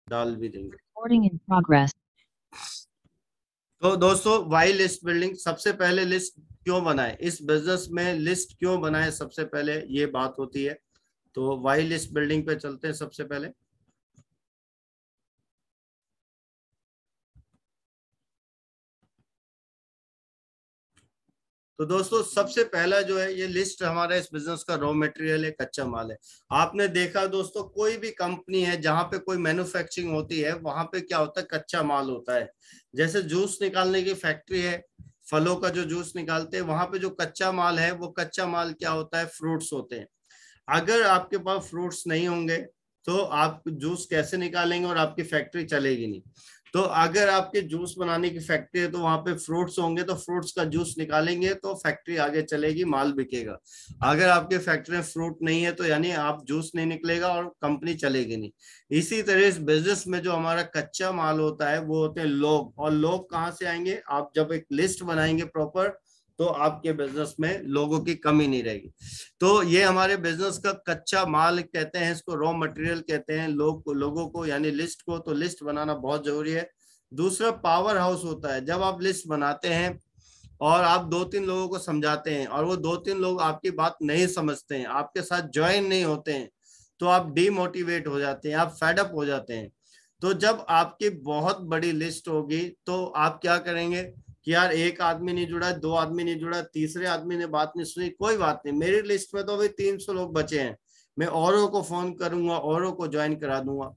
डाल भी देंगे। Recording in progress. तो दोस्तों वाई लिस्ट बिल्डिंग सबसे पहले लिस्ट क्यों बनाए, इस बिजनेस में लिस्ट क्यों बनाए, सबसे पहले ये बात होती है। तो वाई लिस्ट बिल्डिंग पे चलते हैं सबसे पहले। तो दोस्तों सबसे पहला जो है, ये लिस्ट हमारा इस बिजनेस का रॉ मटेरियल है, कच्चा माल है। आपने देखा दोस्तों, कोई भी कंपनी है जहां पे कोई मैन्युफैक्चरिंग होती है, वहां पे क्या होता है, कच्चा माल होता है। जैसे जूस निकालने की फैक्ट्री है, फलों का जो जूस निकालते हैं, वहां पे जो कच्चा माल है, वो कच्चा माल क्या होता है, फ्रूट्स होते हैं। अगर आपके पास फ्रूट्स नहीं होंगे तो आप जूस कैसे निकालेंगे और आपकी फैक्ट्री चलेगी नहीं। तो अगर आपके जूस बनाने की फैक्ट्री है तो वहां पे फ्रूट्स होंगे, तो फ्रूट्स का जूस निकालेंगे तो फैक्ट्री आगे चलेगी, माल बिकेगा। अगर आपके फैक्ट्री में फ्रूट नहीं है तो यानी आप जूस नहीं निकलेगा और कंपनी चलेगी नहीं। इसी तरह इस बिजनेस में जो हमारा कच्चा माल होता है वो होते हैं लोग। और लोग कहाँ से आएंगे, आप जब एक लिस्ट बनाएंगे प्रॉपर, तो आपके बिजनेस में लोगों की कमी नहीं रहेगी। तो ये हमारे बिजनेस का कच्चा माल कहते हैं, इसको रॉ मटेरियल कहते हैं, लोगों को यानी लिस्ट को। तो लिस्ट बनाना बहुत जरूरी है। दूसरा पावर हाउस होता है। जब आप लिस्ट बनाते हैं और आप दो तीन लोगों को समझाते हैं और वो दो तीन लोग आपकी बात नहीं समझते हैं, आपके साथ ज्वाइन नहीं होते हैं, तो आप डीमोटिवेट हो जाते हैं, आप फेडअप हो जाते हैं। तो जब आपकी बहुत बड़ी लिस्ट होगी तो आप क्या करेंगे कि यार एक आदमी नहीं जुड़ा, दो आदमी नहीं जुड़ा, तीसरे आदमी ने बात नहीं सुनी, कोई बात नहीं, मेरी लिस्ट में तो अभी 300 लोग बचे हैं, मैं औरों को फोन करूंगा, औरों को ज्वाइन करा दूंगा।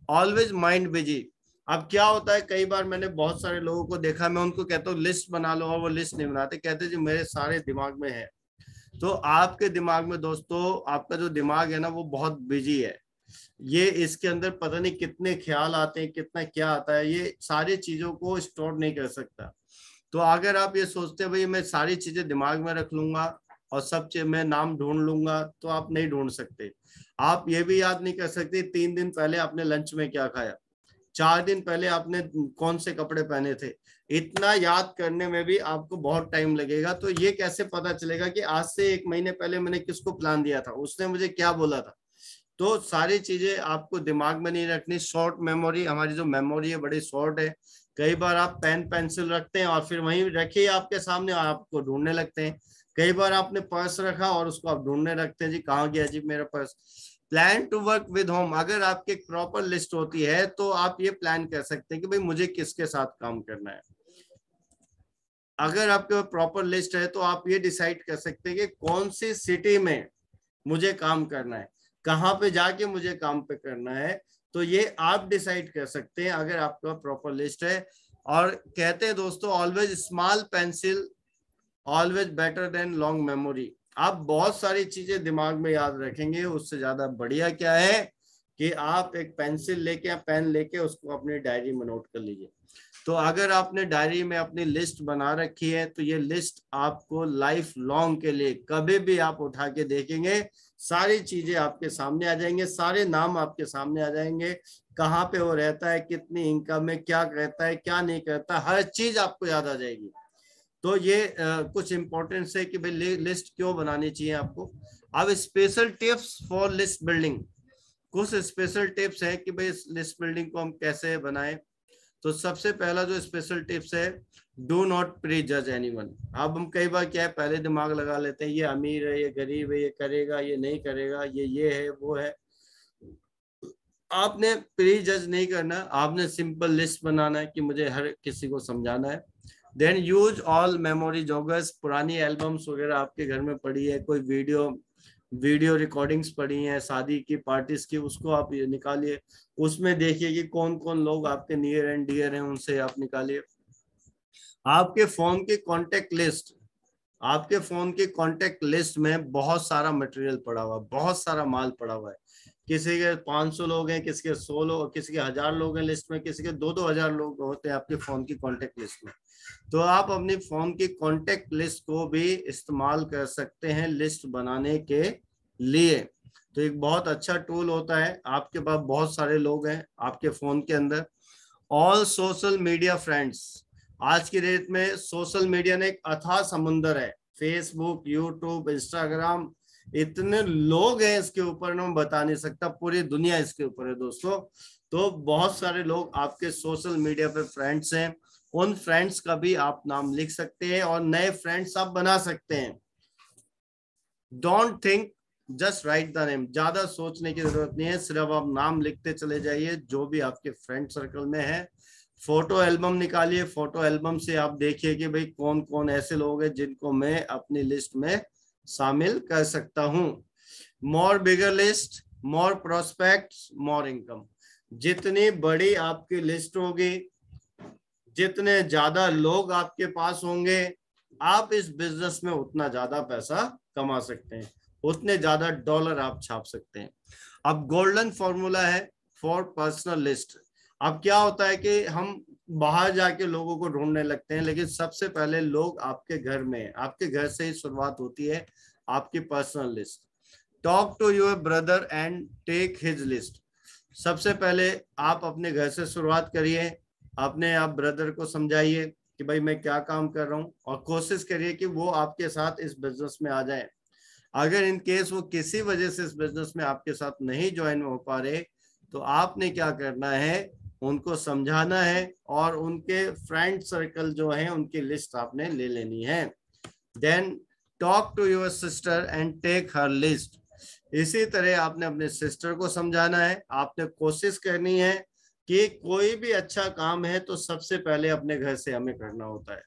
Always mind busy. अब क्या होता है, कई बार मैंने बहुत सारे लोगों को देखा, मैं उनको कहता हूँ लिस्ट बना लो, और वो लिस्ट नहीं बनाते, कहते जी मेरे सारे दिमाग में है। तो आपके दिमाग में दोस्तों, आपका जो दिमाग है ना वो बहुत बिजी है। ये इसके अंदर पता नहीं कितने ख्याल आते हैं, कितना क्या आता है, ये सारी चीजों को स्टोर नहीं कर सकता। तो अगर आप ये सोचते हैं भाई मैं सारी चीजें दिमाग में रख लूंगा और सब चीज मैं नाम ढूंढ लूंगा, तो आप नहीं ढूंढ सकते। आप ये भी याद नहीं कर सकते 3 दिन पहले आपने लंच में क्या खाया, 4 दिन पहले आपने कौन से कपड़े पहने थे। इतना याद करने में भी आपको बहुत टाइम लगेगा। तो ये कैसे पता चलेगा कि आज से 1 महीने पहले मैंने किसको प्लान दिया था, उसने मुझे क्या बोला था। तो सारी चीजें आपको दिमाग में नहीं रखनी। शॉर्ट मेमोरी, हमारी जो मेमोरी है बड़ी शॉर्ट है। कई बार आप पेन पेंसिल रखते हैं और फिर वहीं रखिए आपके सामने, आपको ढूंढने लगते हैं। कई बार आपने पर्स रखा और उसको आप ढूंढने लगते हैं, जी कहाँ गया जी मेरा purse. Plan to work with home, अगर आपकी एक प्रॉपर लिस्ट होती है तो आप ये प्लान कर सकते हैं कि भाई मुझे किसके साथ काम करना है। अगर आपके प्रॉपर लिस्ट है तो आप ये डिसाइड कर सकते हैं कि कौन सी सिटी में मुझे काम करना है, कहाँ पे जाके मुझे काम पे करना है। तो ये आप डिसाइड कर सकते हैं अगर आपका प्रॉपर लिस्ट है। और कहते हैं दोस्तों, always small pencil always better than long memory. आप बहुत सारी चीजें दिमाग में याद रखेंगे, उससे ज्यादा बढ़िया क्या है कि आप एक पेंसिल लेके या पेन लेके उसको अपनी डायरी में नोट कर लीजिए। तो अगर आपने डायरी में अपनी लिस्ट बना रखी है तो ये लिस्ट आपको लाइफ लॉन्ग के लिए कभी भी आप उठा के देखेंगे, सारी चीजें आपके सामने आ जाएंगे, सारे नाम आपके सामने आ जाएंगे, कहाँ पे वो रहता है, कितनी इनकम है, क्या कहता है, क्या नहीं करता, हर चीज आपको याद आ जाएगी। तो ये कुछ इंपॉर्टेंस है कि भाई लिस्ट क्यों बनानी चाहिए आपको। अब special tips for list building, कुछ स्पेशल टिप्स है कि भाई इस लिस्ट बिल्डिंग को हम कैसे बनाएं। तो सबसे पहला जो स्पेशल टिप्स है, डू नॉट प्री जज एनीवन। अब हम कई बार क्या है, पहले दिमाग लगा लेते हैं ये अमीर है, ये गरीब है, ये करेगा, ये नहीं करेगा, ये है वो है। आपने प्री जज नहीं करना, आपने सिंपल लिस्ट बनाना है कि मुझे हर किसी को समझाना है। Then use all memory joggers, पुरानी एल्बम्स वगैरह आपके घर में पड़ी है, कोई वीडियो वीडियो रिकॉर्डिंग्स पड़ी हैं शादी की, पार्टीज की, उसको आप ये निकालिए। उसमें देखिए कि कौन कौन लोग आपके नियर एंड डियर हैं, उनसे आप निकालिए। आपके फोन की कॉन्टेक्ट लिस्ट, आपके फोन की कॉन्टेक्ट लिस्ट में बहुत सारा मटेरियल पड़ा हुआ है, बहुत सारा माल पड़ा हुआ है। किसी के 500 लोग हैं, किसी के 100 लोग, किसी के 1000 लोग हैं लिस्ट में, किसी के 2-2 हजार लोग होते हैं आपके फोन की कॉन्टेक्ट लिस्ट में। तो आप अपनी फोन की कॉन्टेक्ट लिस्ट को भी इस्तेमाल कर सकते हैं लिस्ट बनाने के लिए। तो एक बहुत अच्छा टूल होता है, आपके पास बहुत सारे लोग हैं आपके फोन के अंदर। ऑल सोशल मीडिया फ्रेंड्स, आज की डेट में सोशल मीडिया ने एक अथाह समुंदर है, फेसबुक, यूट्यूब, इंस्टाग्राम, इतने लोग हैं इसके ऊपर ना मैं बता नहीं सकता, पूरी दुनिया इसके ऊपर है दोस्तों। तो बहुत सारे लोग आपके सोशल मीडिया पे फ्रेंड्स हैं, उन फ्रेंड्स का भी आप नाम लिख सकते हैं और नए फ्रेंड्स आप बना सकते हैं। Don't think, just right the name. ज्यादा सोचने की जरूरत नहीं है, सिर्फ आप नाम लिखते चले जाइए जो भी आपके फ्रेंड सर्कल में है। फोटो एल्बम निकालिए, फोटो एल्बम से आप देखिए कि भाई कौन कौन ऐसे लोग हैं जिनको मैं अपनी लिस्ट में शामिल कर सकता हूं। मोर बिगर लिस्ट, मोर प्रोस्पेक्ट्स, मोर इनकम। जितनी बड़ी आपकी लिस्ट होगी, जितने ज्यादा लोग आपके पास होंगे, आप इस बिजनेस में उतना ज्यादा पैसा कमा सकते हैं, उतने ज्यादा डॉलर आप छाप सकते हैं। अब गोल्डन फॉर्मूला है फॉर पर्सनल लिस्ट। अब क्या होता है कि हम बाहर जाके लोगों को ढूंढने लगते हैं, लेकिन सबसे पहले लोग आपके घर में, आपके घर से ही शुरुआत होती है आपकी personal list. Talk to your brother and take his list. सबसे पहले आप अपने घर से शुरुआत करिए, अपने आप ब्रदर को समझाइए कि भाई मैं क्या काम कर रहा हूँ, और कोशिश करिए कि वो आपके साथ इस बिजनेस में आ जाए। अगर इन केस वो किसी वजह से इस बिजनेस में आपके साथ नहीं ज्वाइन हो पा रहे, तो आपने क्या करना है, उनको समझाना है और उनके फ्रेंड सर्कल जो है उनकी लिस्ट आपने ले लेनी है। Then talk to your sister and take her list. इसी तरह आपने अपने सिस्टर को समझाना है, आपने कोशिश करनी है कि कोई भी अच्छा काम है तो सबसे पहले अपने घर से हमें करना होता है।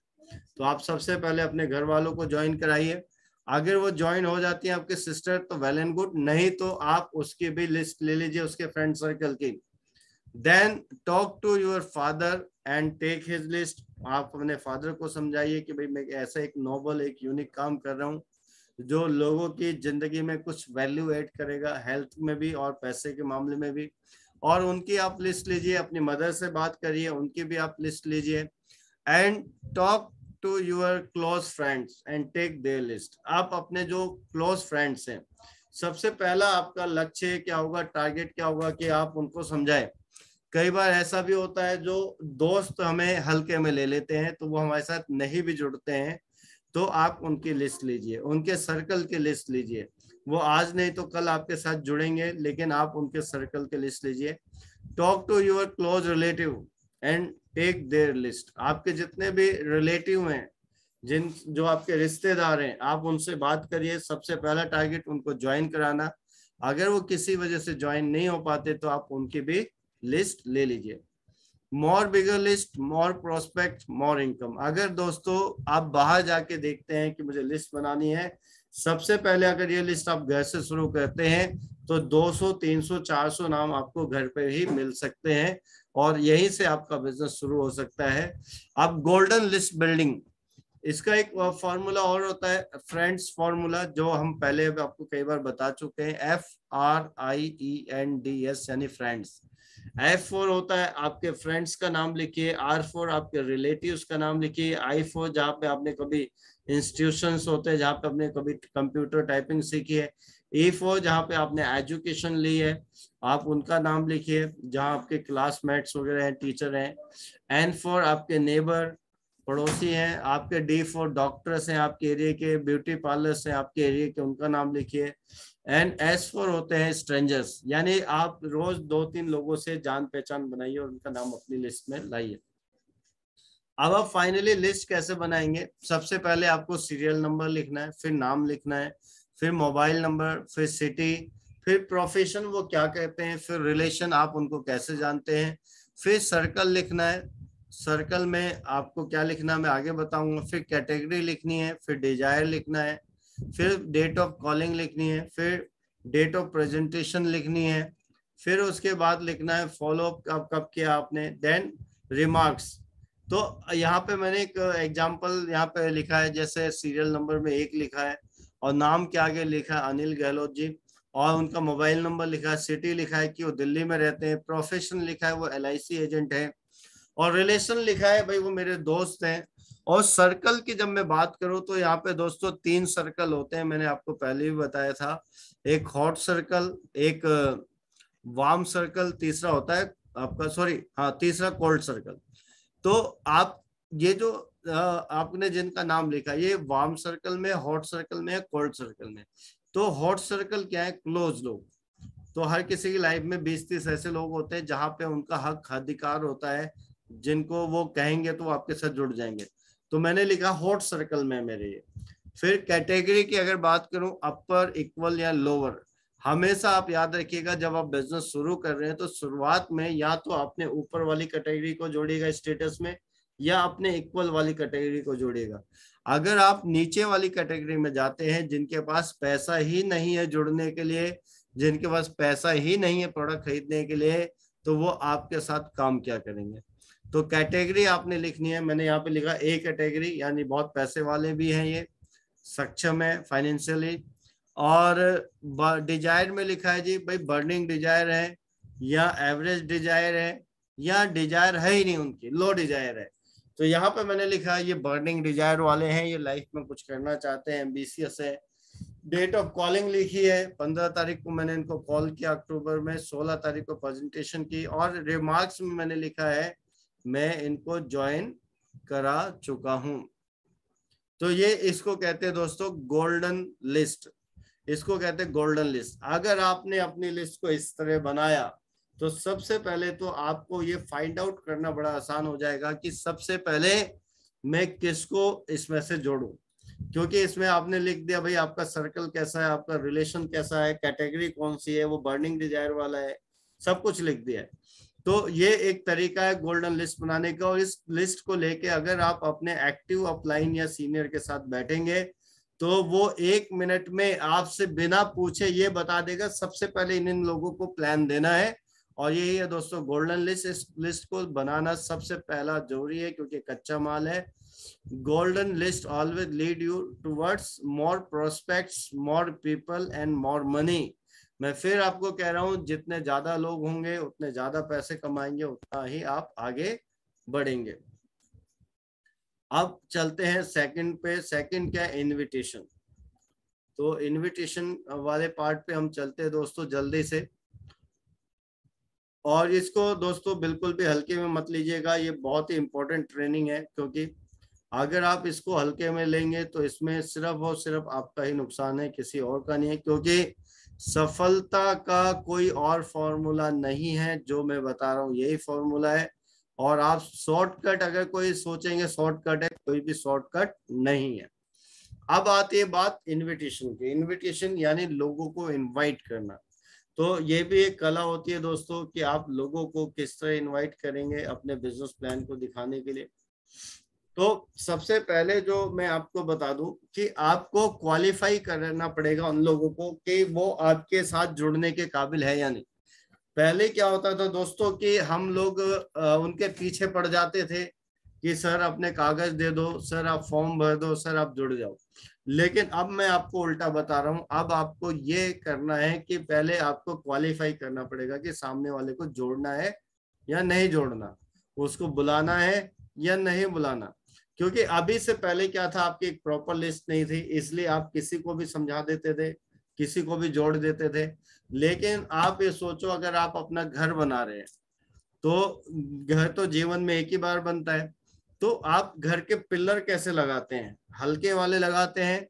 तो आप सबसे पहले अपने घर वालों को ज्वाइन कराइए। अगर वो ज्वाइन हो जाती है आपके सिस्टर तो वेल एंड गुड, नहीं तो आप उसकी भी लिस्ट ले लीजिए, उसके फ्रेंड सर्कल की। Then talk to your father and take his list. आप अपने फादर को समझाइए कि भाई मैं ऐसा एक नोबल, एक यूनिक काम कर रहा हूँ जो लोगों की जिंदगी में कुछ वैल्यू ऐड करेगा, हेल्थ में भी और पैसे के मामले में भी। और उनकी आप लिस्ट लीजिए, अपनी मदर से बात करिए, उनकी भी आप लिस्ट लीजिए। And talk to your close friends and take their list. आप अपने जो क्लोज फ्रेंड्स हैं, सबसे पहला आपका लक्ष्य क्या होगा, टारगेट क्या होगा कि आप उनको समझाएं। कई बार ऐसा भी होता है जो दोस्त हमें हल्के में ले लेते हैं, तो वो हमारे साथ नहीं भी जुड़ते हैं, तो आप उनकी लिस्ट लीजिए, उनके सर्कल की लिस्ट लीजिए। वो आज नहीं तो कल आपके साथ जुड़ेंगे, लेकिन आप उनके सर्कल की लिस्ट लीजिए। Talk to your close relative and take their list. आपके जितने भी रिलेटिव हैं, जिन जो आपके रिश्तेदार हैं, आप उनसे बात करिए। सबसे पहला टारगेट उनको ज्वाइन कराना। अगर वो किसी वजह से ज्वाइन नहीं हो पाते तो आप उनकी भी लिस्ट ले लीजिए। मोर बिगर लिस्ट, मोर प्रोस्पेक्ट, मोर इनकम। अगर दोस्तों आप बाहर जाके देखते हैं कि मुझे लिस्ट बनानी है, सबसे पहले अगर ये लिस्ट आप घर से शुरू करते हैं तो 200, 300, 400 नाम आपको घर पे ही मिल सकते हैं, और यहीं से आपका बिजनेस शुरू हो सकता है। अब गोल्डन लिस्ट बिल्डिंग, इसका एक फॉर्मूला और होता है, फ्रेंड्स फॉर्मूला, जो हम पहले आपको कई बार बता चुके हैं। FRIENDS यानी फ्रेंड्स। F4 होता है आपके फ्रेंड्स का नाम लिखिए, R4 आपके रिलेटिव्स का नाम लिखिए, I4 जहाँ पे आपने कभी इंस्टीट्यूशंस होते हैं जहाँ पे आपने कभी कंप्यूटर टाइपिंग सीखी है, E4 जहाँ पे आपने एजुकेशन ली है, आप उनका नाम लिखिए, जहाँ आपके क्लासमेट्स वगैरह हैं, टीचर हैं। N4 आपके नेबर, पड़ोसी हैं आपके। D4 डॉक्टर्स हैं आपके एरिया के, ब्यूटी पार्लर्स हैं आपके एरिया के, उनका नाम लिखिए। एंड S4 होते हैं स्ट्रेंजर्स, यानी आप रोज 2-3 लोगों से जान पहचान बनाइए और उनका नाम अपनी लिस्ट में लाइए। अब आप फाइनली लिस्ट कैसे बनाएंगे, सबसे पहले आपको सीरियल नंबर लिखना है, फिर नाम लिखना है, फिर मोबाइल नंबर, फिर सिटी, फिर प्रोफेशन वो क्या कहते हैं, फिर रिलेशन आप उनको कैसे जानते हैं, फिर सर्कल लिखना है, सर्कल में आपको क्या लिखना मैं आगे बताऊंगा, फिर कैटेगरी लिखनी है, फिर डिजायर लिखना है, फिर डेट ऑफ कॉलिंग लिखनी है, फिर डेट ऑफ प्रेजेंटेशन लिखनी है, फिर उसके बाद लिखना है फॉलो अप कब किया आपने, देन रिमार्क्स। तो यहाँ पे मैंने एक एग्जांपल यहाँ पे लिखा है, जैसे सीरियल नंबर में 1 लिखा है और नाम के आगे लिखा है अनिल गहलोत जी, और उनका मोबाइल नंबर लिखा है, सिटी लिखा है कि वो दिल्ली में रहते हैं, प्रोफेशन लिखा है वो LIC एजेंट है, और रिलेशन लिखा है भाई वो मेरे दोस्त हैं। और सर्कल की जब मैं बात करूं तो यहाँ पे दोस्तों 3 सर्कल होते हैं, मैंने आपको पहले भी बताया था। एक हॉट सर्कल, एक वार्म सर्कल, तीसरा होता है आपका, सॉरी हाँ, तीसरा कोल्ड सर्कल। तो आप ये जो आपने जिनका नाम लिखा, ये वार्म सर्कल में, हॉट सर्कल में, कोल्ड सर्कल में। तो हॉट सर्कल क्या है, क्लोज लोग। तो हर किसी की लाइफ में 20-30 ऐसे लोग होते हैं जहां पे उनका हक अधिकार होता है, जिनको वो कहेंगे तो वो आपके साथ जुड़ जाएंगे। तो मैंने लिखा हॉट सर्कल में मेरे ये। फिर कैटेगरी की अगर बात करूं, अपर, इक्वल या लोअर, हमेशा आप याद रखिएगा जब आप बिजनेस शुरू कर रहे हैं तो शुरुआत में या तो आपने ऊपर वाली कैटेगरी को जोड़िएगा स्टेटस में, या अपने इक्वल वाली कैटेगरी को जोड़िएगा। अगर आप नीचे वाली कैटेगरी में जाते हैं, जिनके पास पैसा ही नहीं है जुड़ने के लिए, जिनके पास पैसा ही नहीं है प्रोडक्ट खरीदने के लिए, तो वो आपके साथ काम क्या करेंगे। तो कैटेगरी आपने लिखनी है, मैंने यहाँ पे लिखा ए कैटेगरी, यानी बहुत पैसे वाले भी हैं, ये सक्षम है फाइनेंशियली। और डिजायर में लिखा है जी भाई बर्निंग डिजायर है, या एवरेज डिजायर है, या डिजायर है ही नहीं उनकी, लो डिजायर है। तो यहाँ पे मैंने लिखा है ये बर्निंग डिजायर वाले हैं, ये लाइफ में कुछ करना चाहते हैं, एम्बिशियस है। डेट ऑफ कॉलिंग लिखी है, 15 तारीख को मैंने इनको कॉल किया अक्टूबर में, 16 तारीख को प्रेजेंटेशन की, और रिमार्क्स में मैंने लिखा है मैं इनको ज्वाइन करा चुका हूं। तो ये इसको कहते हैं दोस्तों गोल्डन लिस्ट, इसको कहते हैं गोल्डन लिस्ट। अगर आपने अपनी लिस्ट को इस तरह बनाया तो सबसे पहले तो आपको ये फाइंड आउट करना बड़ा आसान हो जाएगा कि सबसे पहले मैं किसको इसमें से जोड़ूं, क्योंकि इसमें आपने लिख दिया भाई आपका सर्कल कैसा है, आपका रिलेशन कैसा है, कैटेगरी कौन सी है, वो बर्निंग डिजायर वाला है, सब कुछ लिख दिया है। तो ये एक तरीका है गोल्डन लिस्ट बनाने का। और इस लिस्ट को लेके अगर आप अपने एक्टिव अपलाइन या सीनियर के साथ बैठेंगे तो वो 1 मिनट में आपसे बिना पूछे ये बता देगा सबसे पहले इन लोगों को प्लान देना है। और यही है दोस्तों गोल्डन लिस्ट। इस लिस्ट को बनाना सबसे पहला जरूरी है क्योंकि कच्चा माल है। Golden list always lead you towards more prospects, more people and more money. मैं फिर आपको कह रहा हूं जितने ज्यादा लोग होंगे उतने ज्यादा पैसे कमाएंगे, उतना ही आप आगे बढ़ेंगे। अब चलते हैं सेकंड पे। सेकंड क्या है, इनविटेशन। तो इनविटेशन वाले पार्ट पे हम चलते हैं दोस्तों जल्दी से। और इसको दोस्तों बिल्कुल भी हल्के में मत लीजिएगा, ये बहुत ही इंपॉर्टेंट ट्रेनिंग है, क्योंकि अगर आप इसको हल्के में लेंगे तो इसमें सिर्फ और सिर्फ आपका ही नुकसान है, किसी और का नहीं है। क्योंकि सफलता का कोई और फॉर्मूला नहीं है, जो मैं बता रहा हूँ यही फॉर्मूला है। और आप शॉर्टकट अगर कोई सोचेंगे शॉर्टकट है, कोई भी शॉर्टकट नहीं है। अब आती है बात इनविटेशन की। इनविटेशन यानी लोगों को इनवाइट करना। तो ये भी एक कला होती है दोस्तों कि आप लोगों को किस तरह इनवाइट करेंगे अपने बिजनेस प्लान को दिखाने के लिए। तो सबसे पहले जो मैं आपको बता दूं कि आपको क्वालिफाई करना पड़ेगा उन लोगों को कि वो आपके साथ जुड़ने के काबिल है या नहीं। पहले क्या होता था दोस्तों कि हम लोग उनके पीछे पड़ जाते थे कि सर अपने कागज दे दो, सर आप फॉर्म भर दो, सर आप जुड़ जाओ। लेकिन अब मैं आपको उल्टा बता रहा हूं। अब आपको ये करना है कि पहले आपको क्वालिफाई करना पड़ेगा कि सामने वाले को जोड़ना है या नहीं जोड़ना, उसको बुलाना है या नहीं बुलाना। क्योंकि अभी से पहले क्या था, आपकी एक प्रॉपर लिस्ट नहीं थी, इसलिए आप किसी को भी समझा देते थे, किसी को भी जोड़ देते थे। लेकिन आप ये सोचो अगर आप अपना घर बना रहे हैं तो घर तो जीवन में एक ही बार बनता है। तो आप घर के पिलर कैसे लगाते हैं, हल्के वाले लगाते हैं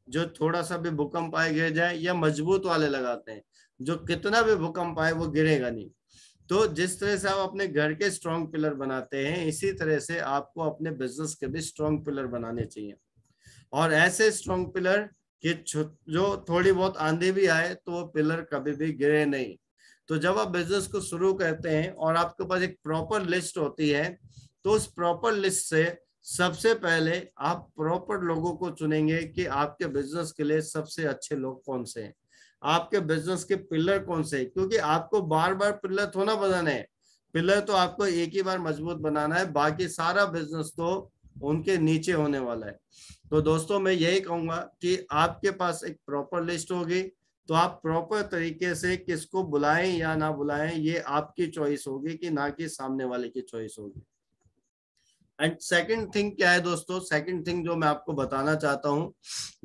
जो थोड़ा सा भी भूकंप आए गिर जाए, या मजबूत वाले लगाते हैं जो कितना भी भूकंप आए वो गिरेगा नहीं। तो जिस तरह से आप अपने घर के स्ट्रॉन्ग पिलर बनाते हैं, इसी तरह से आपको अपने बिजनेस के भी स्ट्रॉन्ग पिलर बनाने चाहिए। और ऐसे स्ट्रॉन्ग पिलर कि जो थोड़ी बहुत आंधी भी आए तो वो पिलर कभी भी गिरे नहीं। तो जब आप बिजनेस को शुरू करते हैं और आपके पास एक प्रॉपर लिस्ट होती है, तो उस प्रॉपर लिस्ट से सबसे पहले आप प्रॉपर लोगों को चुनेंगे कि आपके बिजनेस के लिए सबसे अच्छे लोग कौन से हैं, आपके बिजनेस के पिलर कौन से हैं। क्योंकि आपको बार बार पिलर थोड़ा बनाना है, पिलर तो आपको एक ही बार मजबूत बनाना है, बाकी सारा बिजनेस तो उनके नीचे होने वाला है। तो दोस्तों मैं यही कहूंगा कि आपके पास एक प्रॉपर लिस्ट होगी, तो आप प्रॉपर तरीके से किसको बुलाएं या ना बुलाएं ये आपकी चॉइस होगी, कि ना कि सामने वाले की चॉइस होगी। एंड सेकंड थिंग क्या है दोस्तों, सेकंड थिंग जो मैं आपको बताना चाहता हूं,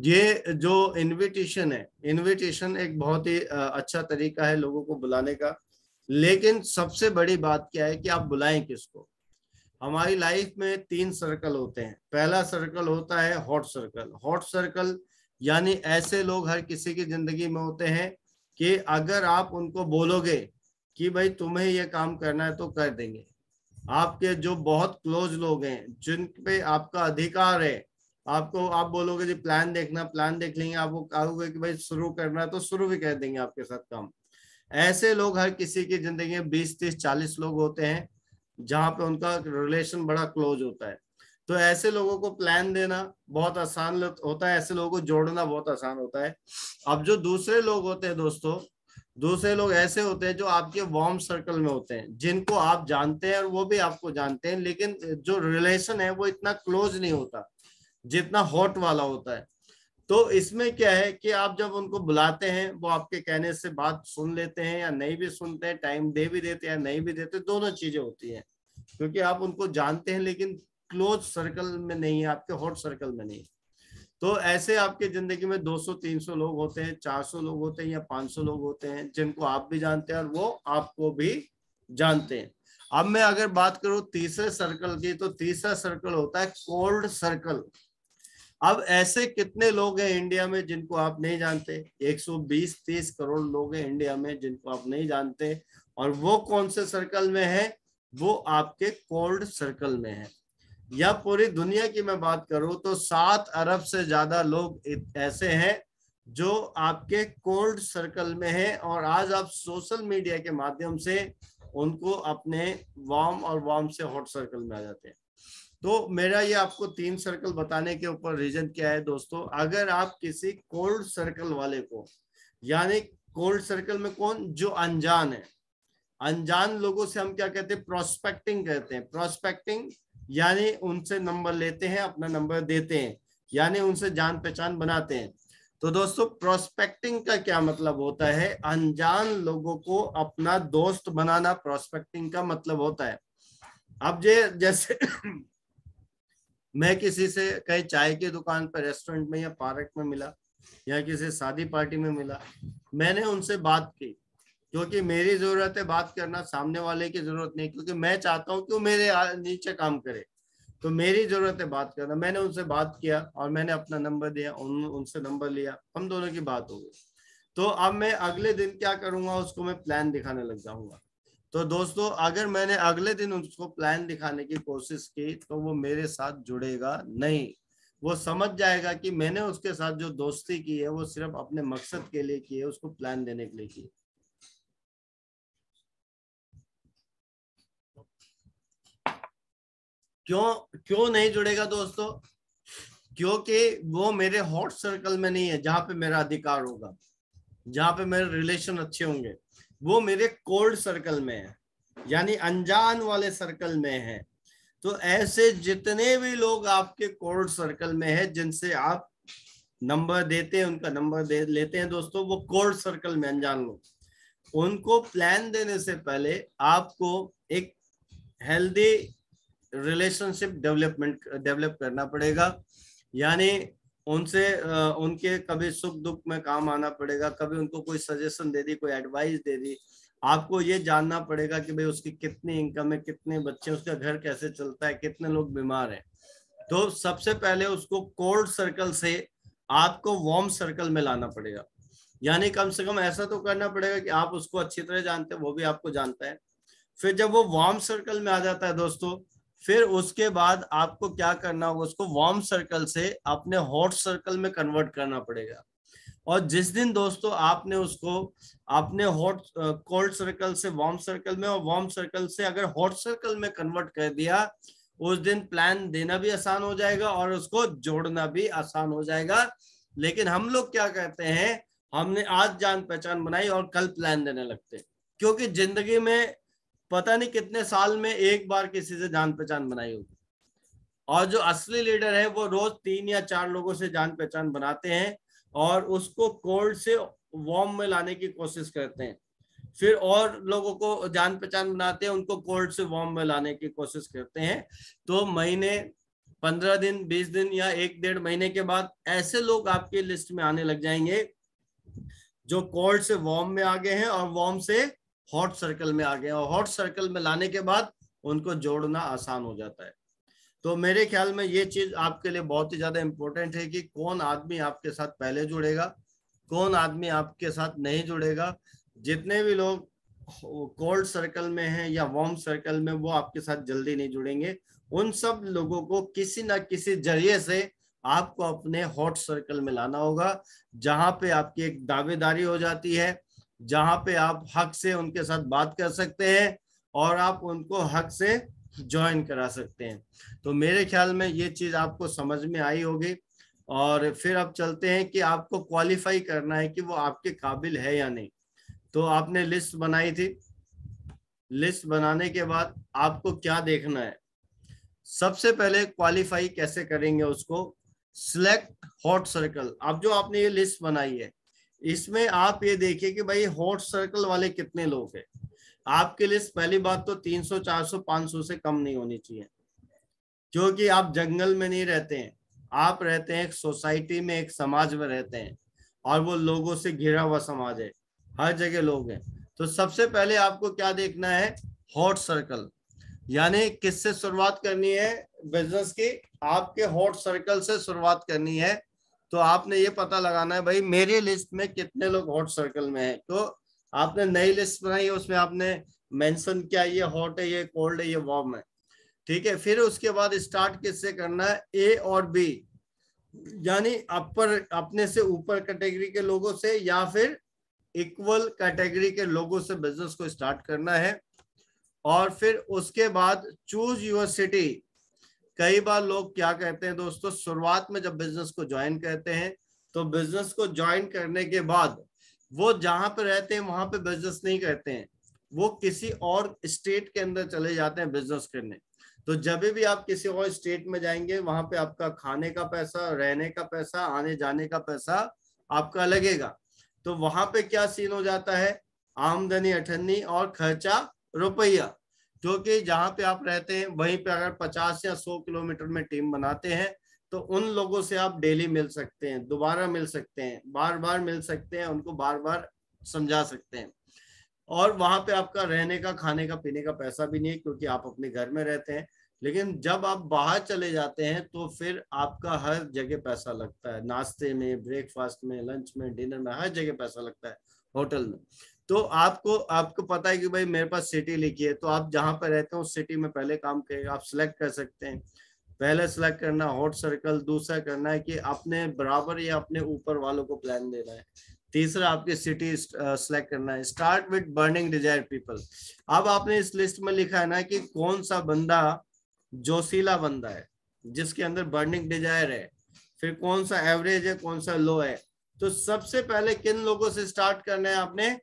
ये जो इनविटेशन है, इनविटेशन एक बहुत ही अच्छा तरीका है लोगों को बुलाने का। लेकिन सबसे बड़ी बात क्या है कि आप बुलाएं किसको। हमारी लाइफ में 3 सर्कल होते हैं। पहला सर्कल होता है हॉट सर्कल। हॉट सर्कल यानी ऐसे लोग हर किसी की जिंदगी में होते हैं कि अगर आप उनको बोलोगे कि भाई तुम्हें ये काम करना है तो कर देंगे। आपके जो बहुत क्लोज लोग हैं जिन पे आपका अधिकार है, आपको आप बोलोगे जी प्लान देखना, प्लान देख लेंगे, आपको कहोगे कि भाई शुरू करना है तो शुरू भी कर देंगे आपके साथ काम। ऐसे लोग हर किसी की जिंदगी में 20 30 40 लोग होते हैं जहां पे उनका रिलेशन बड़ा क्लोज होता है। तो ऐसे लोगों को प्लान देना बहुत आसान होता है, ऐसे लोगों को जोड़ना बहुत आसान होता है। अब जो दूसरे लोग होते हैं दोस्तों, दूसरे लोग ऐसे होते हैं जो आपके वार्म सर्कल में होते हैं, जिनको आप जानते हैं और वो भी आपको जानते हैं, लेकिन जो रिलेशन है वो इतना क्लोज नहीं होता जितना हॉट वाला होता है। तो इसमें क्या है कि आप जब उनको बुलाते हैं वो आपके कहने से बात सुन लेते हैं या नहीं भी सुनते हैं, टाइम दे भी देते हैं या नहीं भी देते, दोनों चीजें होती हैं, क्योंकि आप उनको जानते हैं लेकिन क्लोज सर्कल में नहीं है, आपके हॉट सर्कल में नहीं। तो ऐसे आपके जिंदगी में 200 300 लोग होते हैं, 400 लोग होते हैं या 500 लोग होते हैं जिनको आप भी जानते हैं और वो आपको भी जानते हैं। अब मैं अगर बात करूं तीसरे सर्कल की, तो तीसरा सर्कल होता है कोल्ड सर्कल। अब ऐसे कितने लोग हैं इंडिया में जिनको आप नहीं जानते? 120 30 करोड़ लोग हैं इंडिया में जिनको आप नहीं जानते, और वो कौन से सर्कल में है? वो आपके कोल्ड सर्कल में है। या पूरी दुनिया की मैं बात करूं तो 7 अरब से ज्यादा लोग ऐसे हैं जो आपके कोल्ड सर्कल में है, और आज आप सोशल मीडिया के माध्यम से उनको अपने वार्म और वार्म से हॉट सर्कल में आ जाते हैं। तो मेरा ये आपको 3 सर्कल बताने के ऊपर रीजन क्या है दोस्तों, अगर आप किसी कोल्ड सर्कल वाले को, यानी कोल्ड सर्कल में कौन? जो अनजान है, अनजान लोगों से हम क्या कहते हैं? प्रोस्पेक्टिंग कहते हैं। प्रोस्पेक्टिंग यानी उनसे नंबर लेते हैं, अपना नंबर देते हैं, यानी उनसे जान पहचान बनाते हैं। तो दोस्तों प्रोस्पेक्टिंग का क्या मतलब होता है? अनजान लोगों को अपना दोस्त बनाना प्रोस्पेक्टिंग का मतलब होता है। अब जैसे मैं किसी से कहीं चाय की दुकान पर, रेस्टोरेंट में या पार्क में मिला, या किसी शादी पार्टी में मिला, मैंने उनसे बात की क्योंकि मेरी जरूरत है बात करना, सामने वाले की जरूरत नहीं, क्योंकि मैं चाहता हूं कि वो मेरे नीचे काम करे, तो मेरी जरूरत है बात करना। मैंने उनसे बात किया और मैंने अपना नंबर दिया, उनसे नंबर लिया, हम दोनों की बात हो गई। तो अब मैं अगले दिन क्या करूंगा? उसको मैं प्लान दिखाने लग जाऊंगा। तो दोस्तों अगर मैंने अगले दिन उसको प्लान दिखाने की कोशिश की तो वो मेरे साथ जुड़ेगा नहीं। वो समझ जाएगा कि मैंने उसके साथ जो दोस्ती की है वो सिर्फ अपने मकसद के लिए की है, उसको प्लान देने के लिए की है। क्यों क्यों नहीं जुड़ेगा दोस्तों? क्योंकि वो मेरे हॉट सर्कल में नहीं है जहां पे मेरा अधिकार होगा, जहां पे मेरे रिलेशन अच्छे होंगे। वो मेरे कोल्ड सर्कल में है, यानी अनजान वाले सर्कल में है। तो ऐसे जितने भी लोग आपके कोल्ड सर्कल में है, जिनसे आप नंबर देते हैं, उनका नंबर दे लेते हैं दोस्तों, वो कोल्ड सर्कल में अनजान लोग, उनको प्लान देने से पहले आपको एक हेल्दी रिलेशनशिप डेवलप करना पड़ेगा। यानी उनसे उनके कभी सुख दुख में काम आना पड़ेगा, कभी उनको कोई सजेशन दे दी, कोई एडवाइस दे दी। आपको ये जानना पड़ेगा कि भाई उसकी कितनी इनकम है, कितने बच्चे, उसका घर कैसे चलता है, कितने लोग बीमार हैं। तो सबसे पहले उसको कोल्ड सर्कल से आपको वार्म सर्कल में लाना पड़ेगा। यानी कम से कम ऐसा तो करना पड़ेगा कि आप उसको अच्छी तरह जानते हैं, वो भी आपको जानता है। फिर जब वो वार्म सर्कल में आ जाता है दोस्तों, फिर उसके बाद आपको क्या करना होगा? उसको वार्म सर्कल से अपने हॉट सर्कल में कन्वर्ट करना पड़ेगा। और जिस दिन दोस्तों आपने उसको अपने हॉट कोल्ड सर्कल से वार्म सर्कल में, और वार्म सर्कल से अगर हॉट सर्कल में कन्वर्ट कर दिया, उस दिन प्लान देना भी आसान हो जाएगा और उसको जोड़ना भी आसान हो जाएगा। लेकिन हम लोग क्या कहते हैं? हमने आज जान पहचान बनाई और कल प्लान देने लगते हैं, क्योंकि जिंदगी में पता नहीं कितने साल में एक बार किसी से जान पहचान बनाई होगी। और जो असली लीडर है वो रोज 3 या 4 लोगों से जान पहचान बनाते हैं और उसको कोल्ड से वार्म में लाने की कोशिश करते हैं। फिर और लोगों को जान पहचान बनाते हैं, उनको कोल्ड से वार्म में लाने की कोशिश करते हैं। तो महीने, 15 दिन, 20 दिन या 1 डेढ़ महीने के बाद ऐसे लोग आपकी लिस्ट में आने लग जाएंगे जो कोल्ड से वार्म में आ गए हैं और वार्म से हॉट सर्कल में आ गए हैं, और हॉट सर्कल में लाने के बाद उनको जोड़ना आसान हो जाता है। तो मेरे ख्याल में ये चीज आपके लिए बहुत ही ज्यादा इंपॉर्टेंट है कि कौन आदमी आपके साथ पहले जुड़ेगा, कौन आदमी आपके साथ नहीं जुड़ेगा। जितने भी लोग कोल्ड सर्कल में हैं या वार्म सर्कल में, वो आपके साथ जल्दी नहीं जुड़ेंगे। उन सब लोगों को किसी ना किसी जरिए से आपको अपने हॉट सर्कल में लाना होगा, जहां पे आपकी एक दावेदारी हो जाती है, जहां पे आप हक से उनके साथ बात कर सकते हैं और आप उनको हक से ज्वाइन करा सकते हैं। तो मेरे ख्याल में ये चीज आपको समझ में आई होगी। और फिर अब चलते हैं कि आपको क्वालिफाई करना है कि वो आपके काबिल है या नहीं। तो आपने लिस्ट बनाई थी, लिस्ट बनाने के बाद आपको क्या देखना है, सबसे पहले क्वालिफाई कैसे करेंगे उसको, सिलेक्ट हॉट सर्कल। अब जो आपने ये लिस्ट बनाई है, इसमें आप ये देखिए कि भाई हॉट सर्कल वाले कितने लोग हैं। आपकी लिस्ट पहली बात तो 300 400 500 से कम नहीं होनी चाहिए, क्योंकि आप जंगल में नहीं रहते हैं, आप रहते हैं एक सोसाइटी में, एक समाज में रहते हैं, और वो लोगों से घिरा हुआ समाज है, हर जगह लोग हैं। तो सबसे पहले आपको क्या देखना है, हॉट सर्कल, यानी किससे शुरुआत करनी है बिजनेस की, आपके हॉट सर्कल से शुरुआत करनी है। तो आपने ये पता लगाना है भाई मेरी लिस्ट में कितने लोग हॉट सर्कल में है। तो आपने नई लिस्ट बनाई है, उसमें आपने मेंशन किया ये हॉट है, ये कोल्ड है, ये वार्म है, ठीक है। फिर उसके बाद स्टार्ट किससे करना है, ए और बी, यानी अपर, अपने से ऊपर कैटेगरी के लोगों से या फिर इक्वल कैटेगरी के लोगों से बिजनेस को स्टार्ट करना है। और फिर उसके बाद चूज यूर सिटी। कई बार लोग क्या कहते हैं दोस्तों, शुरुआत में जब बिजनेस को ज्वाइन करते हैं, तो बिजनेस को ज्वाइन करने के बाद वो जहां पे रहते हैं वहां पे बिजनेस नहीं करते हैं, वो किसी और स्टेट के अंदर चले जाते हैं बिजनेस करने। तो जब भी आप किसी और स्टेट में जाएंगे, वहां पे आपका खाने का पैसा, रहने का पैसा, आने जाने का पैसा आपका लगेगा। तो वहां पे क्या सीन हो जाता है, आमदनी अठन्नी और खर्चा रुपया। क्योंकि जहां पे आप रहते हैं वहीं पे अगर 50 या 100 किलोमीटर में टीम बनाते हैं, तो उन लोगों से आप डेली मिल सकते हैं, दोबारा मिल सकते हैं, बार बार मिल सकते हैं, उनको बार बार समझा सकते हैं। और वहां पे आपका रहने का, खाने का, पीने का पैसा भी नहीं है, क्योंकि आप अपने घर में रहते हैं। लेकिन जब आप बाहर चले जाते हैं तो फिर आपका हर जगह पैसा लगता है, नाश्ते में, ब्रेकफास्ट में, लंच में, डिनर में, हर जगह पैसा लगता है, होटल में। तो आपको आपको पता है कि भाई मेरे पास सिटी लिखी है, तो आप जहां पर रहते हैं उस सिटी में पहले काम करेगा, आप सिलेक्ट कर सकते हैं। पहले सिलेक्ट करना हॉट सर्कल, दूसरा करना है कि अपने बराबर या अपने ऊपर वालों को प्लान देना है, तीसरा आपकी सिटी सिलेक्ट करना है। Start with burning desire people. अब आपने इस लिस्ट में लिखा है ना कि कौन सा बंदा जोशीला बंदा है, जिसके अंदर बर्निंग डिजायर है, फिर कौन सा एवरेज है, कौन सा लो है। तो सबसे पहले किन लोगों से स्टार्ट करना है आपने,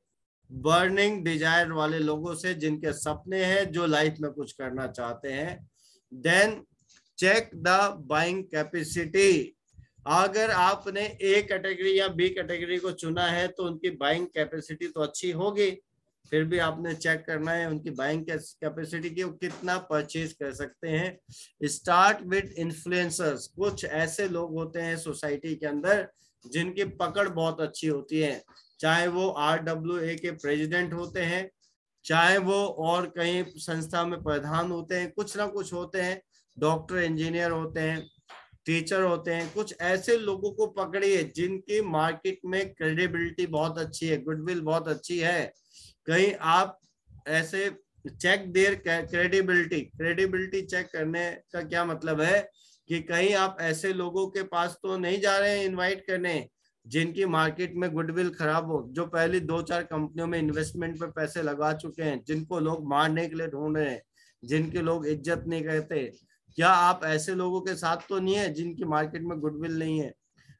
बर्निंग डिजायर वाले लोगों से, जिनके सपने हैं, जो लाइफ में कुछ करना चाहते हैं। Then check the buying capacity. अगर आपने ए कैटेगरी या बी कैटेगरी को चुना है तो उनकी बाइंग कैपेसिटी तो अच्छी होगी, फिर भी आपने चेक करना है उनकी बाइंग कैपेसिटी की, वो कितना परचेज कर सकते हैं। Start with influencers. कुछ ऐसे लोग होते हैं सोसाइटी के अंदर जिनकी पकड़ बहुत अच्छी होती है, चाहे वो RWA के प्रेसिडेंट होते हैं, चाहे वो और कहीं संस्था में प्रधान होते हैं, कुछ ना कुछ होते हैं, डॉक्टर, इंजीनियर होते हैं, टीचर होते हैं। कुछ ऐसे लोगों को पकड़िए जिनकी मार्केट में क्रेडिबिलिटी बहुत अच्छी है, गुडविल बहुत अच्छी है। कहीं आप ऐसे check their credibility. Credibility check करने का क्या मतलब है कि कहीं आप ऐसे लोगों के पास तो नहीं जा रहे हैं इनवाइट करने जिनकी मार्केट में गुडविल खराब हो, जो पहले 2-4 कंपनियों में इन्वेस्टमेंट पे पैसे लगा चुके हैं, जिनको लोग मारने के लिए ढूंढ रहे हैं, जिनके लोग इज्जत नहीं करते। क्या आप ऐसे लोगों के साथ तो नहीं है जिनकी मार्केट में गुडविल नहीं है?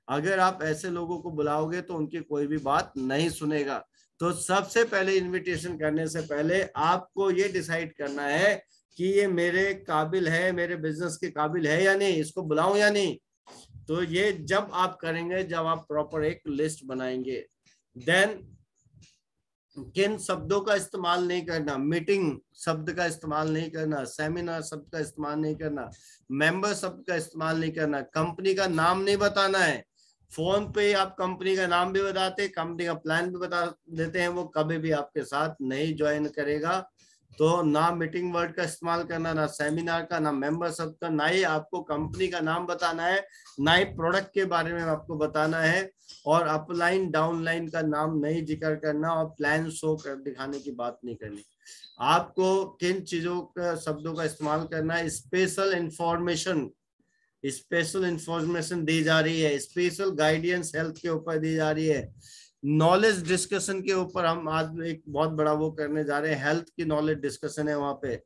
अगर आप ऐसे लोगों को बुलाओगे तो उनकी कोई भी बात नहीं सुनेगा। तो सबसे पहले इनविटेशन करने से पहले आपको ये डिसाइड करना है कि ये मेरे काबिल है, मेरे बिजनेस के काबिल है या नहीं, इसको बुलाऊं या नहीं। तो ये जब आप करेंगे, जब आप प्रॉपर एक लिस्ट बनाएंगे। देन किन शब्दों का इस्तेमाल नहीं करना, मीटिंग शब्द का इस्तेमाल नहीं करना, सेमिनार शब्द का इस्तेमाल नहीं करना, मेंबर शब्द का इस्तेमाल नहीं करना, कंपनी का नाम नहीं बताना है। फोन पे आप कंपनी का नाम भी बताते, कंपनी का प्लान भी बता देते हैं, वो कभी भी आपके साथ नहीं ज्वाइन करेगा। तो ना मीटिंग वर्ड का इस्तेमाल करना, ना सेमिनार का, ना मेंबर शब्द का, ना ही आपको कंपनी का नाम बताना है, ना ही प्रोडक्ट के बारे में आपको बताना है, और अपलाइन डाउनलाइन का नाम नहीं जिक्र करना, और प्लान शो कर दिखाने की बात नहीं करनी। आपको किन चीजों का शब्दों का इस्तेमाल करना है? स्पेशल इंफॉर्मेशन दी जा रही है, स्पेशल गाइडेंस हेल्थ के ऊपर दी जा रही है, नॉलेज डिस्कशन के ऊपर हम आज एक बहुत बड़ा वो करने जा रहे हैं, हेल्थ की नॉलेज डिस्कशन है वहां पे।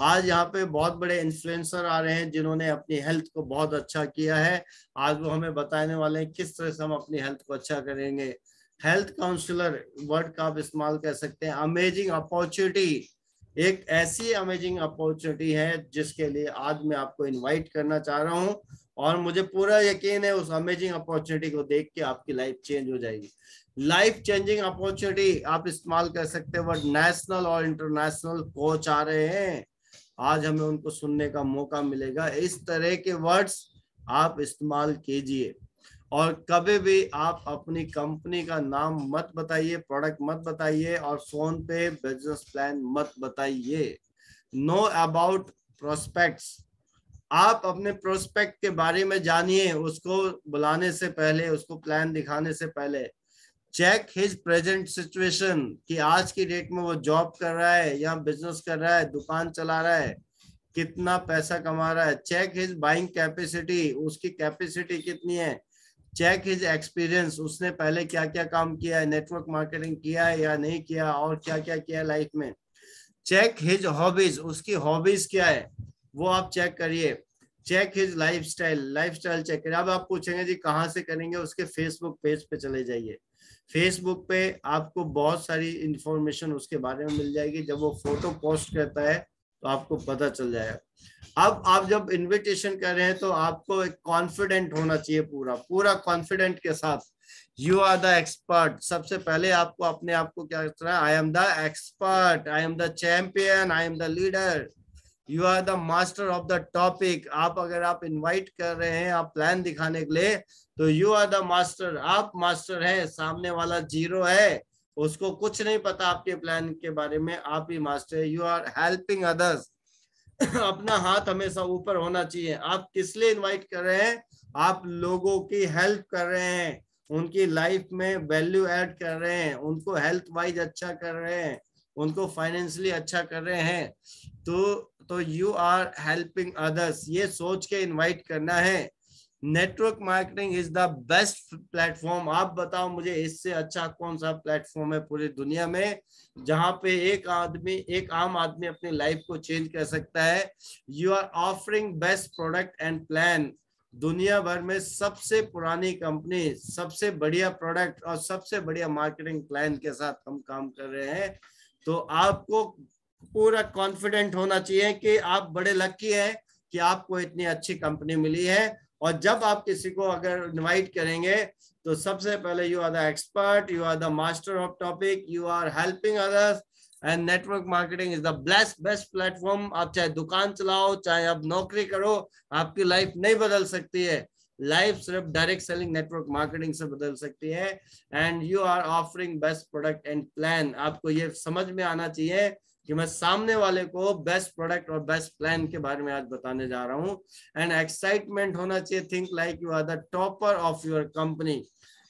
आज यहाँ पे बहुत बड़े इन्फ्लुएंसर आ रहे हैं जिन्होंने अपनी हेल्थ को बहुत अच्छा किया है। आज वो हमें बताने वाले हैं किस तरह से हम अपनी हेल्थ को अच्छा करेंगे। हेल्थ काउंसलर वर्ड का आप इस्तेमाल कर सकते हैं। अमेजिंग अपॉर्चुनिटी, एक ऐसी अमेजिंग अपॉर्चुनिटी है जिसके लिए आज मैं आपको इनवाइट करना चाह रहा हूं, और मुझे पूरा यकीन है उस अमेजिंग अपॉर्चुनिटी को देख के आपकी लाइफ चेंज हो जाएगी। लाइफ चेंजिंग अपॉर्चुनिटी आप इस्तेमाल कर सकते हैं वर्ड। नेशनल और इंटरनेशनल कोच आ रहे हैं, आज हमें उनको सुनने का मौका मिलेगा। इस तरह के वर्ड्स आप इस्तेमाल कीजिए, और कभी भी आप अपनी कंपनी का नाम मत बताइए, प्रोडक्ट मत बताइए, और फोन पे बिजनेस प्लान मत बताइए। नो अबाउट प्रोस्पेक्ट्स, आप अपने प्रोस्पेक्ट के बारे में जानिए, उसको बुलाने से पहले, उसको प्लान दिखाने से पहले। चेक हिज प्रेजेंट सिचुएशन, कि आज की डेट में वो जॉब कर रहा है या बिजनेस कर रहा है, दुकान चला रहा है, कितना पैसा कमा रहा है। चेक हिज बाइंग कैपेसिटी, उसकी कैपेसिटी कितनी है। चेक हिज एक्सपीरियंस, उसने पहले क्या क्या काम किया है, नेटवर्क मार्केटिंग किया है या नहीं किया, और क्या क्या किया है लाइफ में। चेक हिज हॉबीज, उसकी हॉबीज क्या है वो आप चेक करिए। चेक हिज लाइफस्टाइल चेक करिए। अब आप पूछेंगे जी कहाँ से करेंगे, उसके फेसबुक पेज पे चले जाइए। फेसबुक पे आपको बहुत सारी इंफॉर्मेशन उसके बारे में मिल जाएगी। जब वो फोटो पोस्ट करता है तो आपको पता चल जाएगा। अब आप जब इनविटेशन कर रहे हैं तो आपको एक कॉन्फिडेंट होना चाहिए, पूरा पूरा कॉन्फिडेंट के साथ। यू आर द एक्सपर्ट, सबसे पहले आपको अपने आप को क्या करना है, I am the expert, I am the champion, I am the leader, you are the master of the topic. आप अगर आप इनवाइट कर रहे हैं आप प्लान दिखाने के लिए, तो यू आर द मास्टर, आप मास्टर हैं, सामने वाला जीरो है, उसको कुछ नहीं पता आपके प्लान के बारे में, आप ही मास्टर है। यू आर हेल्पिंग अदर्स, अपना हाथ हमेशा ऊपर होना चाहिए। आप किस लिए इनवाइट कर रहे हैं, आप लोगों की हेल्प कर रहे हैं, उनकी लाइफ में वैल्यू ऐड कर रहे हैं, उनको हेल्थ वाइज अच्छा कर रहे हैं, उनको फाइनेंशियली अच्छा कर रहे हैं। तो यू आर हेल्पिंग अदर्स, ये सोच के इनवाइट करना है। Network marketing is the best platform. आप बताओ मुझे इससे अच्छा कौन सा प्लेटफॉर्म है पूरी दुनिया में जहां पे एक आम आदमी अपनी लाइफ को चेंज कर सकता है। You are offering best product and plan. दुनिया भर में सबसे पुरानी कंपनी, सबसे बढ़िया प्रोडक्ट और सबसे बढ़िया मार्केटिंग प्लान के साथ हम काम कर रहे हैं। तो आपको पूरा कॉन्फिडेंट होना चाहिए कि आप बड़े लकी हैं कि आपको इतनी अच्छी कंपनी मिली है। और जब आप किसी को अगर इनवाइट करेंगे तो सबसे पहले you are the expert, you are the master of topic, you are helping others, and network marketing is the best platform. आप चाहे दुकान चलाओ, चाहे आप नौकरी करो, आपकी लाइफ नहीं बदल सकती है। लाइफ सिर्फ डायरेक्ट सेलिंग नेटवर्क मार्केटिंग से बदल सकती है। And you are offering best product and plan. आपको ये समझ में आना चाहिए कि मैं सामने वाले को बेस्ट प्रोडक्ट और बेस्ट प्लान के बारे में आज बताने जा रहा हूँ। एंड एक्साइटमेंट होना चाहिए, think like you are the topper of your company.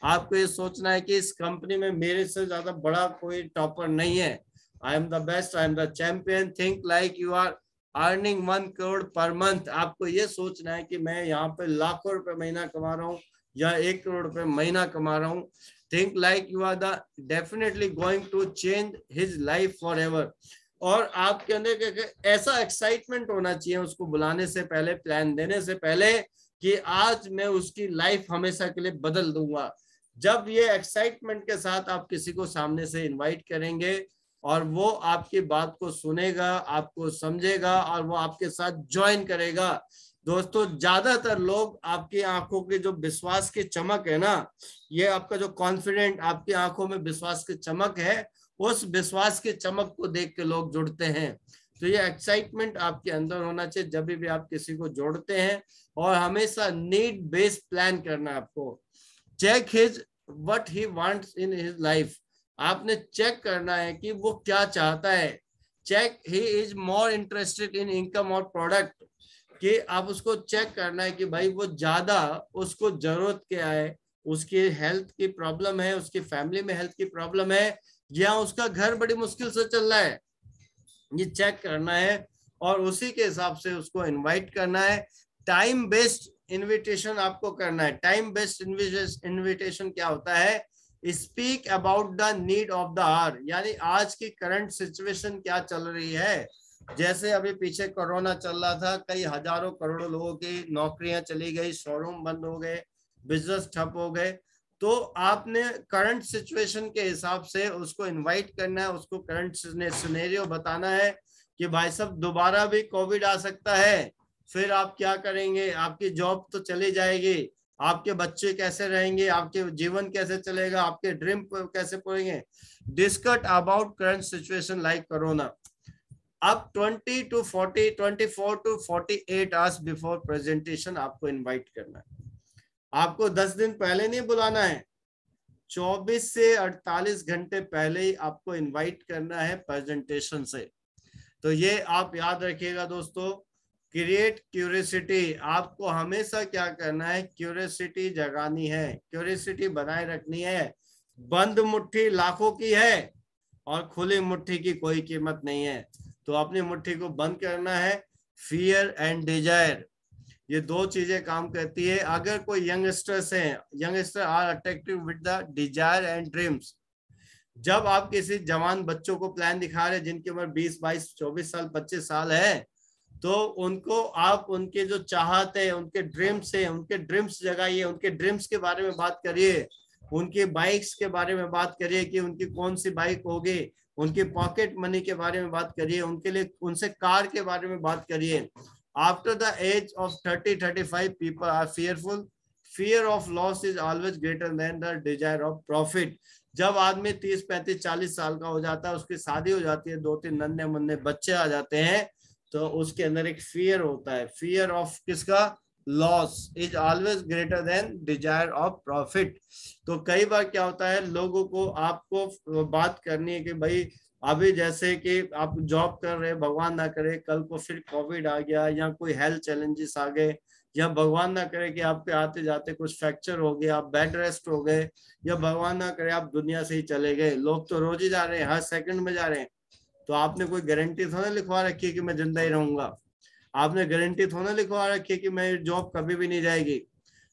आपको ये सोचना है कि इस कंपनी में मेरे से ज्यादा बड़ा कोई टॉपर नहीं है। I am the best, I am the champion. Think like you are earning 1 crore per month. आपको ये सोचना है कि मैं यहाँ पे लाखों रुपए महीना कमा रहा हूँ या 1 करोड़ रुपए महीना कमा रहा हूँ। Think like you are the definitely going to change his life for ever. और आपके अंदर ऐसा एक्साइटमेंट होना चाहिए उसको बुलाने से पहले, प्लान देने से पहले, कि आज मैं उसकी लाइफ हमेशा के लिए बदल दूंगा। जब ये एक्साइटमेंट के साथ आप किसी को सामने से इनवाइट करेंगे और वो आपकी बात को सुनेगा, आपको समझेगा और वो आपके साथ ज्वाइन करेगा। दोस्तों ज्यादातर लोग आपकी आंखों की जो विश्वास की चमक है ना, ये आपका जो कॉन्फिडेंट, आपकी आंखों में विश्वास की चमक है, उस विश्वास की चमक को देख के लोग जुड़ते हैं। तो ये एक्साइटमेंट आपके अंदर होना चाहिए जब भी आप किसी को जोड़ते हैं। और हमेशा नीड बेस्ड प्लान करना है आपको। Check his what he wants in his life. आपने चेक करना है कि वो क्या चाहता है। Check he is more interested in income और प्रोडक्ट, कि आप उसको चेक करना है कि भाई वो ज्यादा उसको जरूरत क्या है, उसकी हेल्थ की प्रॉब्लम है, उसकी फैमिली में हेल्थ की प्रॉब्लम है, या उसका घर बड़ी मुश्किल से चल रहा है, ये चेक करना है और उसी के हिसाब से उसको इनवाइट करना है। टाइम बेस्ड इनविटेशन आपको करना है। टाइम बेस्ड इनविटेशन क्या होता है, speak about the need of the hour, यानी आज की करंट सिचुएशन क्या चल रही है। जैसे अभी पीछे कोरोना चल रहा था, कई हजारों करोड़ों लोगों की नौकरियां चली गई, शोरूम बंद हो गए, बिजनेस ठप हो गए, तो आपने करंट सिचुएशन के हिसाब से उसको इनवाइट करना है, उसको करंट सिनेरियो बताना है कि भाई साहब दोबारा भी कोविड आ सकता है, फिर आप क्या करेंगे, आपकी जॉब तो चली जाएगी, आपके बच्चे कैसे रहेंगे, आपके जीवन कैसे चलेगा, आपके ड्रीम कैसे पूरेंगे। Discuss about current situation like corona. अब 20 to 40, 24 to 48 hours before presentation आपको इनवाइट करना है। आपको 10 दिन पहले नहीं बुलाना है, 24 से 48 घंटे पहले ही आपको इनवाइट करना है प्रेजेंटेशन से। तो ये आप याद रखिएगा दोस्तों, क्रिएट क्यूरियोसिटी। आपको हमेशा क्या करना है, क्यूरियोसिटी जगानी है, क्यूरियोसिटी बनाए रखनी है। बंद मुट्ठी लाखों की है और खुली मुट्ठी की कोई कीमत नहीं है, तो अपनी मुट्ठी को बंद करना है। फियर एंड डिजायर, ये दो चीजें काम करती है। अगर कोई यंगस्टर्स हैं, youngster are attractive with the desire and dreams. जब आप किसी जवान बच्चों को प्लान दिखा रहे हैं जिनकी उम्र 20, 22, 24 साल, 25 साल है, तो उनको आप उनके जो चाहते हैं, उनके ड्रीम्स है, उनके ड्रीम्स जगाइए, उनके ड्रीम्स के बारे में बात करिए, उनकी बाइक्स के बारे में बात करिए कि उनकी कौन सी बाइक होगी, उनकी पॉकेट मनी के बारे में बात करिए, उनके लिए उनसे कार के बारे में बात करिए। After the age of 30-35 people are fearful, fear of loss is always greater than the desire of profit. जब आदमी 30, 35, 40 साल का हो जाता है, उसकी शादी हो जाती है, 2-3 नन्हे मुन्ने बच्चे आ जाते हैं, तो उसके अंदर एक फियर होता है। फियर ऑफ किसका, loss is always greater than desire of profit. तो कई बार क्या होता है, लोगों को आपको बात करनी है कि भाई अभी जैसे कि आप जॉब कर रहे हैं, भगवान ना करे कल को फिर कोविड आ गया या कोई हेल्थ चैलेंजेस आ गए, या भगवान ना करे कि आपके आते जाते कुछ फ्रैक्चर हो गया, आप बेड रेस्ट हो गए, या भगवान ना करे आप दुनिया से ही चले गए। लोग तो रोज ही जा रहे हैं, हर सेकंड में जा रहे हैं, तो आपने कोई गारंटी थोड़ा लिखवा रखी है कि मैं जिंदा ही रहूंगा। आपने गारंटी थोड़ा लिखवा रखी है कि मेरी जॉब कभी भी नहीं जाएगी।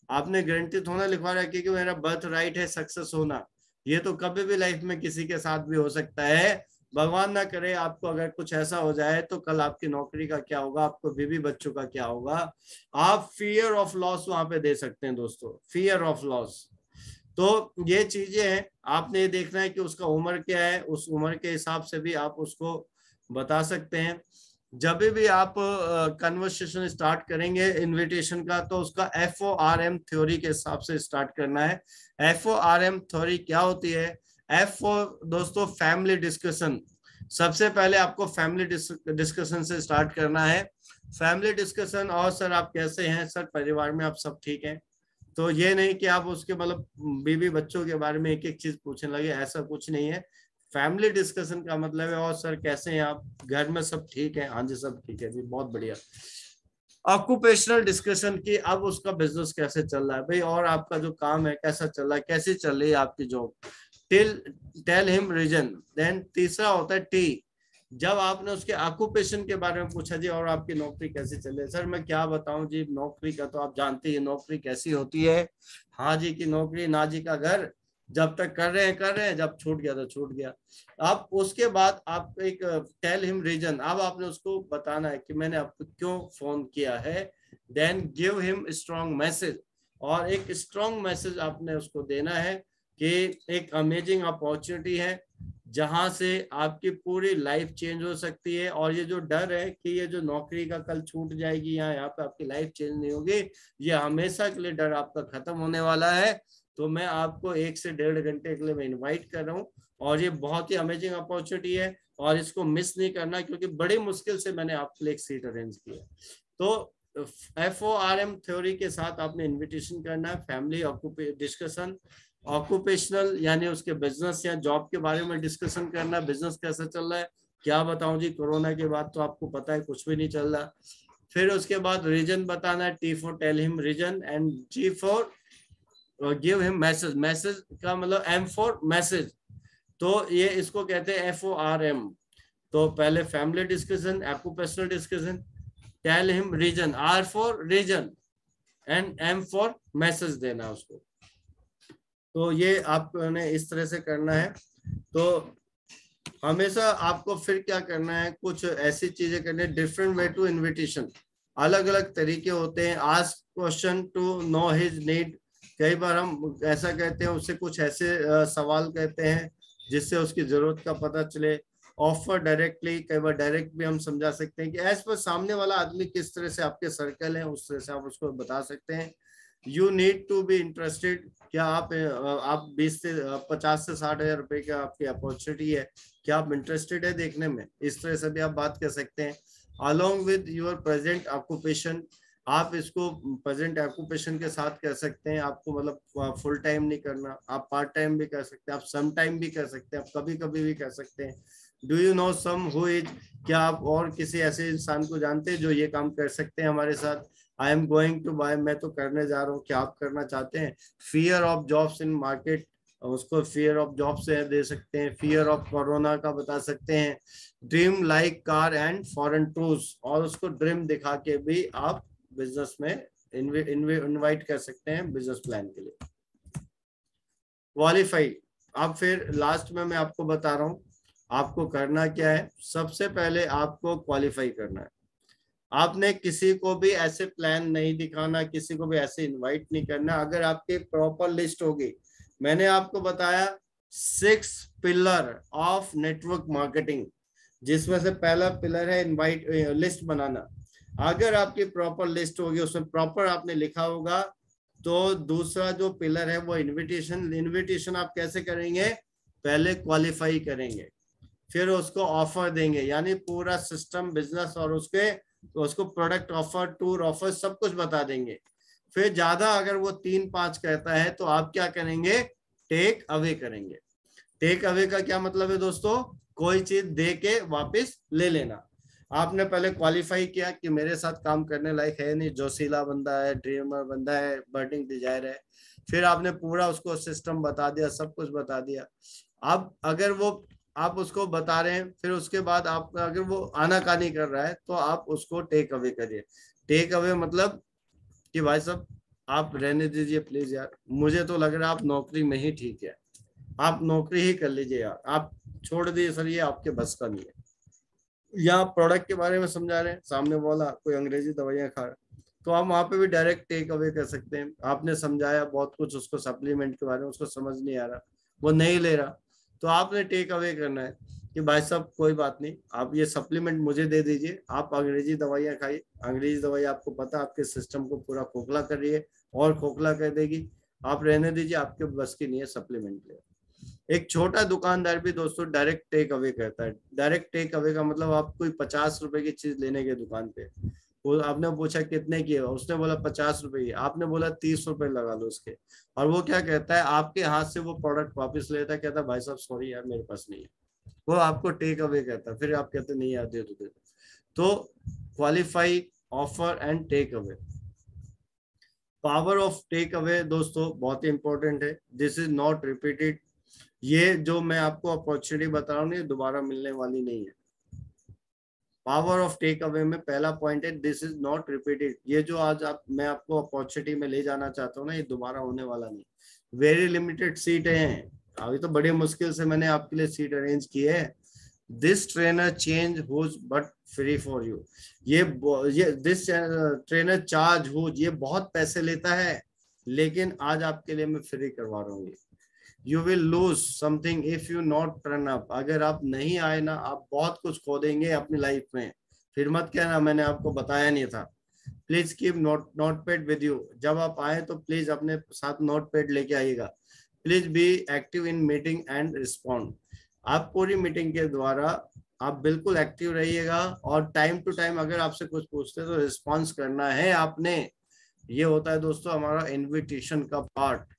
आपने गारंटी थोड़ा लिखवा रखी है कि मेरा बर्थ राइट है सक्सेस होना। ये तो कभी भी लाइफ में किसी के साथ भी हो सकता है। भगवान ना करे आपको अगर कुछ ऐसा हो जाए तो कल आपकी नौकरी का क्या होगा, आपको बीवी बच्चों का क्या होगा। आप फियर ऑफ लॉस वहां पे दे सकते हैं दोस्तों, फियर ऑफ लॉस। तो ये चीजें हैं, आपने ये देखना है कि उसका उम्र क्या है, उस उम्र के हिसाब से भी आप उसको बता सकते हैं। जब भी आप कन्वर्सेशन स्टार्ट करेंगे इनविटेशन का, तो उसका FORM थ्योरी के हिसाब से स्टार्ट करना है। FORM थ्योरी क्या होती है, दोस्तों फैमिली डिस्कशन। सबसे पहले आपको फैमिली डिस्कशन से स्टार्ट करना है। फैमिली डिस्कशन, और सर आप कैसे हैं, सर परिवार में आप सब ठीक हैं। तो ये नहीं कि आप उसके मतलब बीवी बच्चों के बारे में एक एक चीज पूछने लगे, ऐसा कुछ नहीं है। फैमिली डिस्कशन का मतलब है, और सर कैसे हैं आप, घर में सब ठीक है, हाँ जी सब ठीक है जी, बहुत बढ़िया। ऑक्यूपेशनल डिस्कशन की, अब उसका बिजनेस कैसे चल रहा है भाई, और आपका जो काम है कैसा चल रहा है, कैसी चल रही है आपकी job. Tell tell him reason. Then तीसरा होता है टी। जब आपने उसके ऑक्यूपेशन के बारे में पूछा जी, और आपकी नौकरी कैसी चल रही है, सर मैं क्या बताऊं जी, नौकरी का तो आप जानते हैं नौकरी कैसी होती है। हाँ जी की नौकरी, ना जी का घर, जब तक कर रहे हैं, जब छूट गया तो छूट गया। अब उसके बाद आप एक टेल हिम रीजन, अब आपने उसको बताना है कि मैंने आपको क्यों फोन किया है। Then give him strong message, और एक स्ट्रॉन्ग मैसेज आपने उसको देना है कि एक अमेजिंग अपॉर्चुनिटी है जहां से आपकी पूरी लाइफ चेंज हो सकती है। और ये जो डर है कि ये जो नौकरी का कल छूट जाएगी या यहाँ पे आपकी लाइफ चेंज नहीं होगी, ये हमेशा के लिए डर आपका खत्म होने वाला है। तो मैं आपको 1 से 1.5 घंटे के लिए मैं इन्वाइट कर रहा हूँ, और ये बहुत ही अमेजिंग अपॉर्चुनिटी है, और इसको मिस नहीं करना, क्योंकि बड़ी मुश्किल से मैंने आपके लिए एक सीट अरेंज किया। तो FORM थ्योरी के साथ आपने इन्विटेशन करना है। फैमिली डिस्कशन, ऑक्यूपेशनल यानी उसके बिजनेस या जॉब के बारे में डिस्कशन करना, बिजनेस कैसा चल रहा है, क्या बताऊं जी, कोरोना के बाद तो आपको पता है कुछ भी नहीं चल रहा। फिर उसके बाद रीजन बताना है, T for tell him reason, and G for give him message. Message का मतलब एम फॉर मैसेज, तो ये इसको कहते हैं FORM। तो पहले family discussion, occupational discussion, tell him reason, R for reason, and M for message देना उसको। तो ये आपने इस तरह से करना है। तो हमेशा आपको फिर क्या करना है, कुछ ऐसी चीजें करनी है, डिफरेंट वे टू इनविटेशन, अलग अलग तरीके होते हैं। Ask question to know his need, कई बार हम ऐसा कहते हैं, उससे कुछ ऐसे सवाल कहते हैं जिससे उसकी जरूरत का पता चले। ऑफर डायरेक्टली, कई बार डायरेक्ट भी हम समझा सकते हैं कि एज पर सामने वाला आदमी किस तरह से आपके सर्कल है, उस तरह से आप उसको बता सकते हैं। You need to be interested, क्या आप 20 से 50 से 60 हजार रुपए का आपकी अपॉर्चुनिटी है, क्या आप इंटरेस्टेड है देखने में, इस तरह से भी आप बात कर सकते हैं। Along with your present occupation, आप इसको प्रेजेंट ऑक्यूपेशन के साथ कर सकते हैं। आपको मतलब फुल टाइम नहीं करना, आप पार्ट टाइम भी कर सकते हैं, आप सम टाइम भी कर सकते हैं, आप कभी कभी भी कर सकते हैं। Do you know some who is, क्या आप और किसी ऐसे इंसान को जानते हैं जो ये काम कर सकते हैं हमारे साथ। I am going to buy, मैं तो करने जा रहा हूँ, क्या आप करना चाहते हैं। Fear of jobs in market, उसको फियर ऑफ जॉब से दे सकते हैं। फियर ऑफ कोरोना का बता सकते हैं। Dream like car and foreign tours, और उसको ड्रीम दिखा के भी आप बिजनेस में इनवाइट कर सकते हैं बिजनेस प्लान के लिए। क्वालिफाई, अब फिर लास्ट में मैं आपको बता रहा हूँ आपको करना क्या है। सबसे पहले आपको क्वालिफाई करना है। आपने किसी को भी ऐसे प्लान नहीं दिखाना, किसी को भी ऐसे इनवाइट नहीं करना। अगर आपकी प्रॉपर लिस्ट होगी, मैंने आपको बताया 6 पिलर ऑफ नेटवर्क मार्केटिंग, जिसमें से पहला पिलर है इनवाइट लिस्ट बनाना। अगर आपकी प्रॉपर लिस्ट होगी, उसमें प्रॉपर आपने लिखा होगा, तो दूसरा जो पिलर है वो इनविटेशन। इनविटेशन आप कैसे करेंगे, पहले क्वालिफाई करेंगे, फिर उसको ऑफर देंगे, यानी पूरा सिस्टम बिजनेस और उसके, तो उसको प्रोडक्ट ऑफर, टूर ऑफर, सब कुछ बता देंगे। फिर ज्यादा अगर वो 3-5 कहता है तो आप क्या करेंगे, टेक अवे करेंगे। टेक अवे का क्या मतलब है दोस्तों, कोई चीज दे के वापस ले लेना। आपने पहले क्वालिफाई किया कि मेरे साथ काम करने लायक है नहीं, जोशीला बंदा है, ड्रीमर बंदा है, बर्निंग डिजायर है। फिर आपने पूरा उसको सिस्टम बता दिया, सब कुछ बता दिया। अब अगर वो आप उसको बता रहे हैं, फिर उसके बाद आप अगर वो आनाकानी कर रहा है तो आप उसको टेक अवे करिए। टेक अवे मतलब कि भाई साहब आप रहने दीजिए प्लीज यार, मुझे तो लग रहा है आप नौकरी में ही ठीक है, आप नौकरी ही कर लीजिए यार, आप छोड़ दीजिए सर, ये आपके बस का नहीं है। या प्रोडक्ट के बारे में समझा रहे हैं, सामने बोला कोई अंग्रेजी दवाइयां खा रहा है, तो आप वहां पे भी डायरेक्ट टेक अवे कर सकते हैं। आपने समझाया बहुत कुछ उसको सप्लीमेंट के बारे में, उसको समझ नहीं आ रहा, वो नहीं ले रहा, तो आपने टेक अवे करना है कि भाई साहब कोई बात नहीं, आप ये सप्लीमेंट मुझे दे दीजिए, आप अंग्रेजी दवाइयां खाइए। अंग्रेजी दवाई आपको पता आपके सिस्टम को पूरा खोखला कर रही है और खोखला कर देगी, आप रहने दीजिए, आपके बस की नहीं है सप्लीमेंट ले। एक छोटा दुकानदार भी दोस्तों डायरेक्ट टेक अवे करता है। डायरेक्ट टेक अवे का मतलब आप कोई 50 रुपए की चीज लेने के दुकान पे, वो आपने पूछा कितने की है, उसने बोला 50 रुपए की, आपने बोला 30 रुपए लगा लो उसके, और वो क्या कहता है, आपके हाथ से वो प्रोडक्ट वापस लेता है, कहता है भाई साहब सॉरी यार मेरे पास नहीं है, वो आपको टेक अवे करता है। फिर आप कहते नहीं यार दे दो। तो qualify, offer and take away. Power of take away दोस्तों बहुत ही इंपॉर्टेंट है। दिस इज नॉट रिपीटेड, ये जो मैं आपको अपॉर्चुनिटी बता रहा हूँ ये दोबारा मिलने वाली नहीं है। पावर ऑफ टेक अवे में पहला पॉइंट है, दिस इज नॉट रिपीटेड। ये जो आज मैं आपको अपॉर्चुनिटी में ले जाना चाहता हूँ ना, ये दोबारा होने वाला नहीं। वेरी लिमिटेड सीट है, अभी तो बड़ी मुश्किल से मैंने आपके लिए सीट अरेंज की है। This trainer change whose but free for you, ये दिस ट्रेनर चार्ज हुज, ये बहुत पैसे लेता है, लेकिन आज आपके लिए मैं फ्री करवा रहा हूँ। You will lose something if you not turn up, अगर आप नहीं आए ना, आप बहुत कुछ खो देंगे अपनी लाइफ में। फिर मत कहना मैंने आपको बताया नहीं था। Please keep note pad with you, जब आप आए तो प्लीज अपने साथ नोट पैड लेके आइएगा। Please be active in meeting and respond, आप पूरी मीटिंग के द्वारा आप बिल्कुल एक्टिव रहिएगा, और टाइम टू टाइम अगर आपसे कुछ पूछते तो रिस्पॉन्स करना है आपने। ये होता है दोस्तों हमारा इनविटेशन का पार्ट।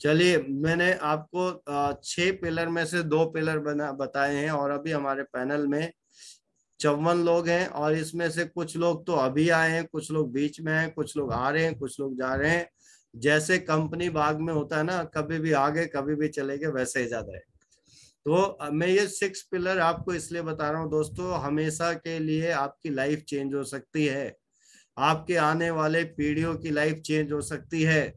चलिए, मैंने आपको 6 पिलर में से 2 पिलर बताए हैं, और अभी हमारे पैनल में 54 लोग हैं, और इसमें से कुछ लोग तो अभी आए हैं, कुछ लोग बीच में हैं, कुछ लोग आ रहे हैं, कुछ लोग जा रहे हैं। जैसे कंपनी बाग में होता है ना, कभी भी आगे कभी भी चले गए, वैसे ही ज्यादा है। तो मैं ये 6 पिलर आपको इसलिए बता रहा हूँ दोस्तों, हमेशा के लिए आपकी लाइफ चेंज हो सकती है, आपके आने वाले पीढ़ियों की लाइफ चेंज हो सकती है।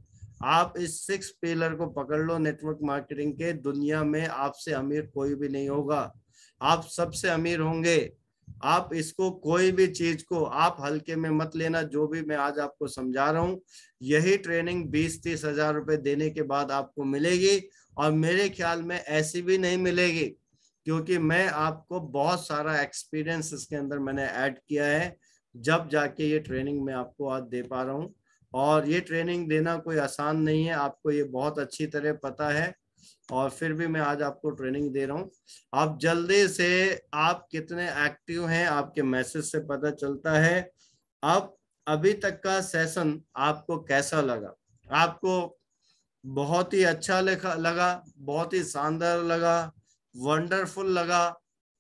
आप इस 6 पिलर को पकड़ लो नेटवर्क मार्केटिंग के, दुनिया में आपसे अमीर कोई भी नहीं होगा, आप सबसे अमीर होंगे। आप इसको, कोई भी चीज को आप हल्के में मत लेना, जो भी मैं आज आपको समझा रहा हूँ, यही ट्रेनिंग 20-30 हजार रुपए देने के बाद आपको मिलेगी, और मेरे ख्याल में ऐसी भी नहीं मिलेगी, क्योंकि मैं आपको बहुत सारा एक्सपीरियंस इसके अंदर मैंने ऐड किया है, जब जाके ये ट्रेनिंग मैं आपको आज दे पा रहा हूँ। और ये ट्रेनिंग देना कोई आसान नहीं है, आपको ये बहुत अच्छी तरह पता है, और फिर भी मैं आज आपको ट्रेनिंग दे रहा हूँ। आप जल्दी से, आप कितने एक्टिव हैं आपके मैसेज से पता चलता है। अब अभी तक का सेशन आपको कैसा लगा? आपको बहुत ही अच्छा लगा, बहुत ही शानदार लगा, वंडरफुल लगा?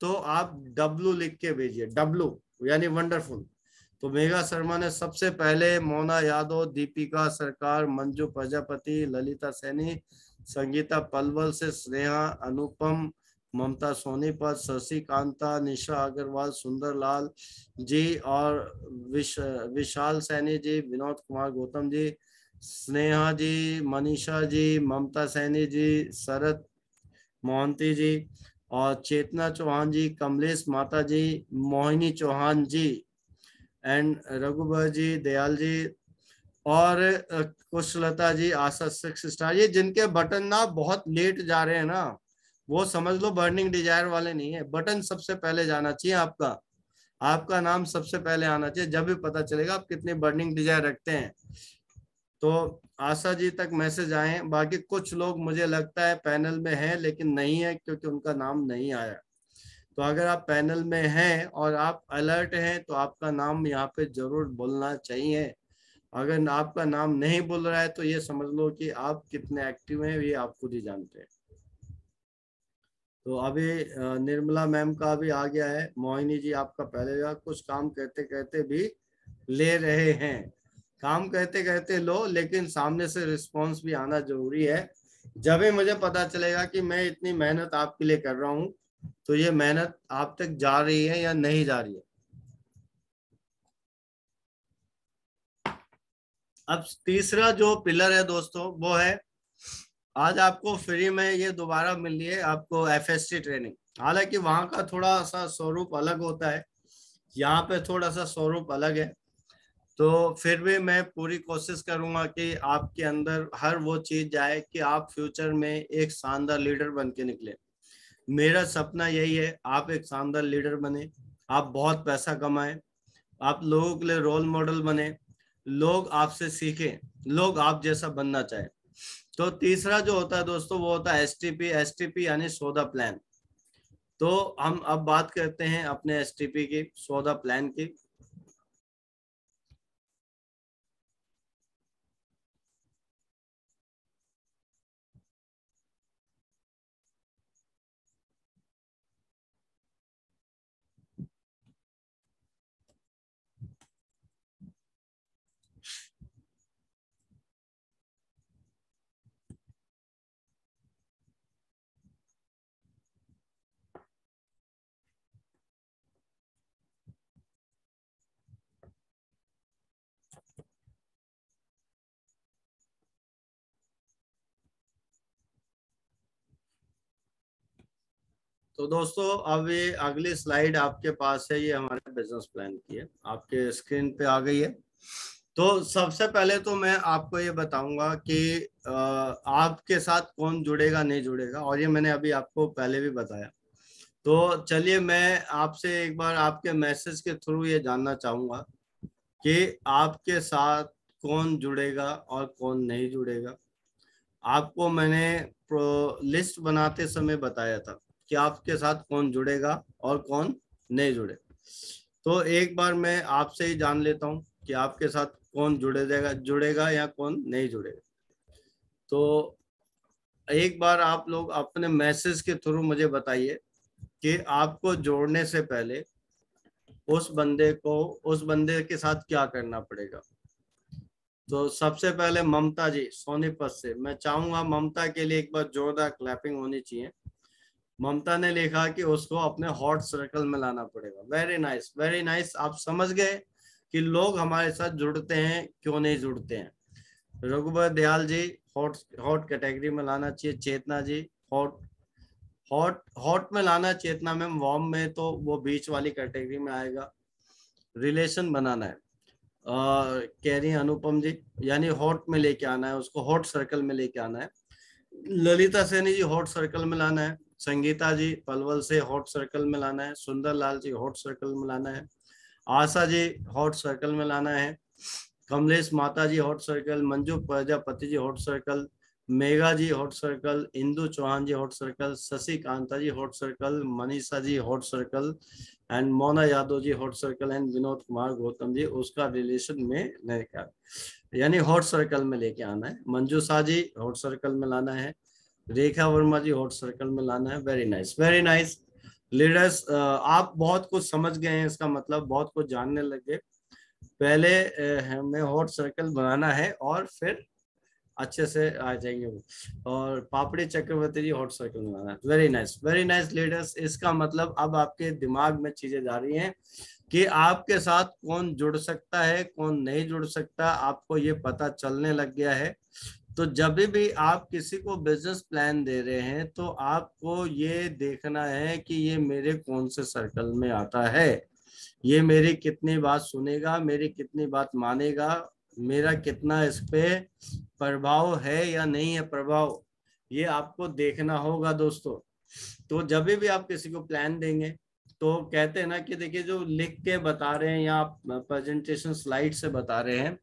तो आप डब्लू लिख के भेजिए, डब्लू यानी वंडरफुल। तो मेघा शर्मा ने सबसे पहले, मोना यादव, दीपिका सरकार, मंजू प्रजापति, ललिता सैनी, संगीता पलवल से स्नेहा, अनुपम, ममता सोनीपत, शशि कांता, निशा अग्रवाल, सुंदर लाल जी, और विशाल सैनी जी, विनोद कुमार गौतम जी, स्नेहा जी, मनीषा जी, ममता सैनी जी, शरद मोहंती जी, और चेतना चौहान जी, कमलेश माता जी, मोहिनी चौहान जी, एंड रघुबर जी, दयाल जी, और कुशलता जी, आशा 6 स्टार। ये जिनके बटन ना बहुत लेट जा रहे हैं ना, वो समझ लो बर्निंग डिजायर वाले नहीं है। बटन सबसे पहले जाना चाहिए आपका, आपका नाम सबसे पहले आना चाहिए, जब भी पता चलेगा आप कितने बर्निंग डिजायर रखते हैं। तो आशा जी तक मैसेज आए हैं, बाकी कुछ लोग मुझे लगता है पैनल में हैं लेकिन नहीं है, क्योंकि उनका नाम नहीं आया। तो अगर आप पैनल में हैं और आप अलर्ट हैं, तो आपका नाम यहाँ पे जरूर बोलना चाहिए। अगर आपका नाम नहीं बोल रहा है, तो ये समझ लो कि आप कितने एक्टिव हैं, ये आप खुद ही जानते हैं। तो अभी निर्मला मैम का भी आ गया है, मोहिनी जी आपका पहले का, कुछ काम कहते कहते भी ले रहे हैं। काम कहते कहते लो, लेकिन सामने से रिस्पांस भी आना जरूरी है। जब भी मुझे पता चलेगा कि मैं इतनी मेहनत आपके लिए कर रहा हूँ, तो ये मेहनत आप तक जा रही है या नहीं जा रही है। अब तीसरा जो पिलर है दोस्तों, वो है, आज आपको फ्री में ये दोबारा मिल रही है आपको एफएसटी ट्रेनिंग। हालांकि वहां का थोड़ा सा स्वरूप अलग होता है, यहाँ पे थोड़ा सा स्वरूप अलग है। तो फिर भी मैं पूरी कोशिश करूंगा कि आपके अंदर हर वो चीज जाए कि आप फ्यूचर में एक शानदार लीडर बन के निकले। मेरा सपना यही है, आप एक शानदार लीडर बने, आप बहुत पैसा कमाएं, आप लोगों के लिए रोल मॉडल बने, लोग आपसे सीखें, लोग आप जैसा बनना चाहें। तो तीसरा जो होता है दोस्तों, वो होता है एसटीपी। एसटीपी यानी सौदा प्लान। तो हम अब बात करते हैं अपने एसटीपी की, सौदा प्लान की। तो दोस्तों, अब ये अगली स्लाइड आपके पास है, ये हमारे बिजनेस प्लान की है, आपके स्क्रीन पे आ गई है। तो सबसे पहले तो मैं आपको ये बताऊंगा कि आपके साथ कौन जुड़ेगा नहीं जुड़ेगा, और ये मैंने अभी आपको पहले भी बताया। तो चलिए, मैं आपसे एक बार आपके मैसेज के थ्रू ये जानना चाहूंगा कि आपके साथ कौन जुड़ेगा और कौन नहीं जुड़ेगा। आपको मैंने लिस्ट बनाते समय बताया था कि आपके साथ कौन जुड़ेगा और कौन नहीं जुड़े। तो एक बार मैं आपसे ही जान लेता हूँ कि आपके साथ कौन जुड़ेगा या कौन नहीं जुड़ेगा। तो एक बार आप लोग अपने मैसेज के थ्रू मुझे बताइए कि आपको जोड़ने से पहले उस बंदे के साथ क्या करना पड़ेगा। तो सबसे पहले ममता जी सोनीपत से, मैं चाहूंगा ममता के लिए एक बार जोरदार क्लैपिंग होनी चाहिए। ममता ने लिखा कि उसको अपने हॉट सर्कल में लाना पड़ेगा। Very nice, very nice. आप समझ गए कि लोग हमारे साथ जुड़ते हैं क्यों नहीं जुड़ते हैं। Raghubar Dayal ji, hot hot category में लाना चाहिए। चेतना जी, हॉट हॉट हॉट में लाना। चेतना में वार्म में तो वो बीच वाली कैटेगरी में आएगा। रिलेशन बनाना है, कह रही हैं अनुपम जी, यानी हॉट में लेके आना है उसको, हॉट सर्कल में लेके आना है। ललिता सैनी जी हॉट सर्कल में लाना है। संगीता जी पलवल से हॉट सर्कल में लाना है। सुंदर लाल जी हॉट सर्कल में लाना है। आशा जी हॉट सर्कल में लाना है। कमलेश माता ji hot circle. Manju Prajapati ji hot circle. Megha ji hot circle. Indu Chauhan ji hot circle. Shashi Kanta ji hot circle. Manisha ji hot circle and Mona Yadav ji hot circle and Vinod Kumar Gautam ji उसका रिलेशन में लेके, यानी हॉट सर्कल में लेके आना है। मंजू शाह जी हॉट सर्कल में लाना है। रेखा वर्मा जी हॉट सर्कल में लाना है। Very nice, very nice leaders. आप बहुत कुछ समझ गए हैं, इसका मतलब बहुत कुछ जानने लगे। पहले हमें हॉट सर्कल बनाना है और फिर अच्छे से आ जाएंगे वो। और पापड़ी चक्रवर्ती जी हॉट सर्कल में लाना है। Very nice, very nice leaders. इसका मतलब अब आपके दिमाग में चीजें जा रही हैं कि आपके साथ कौन जुड़ सकता है कौन नहीं जुड़ सकता, आपको ये पता चलने लग गया है। तो जब भी आप किसी को बिजनेस प्लान दे रहे हैं तो आपको ये देखना है कि ये मेरे कौन से सर्कल में आता है, ये मेरी कितनी बात सुनेगा, मेरी कितनी बात मानेगा, मेरा कितना इस पे प्रभाव है या नहीं है प्रभाव, ये आपको देखना होगा दोस्तों। तो जब भी आप किसी को प्लान देंगे तो कहते हैं ना कि देखिए जो लिख के बता रहे हैं या आप प्रेजेंटेशन स्लाइड से बता रहे हैं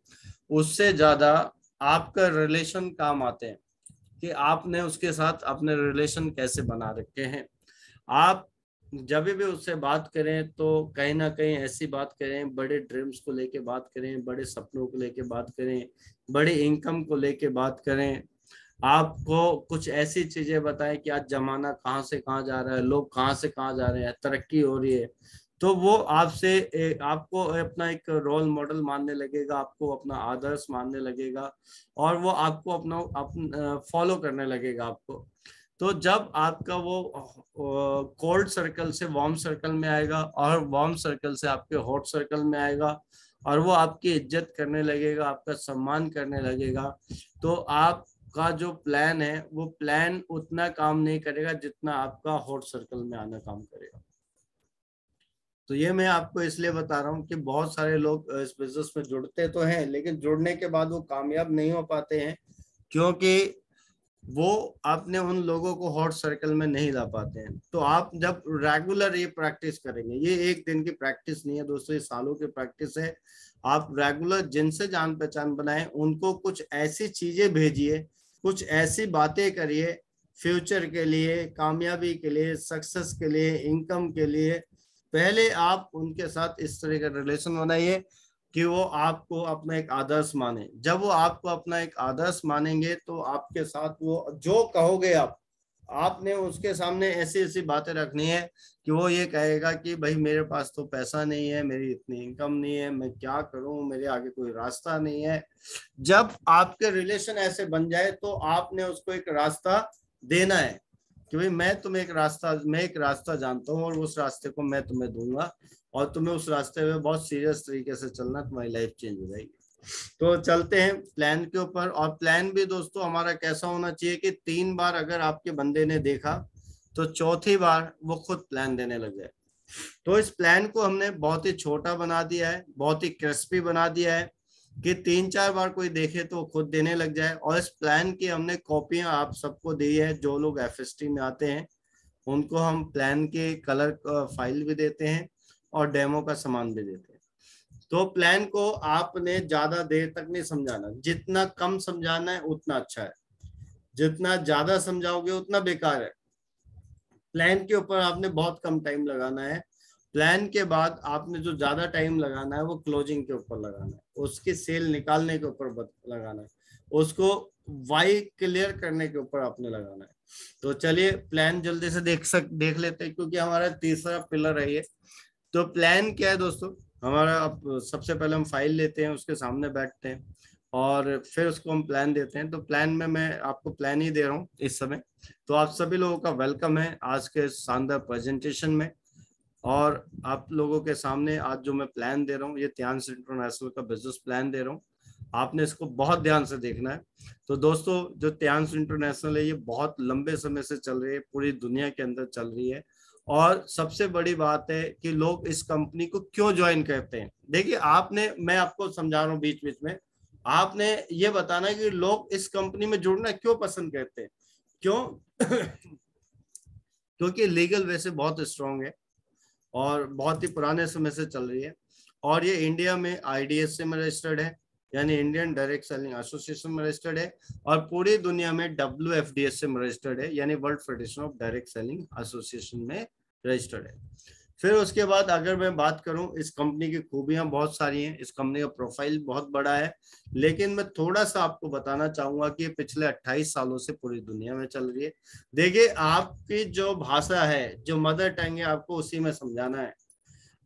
उससे ज्यादा आपका रिलेशन काम आते हैं कि आपने उसके साथ अपने रिलेशन कैसे बना रखे हैं। आप जब भी उससे बात करें तो कहीं ना कहीं ऐसी बात करें, बड़े ड्रीम्स को लेके बात करें, बड़े सपनों को लेके बात करें, बड़ी इनकम को लेके बात करें। आपको कुछ ऐसी चीजें बताएं कि आज जमाना कहाँ से कहाँ जा रहा है, लोग कहाँ से कहाँ जा रहे हैं, तरक्की हो रही है। तो वो आपसे आपको अपना एक रोल मॉडल मानने लगेगा, आपको अपना आदर्श मानने लगेगा और वो आपको अपना फॉलो करने लगेगा आपको। तो जब आपका वो कोल्ड सर्कल से वार्म सर्कल में आएगा और वार्म सर्कल से आपके हॉट सर्कल में आएगा और वो आपकी इज्जत करने लगेगा, आपका सम्मान करने लगेगा, तो आपका जो प्लान है वो प्लान उतना काम नहीं करेगा जितना आपका हॉट सर्कल में आना काम करेगा। तो ये मैं आपको इसलिए बता रहा हूँ कि बहुत सारे लोग इस बिजनेस में जुड़ते तो हैं लेकिन जुड़ने के बाद वो कामयाब नहीं हो पाते हैं क्योंकि वो आपने उन लोगों को हॉट सर्कल में नहीं ला पाते हैं। तो आप जब रेगुलर ये प्रैक्टिस करेंगे, ये एक दिन की प्रैक्टिस नहीं है दोस्तों, ये सालों की प्रैक्टिस है। आप रेगुलर जिनसे जान पहचान बनाएं उनको कुछ ऐसी चीजें भेजिए, कुछ ऐसी बातें करिए फ्यूचर के लिए, कामयाबी के लिए, सक्सेस के लिए, इनकम के लिए। पहले आप उनके साथ इस तरह का रिलेशन बनाइए कि वो आपको अपना एक आदर्श माने। जब वो आपको अपना एक आदर्श मानेंगे तो आपके साथ वो जो कहोगे आपने उसके सामने ऐसी ऐसी बातें रखनी है कि वो ये कहेगा कि भाई मेरे पास तो पैसा नहीं है, मेरी इतनी इनकम नहीं है, मैं क्या करूं, मेरे आगे कोई रास्ता नहीं है। जब आपके रिलेशन ऐसे बन जाए तो आपने उसको एक रास्ता देना है कि भाई मैं एक रास्ता जानता हूँ और उस रास्ते को मैं तुम्हें दूंगा और तुम्हें उस रास्ते में बहुत सीरियस तरीके से चलना, तुम्हारी लाइफ चेंज हो जाएगी। तो चलते हैं प्लान के ऊपर। और प्लान भी दोस्तों हमारा कैसा होना चाहिए कि 3 बार अगर आपके बंदे ने देखा तो चौथी बार वो खुद प्लान देने लग जाए। तो इस प्लान को हमने बहुत ही छोटा बना दिया है, बहुत ही क्रिस्पी बना दिया है कि 3-4 बार कोई देखे तो खुद देने लग जाए। और इस प्लान की हमने कॉपियां आप सबको दी है, जो लोग एफएसटी में आते हैं उनको हम प्लान के कलर फाइल भी देते हैं और डेमो का सामान भी देते हैं। तो प्लान को आपने ज्यादा देर तक नहीं समझाना, जितना कम समझाना है उतना अच्छा है, जितना ज्यादा समझाओगे उतना बेकार है। प्लान के ऊपर आपने बहुत कम टाइम लगाना है प्लान के बाद आपने जो ज्यादा टाइम लगाना है वो क्लोजिंग के ऊपर लगाना है, उसकी सेल निकालने के ऊपर लगाना है, उसको वाई क्लियर करने के ऊपर आपने लगाना है। तो चलिए प्लान जल्दी से देख लेते हैं, क्योंकि हमारा तीसरा पिलर है ये। तो प्लान क्या है दोस्तों हमारा? अब सबसे पहले हम फाइल लेते हैं, उसके सामने बैठते हैं और फिर उसको हम प्लान देते हैं। तो प्लान में मैं आपको प्लान ही दे रहा हूँ इस समय। तो आप सभी लोगों का वेलकम है आज के शानदार प्रेजेंटेशन में। और आप लोगों के सामने आज जो मैं प्लान दे रहा हूँ, ये त्यांश इंटरनेशनल का बिजनेस प्लान दे रहा हूँ। आपने इसको बहुत ध्यान से देखना है। तो दोस्तों जो त्यांश इंटरनेशनल है ये बहुत लंबे समय से चल रही है, पूरी दुनिया के अंदर चल रही है। और सबसे बड़ी बात है कि लोग इस कंपनी को क्यों ज्वाइन करते हैं। देखिए आपने, मैं आपको समझा रहा हूँ बीच बीच में, आपने ये बताना है कि लोग इस कंपनी में जुड़ना क्यों पसंद करते हैं। क्यों? क्योंकि लीगल वैसे बहुत स्ट्रांग है और बहुत ही पुराने समय से चल रही है। और ये इंडिया में IDSA में रजिस्टर्ड है, यानी इंडियन डायरेक्ट सेलिंग एसोसिएशन में रजिस्टर्ड है। और पूरी दुनिया में WFDSA में रजिस्टर्ड है, यानी world federation of direct selling association में रजिस्टर्ड है। फिर उसके बाद अगर मैं बात करूं, इस कंपनी की खूबियां बहुत सारी हैं, इस कंपनी का प्रोफाइल बहुत बड़ा है। लेकिन मैं थोड़ा सा आपको बताना चाहूंगा कि पिछले 28 सालों से पूरी दुनिया में चल रही है। देखिए आपकी जो भाषा है, जो मदर टंग है, आपको उसी में समझाना है।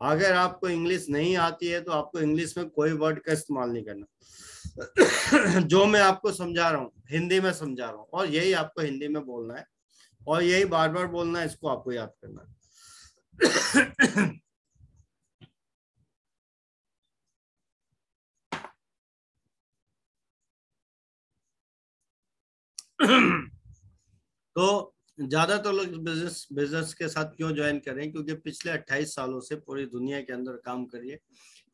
अगर आपको इंग्लिश नहीं आती है तो आपको इंग्लिश में कोई वर्ड का इस्तेमाल नहीं करना। जो मैं आपको समझा रहा हूँ हिंदी में समझा रहा हूँ, और यही आपको हिंदी में बोलना है और यही बार बार बोलना है, इसको आपको याद करना है। तो ज्यादातर लोग बिजनेस बिजनेस के साथ क्यों ज्वाइन करें? क्योंकि पिछले 28 सालों से पूरी दुनिया के अंदर काम करिए।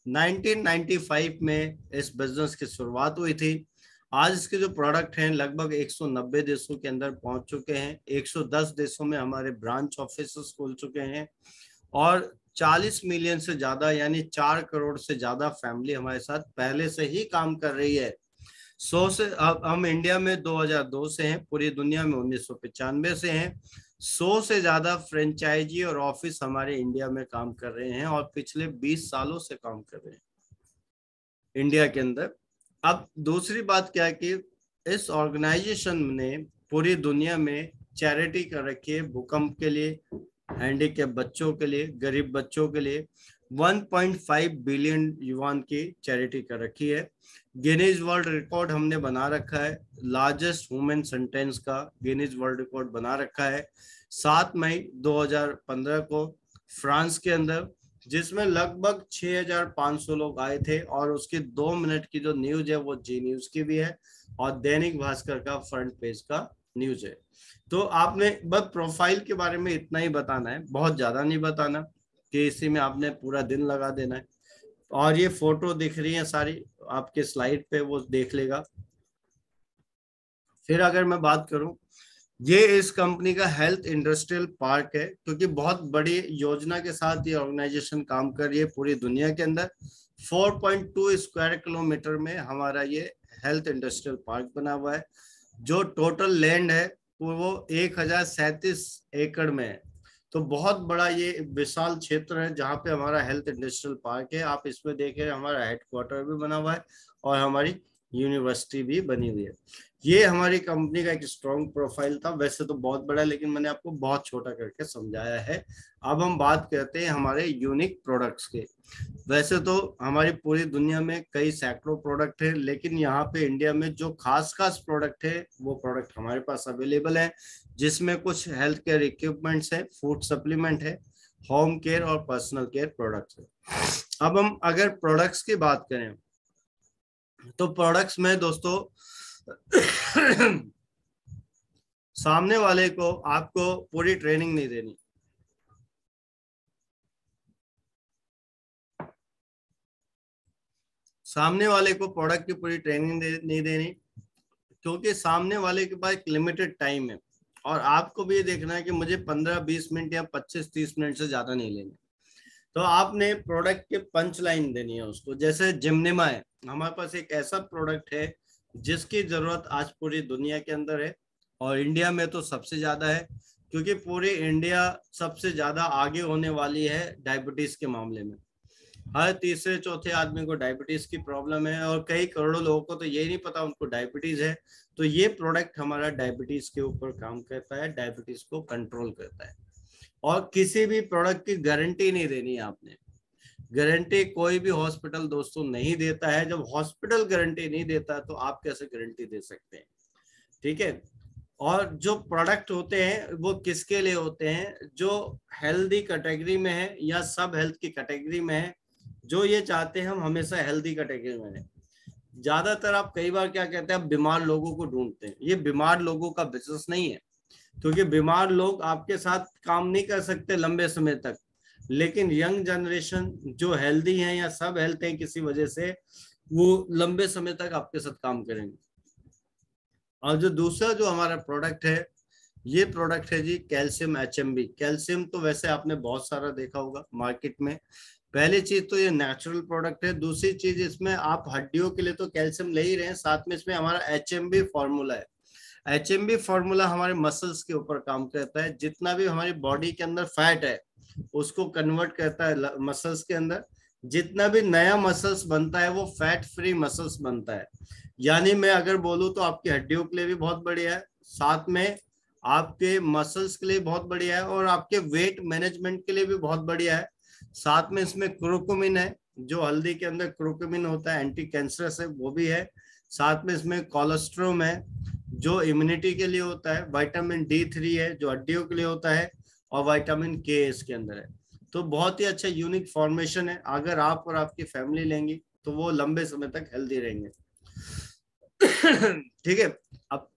1995 में इस बिजनेस की शुरुआत हुई थी। आज इसके जो प्रोडक्ट हैं लगभग 190 देशों के अंदर पहुंच चुके हैं। 110 देशों में हमारे ब्रांच ऑफिस खुल चुके हैं। और 40 मिलियन से ज्यादा यानी 4 करोड़ से ज्यादा फैमिली हमारे साथ पहले से ही काम कर रही है। 100 से, अब हम इंडिया में 2002 से हैं, पूरी दुनिया में 1995 से हैं। 100 से ज्यादा फ्रेंचाइजी और ऑफिस हमारे इंडिया में काम कर रहे हैं और पिछले 20 सालों से काम कर रहे हैं इंडिया के अंदर। अब दूसरी बात क्या है कि इस ऑर्गेनाइजेशन ने पूरी दुनिया में चैरिटी कर रखी है, भूकंप के लिए, हैंडीकैप बच्चों के लिए, गरीब बच्चों के लिए 1.5 बिलियन युवान की चैरिटी कर रखी है। गिनीज वर्ल्ड रिकॉर्ड हमने बना रखा है, लार्जेस्ट वुमेन सेंटेंस का गिनीज वर्ल्ड रिकॉर्ड बना रखा है 7 मई 2015 को फ्रांस के अंदर, जिसमें लगभग 6,500 लोग आए थे। और उसकी 2 मिनट की जो न्यूज है वो जी न्यूज की भी है और दैनिक भास्कर का फ्रंट पेज का न्यूज है। तो आपने बस प्रोफाइल के बारे में इतना ही बताना है, बहुत ज्यादा नहीं बताना कि इसी में आपने पूरा दिन लगा देना है। और ये फोटो दिख रही है सारी आपके स्लाइड पे, वो देख लेगा। फिर अगर मैं बात करूं, ये इस कंपनी का हेल्थ इंडस्ट्रियल पार्क है, क्योंकि बहुत बड़ी योजना के साथ ये ऑर्गेनाइजेशन काम कर रही है पूरी दुनिया के अंदर। 4.2 स्क्वायर किलोमीटर में हमारा ये हेल्थ इंडस्ट्रियल पार्क बना हुआ है। जो टोटल लैंड है वो 1,037 एकड़ में है। तो बहुत बड़ा ये विशाल क्षेत्र है जहाँ पे हमारा हेल्थ इंडस्ट्रियल पार्क है। आप इसमें देखें हमारा हेडक्वार्टर भी बना हुआ है और हमारी यूनिवर्सिटी भी बनी हुई है। ये हमारी कंपनी का एक स्ट्रॉन्ग प्रोफाइल था। वैसे तो बहुत बड़ा है लेकिन मैंने आपको बहुत छोटा करके समझाया है। अब हम बात करते हैं हमारे यूनिक प्रोडक्ट्स के। वैसे तो हमारी पूरी दुनिया में कई सैकड़ों प्रोडक्ट है, लेकिन यहाँ पे इंडिया में जो खास खास प्रोडक्ट है वो प्रोडक्ट हमारे पास अवेलेबल है, जिसमें कुछ हेल्थ केयर इक्विपमेंट्स है, फूड सप्लीमेंट है, होम केयर और पर्सनल केयर प्रोडक्ट्स है। अब हम अगर प्रोडक्ट्स की बात करें तो प्रोडक्ट्स में दोस्तों सामने वाले को आपको पूरी ट्रेनिंग नहीं देनी। सामने वाले को प्रोडक्ट की पूरी ट्रेनिंग नहीं देनी, क्योंकि सामने वाले के पास एक लिमिटेड टाइम है और आपको भी ये देखना है कि मुझे 15-20 मिनट या 25-30 मिनट से ज्यादा नहीं लेने। तो आपने प्रोडक्ट के पंच लाइन देनी है उसको। जैसे जिमनिमा है, हमारे पास एक ऐसा प्रोडक्ट है जिसकी जरूरत आज पूरी दुनिया के अंदर है और इंडिया में तो सबसे ज्यादा है, क्योंकि पूरी इंडिया सबसे ज्यादा आगे होने वाली है डायबिटीज के मामले में। हर तीसरे चौथे आदमी को डायबिटीज की प्रॉब्लम है और कई करोड़ों लोगों को तो ये नहीं पता उनको डायबिटीज है। तो ये प्रोडक्ट हमारा डायबिटीज के ऊपर काम करता है, डायबिटीज को कंट्रोल करता है। और किसी भी प्रोडक्ट की गारंटी नहीं देनी है आपने। गारंटी कोई भी हॉस्पिटल दोस्तों नहीं देता है। जब हॉस्पिटल गारंटी नहीं देता तो आप कैसे गारंटी दे सकते हैं? ठीक है। और जो प्रोडक्ट होते हैं वो किसके लिए होते हैं? जो हेल्दी कैटेगरी में है या सब हेल्थ की कैटेगरी में है, जो ये चाहते हैं हम हमेशा हेल्दी कैटेगरी में है। ज्यादातर आप कई बार क्या कहते हैं, आप बीमार लोगों को ढूंढते हैं। ये बीमार लोगों का बिजनेस नहीं है, क्योंकि बीमार लोग आपके साथ काम नहीं कर सकते लंबे समय तक। लेकिन यंग जनरेशन जो हेल्दी है या सब हेल्थ है किसी वजह से, वो लंबे समय तक आपके साथ काम करेंगे। और जो दूसरा जो हमारा प्रोडक्ट है, ये प्रोडक्ट है जी कैल्शियम HMB। कैल्शियम तो वैसे आपने बहुत सारा देखा होगा मार्केट में। पहली चीज तो ये नेचुरल प्रोडक्ट है। दूसरी चीज, इसमें आप हड्डियों के लिए तो कैल्शियम ले ही रहे हैं, साथ में इसमें हमारा HMB फॉर्मूला है। HMB फॉर्मूला हमारे मसल्स के ऊपर काम करता है। जितना भी हमारी बॉडी के अंदर फैट है उसको कन्वर्ट करता है मसल्स के अंदर। जितना भी नया मसल्स बनता है वो फैट फ्री मसल्स बनता है। यानी मैं अगर बोलूं तो आपकी हड्डियों के लिए भी बहुत बढ़िया है, साथ में आपके मसल्स के लिए बहुत बढ़िया है, और आपके वेट मैनेजमेंट के लिए भी बहुत बढ़िया है। साथ में इसमें क्रोकोमिन है, जो हल्दी के अंदर क्रोकोमिन होता है, एंटी कैंसरस है, वो भी है। साथ में इसमें कोलेस्ट्रोम है जो इम्यूनिटी के लिए होता है, विटामिन D3 है जो हड्डियों के लिए होता है, और विटामिन K इसके अंदर है। तो बहुत ही अच्छा यूनिक फॉर्मेशन है। अगर आप और आपकी फैमिली लेंगी तो वो लंबे समय तक हेल्दी रहेंगे। ठीक है। अब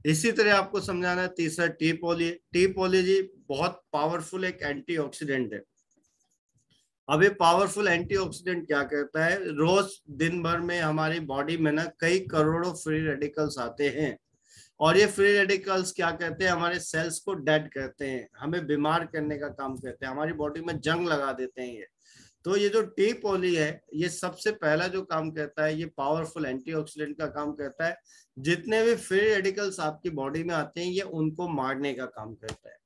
इसी तरह आपको समझाना है तीसरा टी पॉली। टी पॉली जी बहुत पावरफुल एक एंटीऑक्सीडेंट है। अब ये पावरफुल एंटीऑक्सीडेंट क्या करता है, रोज दिन भर में हमारी बॉडी में ना कई करोड़ों फ्री रेडिकल्स आते हैं, और ये फ्री रेडिकल्स क्या करते हैं, हमारे सेल्स को डेड करते हैं, हमें बीमार करने का काम करते हैं, हमारी बॉडी में जंग लगा देते हैं ये। तो ये जो टी पॉली है, ये सबसे पहला जो काम करता है, ये पावरफुल एंटीऑक्सीडेंट का काम करता है। जितने भी फ्री रेडिकल्स आपकी बॉडी में आते हैं, ये उनको मारने का काम करता है,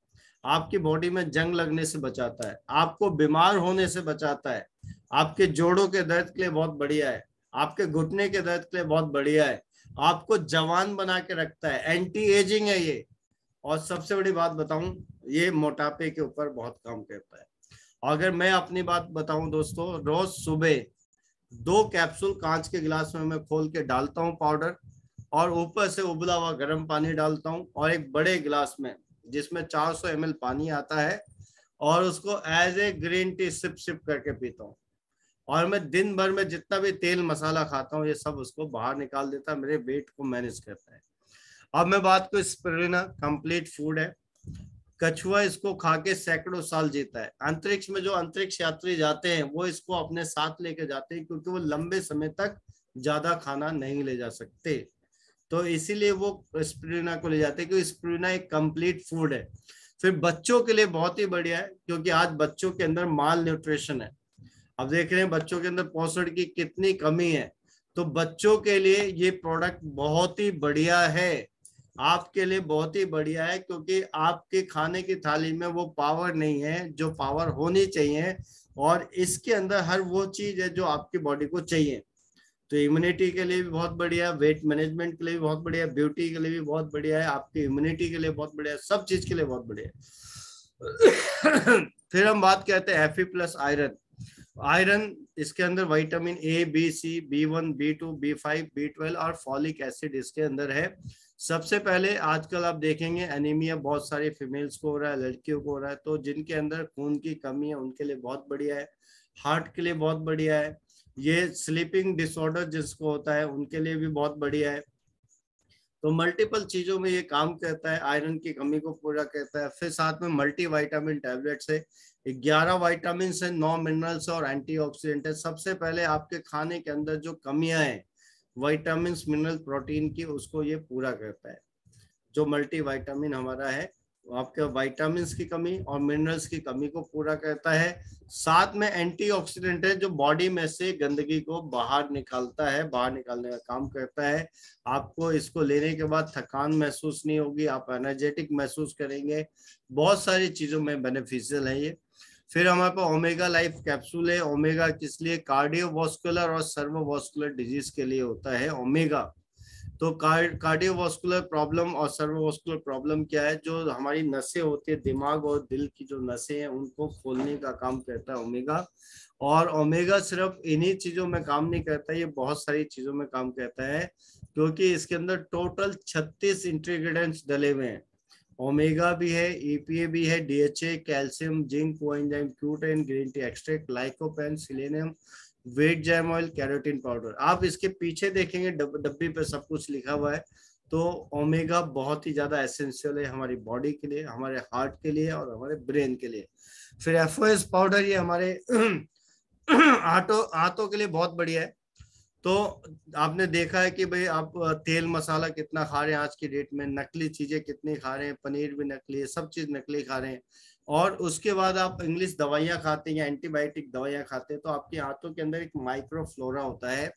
आपकी बॉडी में जंग लगने से बचाता है, आपको बीमार होने से बचाता है, आपके जोड़ों के दर्द के लिए बहुत बढ़िया है, आपके घुटने के दर्द के लिए बहुत बढ़िया है, आपको जवान बना के रखता है, एंटी एजिंग है ये। और सबसे बड़ी बात बताऊं, ये मोटापे के ऊपर बहुत काम करता है। अगर मैं अपनी बात बताऊं दोस्तों, रोज सुबह 2 कैप्सूल कांच के गिलास में मैं खोल के डालता हूं पाउडर, और ऊपर से उबला हुआ गर्म पानी डालता हूं, और एक बड़े गिलास में जिसमें 400 ml पानी आता है, और उसको as a green tea sip sip करके पीता हूँ। और मैं दिन भर में जितना भी तेल मसाला खाता हूँ, ये सब उसको बाहर निकाल देता है, मेरे वेट को मैनेज करता है। अब मैं बात करूं, स्पिरुलिना कंप्लीट फूड है। कछुआ इसको खा के सैकड़ों साल जीता है। अंतरिक्ष में जो अंतरिक्ष यात्री जाते हैं वो इसको अपने साथ लेके जाते हैं, क्योंकि वो लंबे समय तक ज्यादा खाना नहीं ले जा सकते, तो इसीलिए वो स्पिरुलिना को ले जाते हैं, क्योंकि स्पिरुलिना एक कंप्लीट फूड है। फिर बच्चों के लिए बहुत ही बढ़िया है, क्योंकि आज बच्चों के अंदर माल न्यूट्रिशन है। अब देख रहे हैं बच्चों के अंदर पोषण की कितनी कमी है, तो बच्चों के लिए ये प्रोडक्ट बहुत ही बढ़िया है, आपके लिए बहुत ही बढ़िया है, क्योंकि आपके खाने की थाली में वो पावर नहीं है जो पावर होनी चाहिए, और इसके अंदर हर वो चीज है जो आपकी बॉडी को चाहिए। तो इम्यूनिटी के लिए भी बहुत बढ़िया है, वेट मैनेजमेंट के लिए भी बहुत बढ़िया है, ब्यूटी के लिए भी बहुत बढ़िया है, आपकी इम्यूनिटी के लिए बहुत बढ़िया है, सब चीज के लिए बहुत बढ़िया है। फिर हम बात करते हैं Fe+ आयरन। आयरन इसके अंदर vitamin A, B, C, B1, B2, B5, B12 और फॉलिक एसिड इसके अंदर है। सबसे पहले आजकल आप देखेंगे एनीमिया बहुत सारी फीमेल्स को हो रहा है, लड़कियों को हो रहा है, तो जिनके अंदर खून की कमी है उनके लिए बहुत बढ़िया है, हार्ट के लिए बहुत बढ़िया है, ये स्लीपिंग डिसऑर्डर जिसको होता है उनके लिए भी बहुत बढ़िया है। तो मल्टीपल चीजों में ये काम करता है, आयरन की कमी को पूरा करता है। फिर साथ में मल्टी विटामिन टैबलेट्स है, 11 विटामिन है, 9 मिनरल्स और एंटीऑक्सीडेंट है। सबसे पहले आपके खाने के अंदर जो कमियां हैं विटामिन, मिनरल, प्रोटीन की, उसको ये पूरा करता है। जो मल्टी विटामिन हमारा है आपके विटामिन्स की कमी और मिनरल्स की कमी को पूरा करता है। साथ में एंटीऑक्सीडेंट है जो बॉडी में से गंदगी को बाहर निकालता है, बाहर निकालने का काम करता है। आपको इसको लेने के बाद थकान महसूस नहीं होगी, आप एनर्जेटिक महसूस करेंगे। बहुत सारी चीजों में बेनिफिशियल है ये। फिर हमारे पास ओमेगा लाइफ कैप्सूल है। ओमेगा किस लिए? कार्डियोवास्कुलर और सर्वोवास्कुलर डिजीज के लिए होता है ओमेगा। तो कार्डियोवास्कुलर प्रॉब्लम और सर्वोवास्कुलर प्रॉब्लम क्या है? जो हमारी नसें होती है, दिमाग और दिल की जो नसें हैं उनको खोलने का काम करता है ओमेगा। और ओमेगा सिर्फ इन्हीं चीजों में काम नहीं करता, ये बहुत सारी चीजों में काम करता है, क्योंकि इसके अंदर टोटल 36 इंग्रेडिएंट्स डले हुए हैं। ओमेगा भी है, ईपीए भी है, DHA, calcium, zinc, coenzyme Q10, green tea extract, lycopene, selenium, wheat germ oil, carotene powder. आप इसके पीछे देखेंगे डब्बी पे सब कुछ लिखा हुआ है। तो ओमेगा बहुत ही ज्यादा एसेंशियल है हमारी बॉडी के लिए, हमारे हार्ट के लिए और हमारे ब्रेन के लिए। फिर एफओएस पाउडर, ये हमारे हाथों के लिए बहुत बढ़िया है। तो आपने देखा है कि भाई आप तेल मसाला कितना खा रहे हैं आज की डेट में, नकली चीजें कितनी खा रहे हैं, पनीर भी नकली है, सब चीज नकली खा रहे हैं। और उसके बाद आप इंग्लिश दवाइयां खाते हैं या एंटीबायोटिक दवाइयां खाते हैं, तो आपके हाथों के अंदर एक माइक्रोफ्लोरा होता है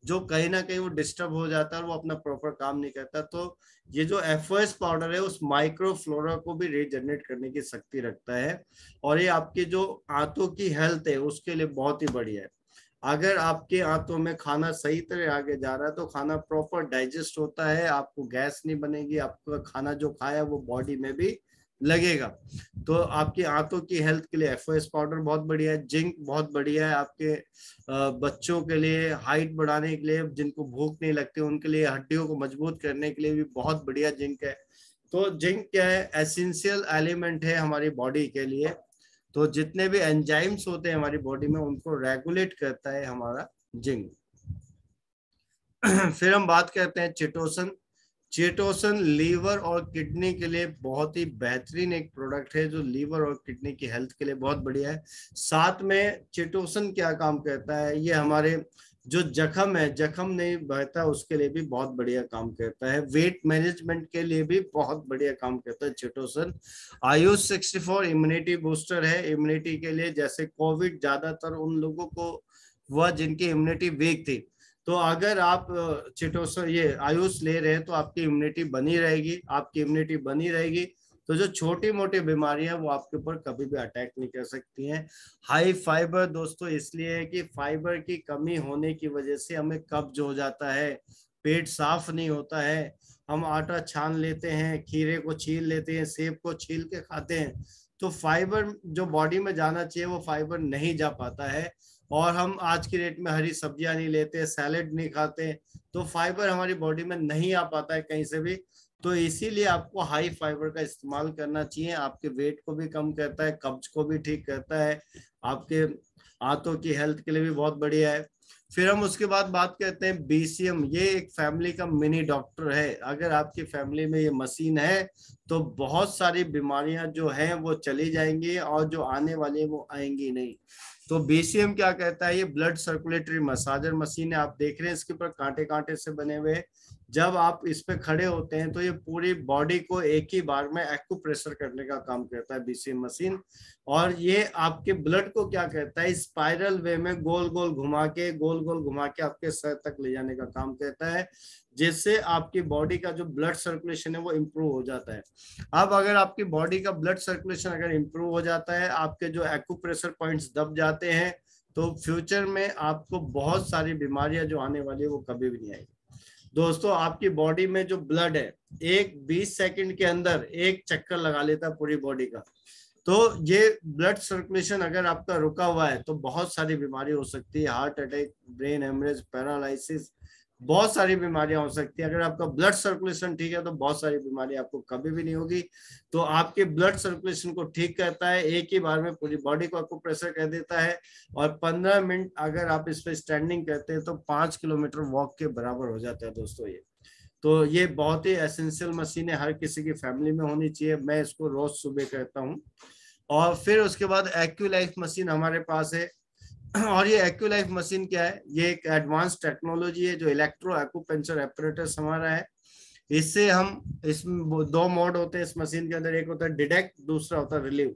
जो कहीं ना कहीं वो डिस्टर्ब हो जाता है और वो अपना प्रॉपर काम नहीं करता। तो ये जो एफओएस पाउडर है उस माइक्रोफ्लोरा को भी रीजनरेट करने की शक्ति रखता है। और ये आपकी जो हाथों की हेल्थ है उसके लिए बहुत ही बढ़िया है। अगर आपके हाथों में खाना सही तरह आगे जा रहा है तो खाना प्रॉपर डाइजेस्ट होता है, आपको गैस नहीं बनेगी, आपका खाना जो खाया वो बॉडी में भी लगेगा। तो आपकी आंतों की हेल्थ के लिए एफओएस पाउडर बहुत बढ़िया है। जिंक बहुत बढ़िया है आपके बच्चों के लिए, हाइट बढ़ाने के लिए, जिनको भूख नहीं लगती उनके लिए, हड्डियों को मजबूत करने के लिए भी बहुत बढ़िया जिंक है। तो जिंक क्या है? एसेंशियल एलिमेंट है हमारी बॉडी के लिए। तो जितने भी एंजाइम्स होते हैं हमारी बॉडी में उनको रेगुलेट करता है हमारा जिंक। फिर हम बात करते हैं चिटोसन। चिटोसन लीवर और किडनी के लिए बहुत ही बेहतरीन एक प्रोडक्ट है जो लीवर और किडनी की हेल्थ के लिए बहुत बढ़िया है। साथ में चिटोसन क्या काम करता है? ये हमारे जो जख्म है, जख्म नहीं बहता उसके लिए भी बहुत बढ़िया काम करता है। वेट मैनेजमेंट के लिए भी बहुत बढ़िया काम करता है चिटोसन। आयुष 64 इम्यूनिटी बूस्टर है, इम्यूनिटी के लिए। जैसे कोविड ज्यादातर उन लोगों को हुआ जिनकी इम्यूनिटी वीक थी, तो अगर आप चिटोसन ये आयुष ले रहे हैं तो आपकी इम्यूनिटी बनी रहेगी। आपकी इम्यूनिटी बनी रहेगी तो जो छोटी मोटी बीमारियां वो आपके ऊपर कभी भी अटैक नहीं कर सकती हैं। हाई फाइबर दोस्तों इसलिए है कि फाइबर की कमी होने की वजह से हमें कब्ज हो जाता है, पेट साफ नहीं होता है। हम आटा छान लेते हैं, खीरे को छील लेते हैं, सेब को छील के खाते हैं, तो फाइबर जो बॉडी में जाना चाहिए वो फाइबर नहीं जा पाता है। और हम आज की डेट में हरी सब्जियां नहीं लेते, सैलेड नहीं खाते, तो फाइबर हमारी बॉडी में नहीं आ पाता है कहीं से भी। तो इसीलिए आपको हाई फाइबर का इस्तेमाल करना चाहिए। आपके वेट को भी कम करता है, कब्ज को भी ठीक करता है, आपके हाथों की हेल्थ के लिए भी बहुत बढ़िया है। फिर हम उसके बाद बात करते हैं बीसीएम। ये एक फैमिली का मिनी डॉक्टर है। अगर आपकी फैमिली में ये मशीन है तो बहुत सारी बीमारियां जो हैं वो चली जाएंगी और जो आने वाली है वो आएंगी नहीं। तो बीसीएम क्या कहता है? ये ब्लड सर्कुलेटरी मसाजर मशीन है। आप देख रहे हैं इसके ऊपर कांटे कांटे से बने हुए। जब आप इस पे खड़े होते हैं तो ये पूरी बॉडी को एक ही बार में एक्यूप्रेशर करने का काम करता है बीसीएम मशीन। और ये आपके ब्लड को क्या करता है? स्पाइरल वे में गोल गोल घुमा के आपके सर तक ले जाने का काम करता है, जिससे आपकी बॉडी का जो ब्लड सर्कुलेशन है वो इम्प्रूव हो जाता है। अब अगर आपकी बॉडी का ब्लड सर्कुलेशन अगर इम्प्रूव हो जाता है, आपके जो एक्यूप्रेशर पॉइंट्स दब जाते हैं, तो फ्यूचर में आपको बहुत सारी बीमारियां जो आने वाली है वो कभी भी नहीं आएगी। दोस्तों आपकी बॉडी में जो ब्लड है एक 20 सेकंड के अंदर एक चक्कर लगा लेता है पूरी बॉडी का। तो ये ब्लड सर्कुलेशन अगर आपका रुका हुआ है तो बहुत सारी बीमारी हो सकती है, heart attack, brain haemorrhage, paralysis, बहुत सारी बीमारियां हो सकती है। अगर आपका ब्लड सर्कुलेशन ठीक है तो बहुत सारी बीमारी आपको कभी भी नहीं होगी। तो आपके ब्लड सर्कुलेशन को ठीक करता है, एक ही बार में पूरी बॉडी को आपको प्रेशर कर देता है। और 15 मिनट अगर आप इस पर स्टैंडिंग करते हैं तो 5 किलोमीटर वॉक के बराबर हो जाता है दोस्तों ये। तो ये बहुत ही एसेंशियल मशीन है, हर किसी की फैमिली में होनी चाहिए। मैं इसको रोज सुबह करता हूँ। और फिर उसके बाद एक्यूलाइफ मशीन हमारे पास है। और ये एक्यूलाइफ मशीन क्या है? ये एक एडवांस टेक्नोलॉजी है जो इलेक्ट्रो एक्यूपंक्चर एपरेटस हमारा है। इससे हम इसमें दो मोड होते हैं इस मशीन के अंदर, एक होता है डिटेक्ट, दूसरा होता है रिलीव।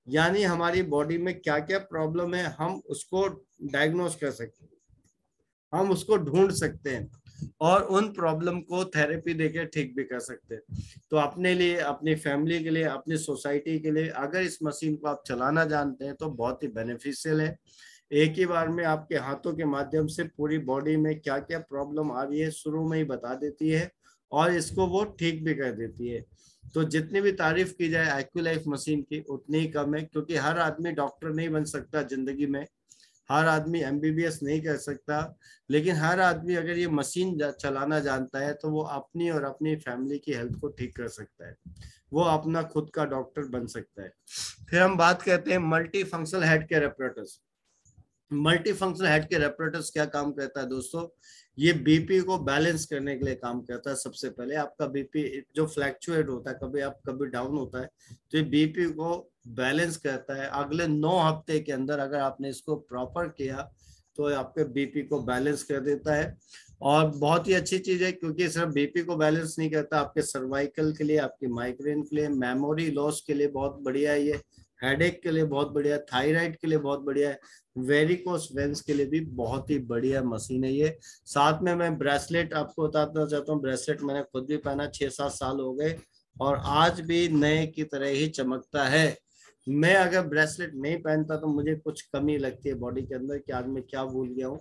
यानी हमारी बॉडी में क्या क्या प्रॉब्लम है हम उसको डायग्नोस कर सकते हैं, हम उसको ढूंढ सकते हैं और उन प्रॉब्लम को थेरेपी देके ठीक भी कर सकते हैं। तो अपने लिए, अपनी फैमिली के लिए, अपनी सोसाइटी के लिए अगर इस मशीन को आप चलाना जानते हैं तो बहुत ही बेनिफिशियल है। एक ही बार में आपके हाथों के माध्यम से पूरी बॉडी में क्या क्या प्रॉब्लम आ रही है शुरू में ही बता देती है और इसको वो ठीक भी कर देती है। तो जितनी भी तारीफ की जाए एक्यूलाइफ मशीन की उतनी ही कम है, क्योंकि हर आदमी डॉक्टर नहीं बन सकता जिंदगी में, हर आदमी एमबीबीएस नहीं कर सकता, लेकिन हर आदमी अगर ये मशीन चलाना जानता है तो वो अपनी और अपनी फैमिली की हेल्थ को ठीक कर सकता है, वो अपना खुद का डॉक्टर बन सकता है। फिर हम बात करते हैं multi functional head care apparatus. Multi functional head care apparatus क्या काम करता है दोस्तों? ये बीपी को बैलेंस करने के लिए काम करता है। सबसे पहले आपका बीपी जो फ्लैक्चुएट होता है, कभी आप कभी डाउन होता है, तो ये बीपी को बैलेंस करता है। अगले 9 हफ्ते के अंदर अगर आपने इसको प्रॉपर किया तो आपके बीपी को बैलेंस कर देता है। और बहुत ही अच्छी चीज है, क्योंकि सिर्फ बीपी को बैलेंस नहीं करता, आपके सर्वाइकल के लिए, आपकी माइग्रेन के लिए, मेमोरी लॉस के लिए बहुत बढ़िया है ये, हेडेक के लिए बहुत बढ़िया है, थायराइड के लिए बहुत बढ़िया है, वेरिकोस वेंस के लिए भी बहुत ही बढ़िया मशीन है ये। साथ में मैं ब्रेसलेट आपको बताना चाहता हूँ, ब्रेसलेट मैंने खुद भी पहना, 6-7 साल हो गए और आज भी नए की तरह ही चमकता है। मैं अगर ब्रेसलेट नहीं पहनता तो मुझे कुछ कमी लगती है बॉडी के अंदर कि आज मैं क्या भूल गया हूँ।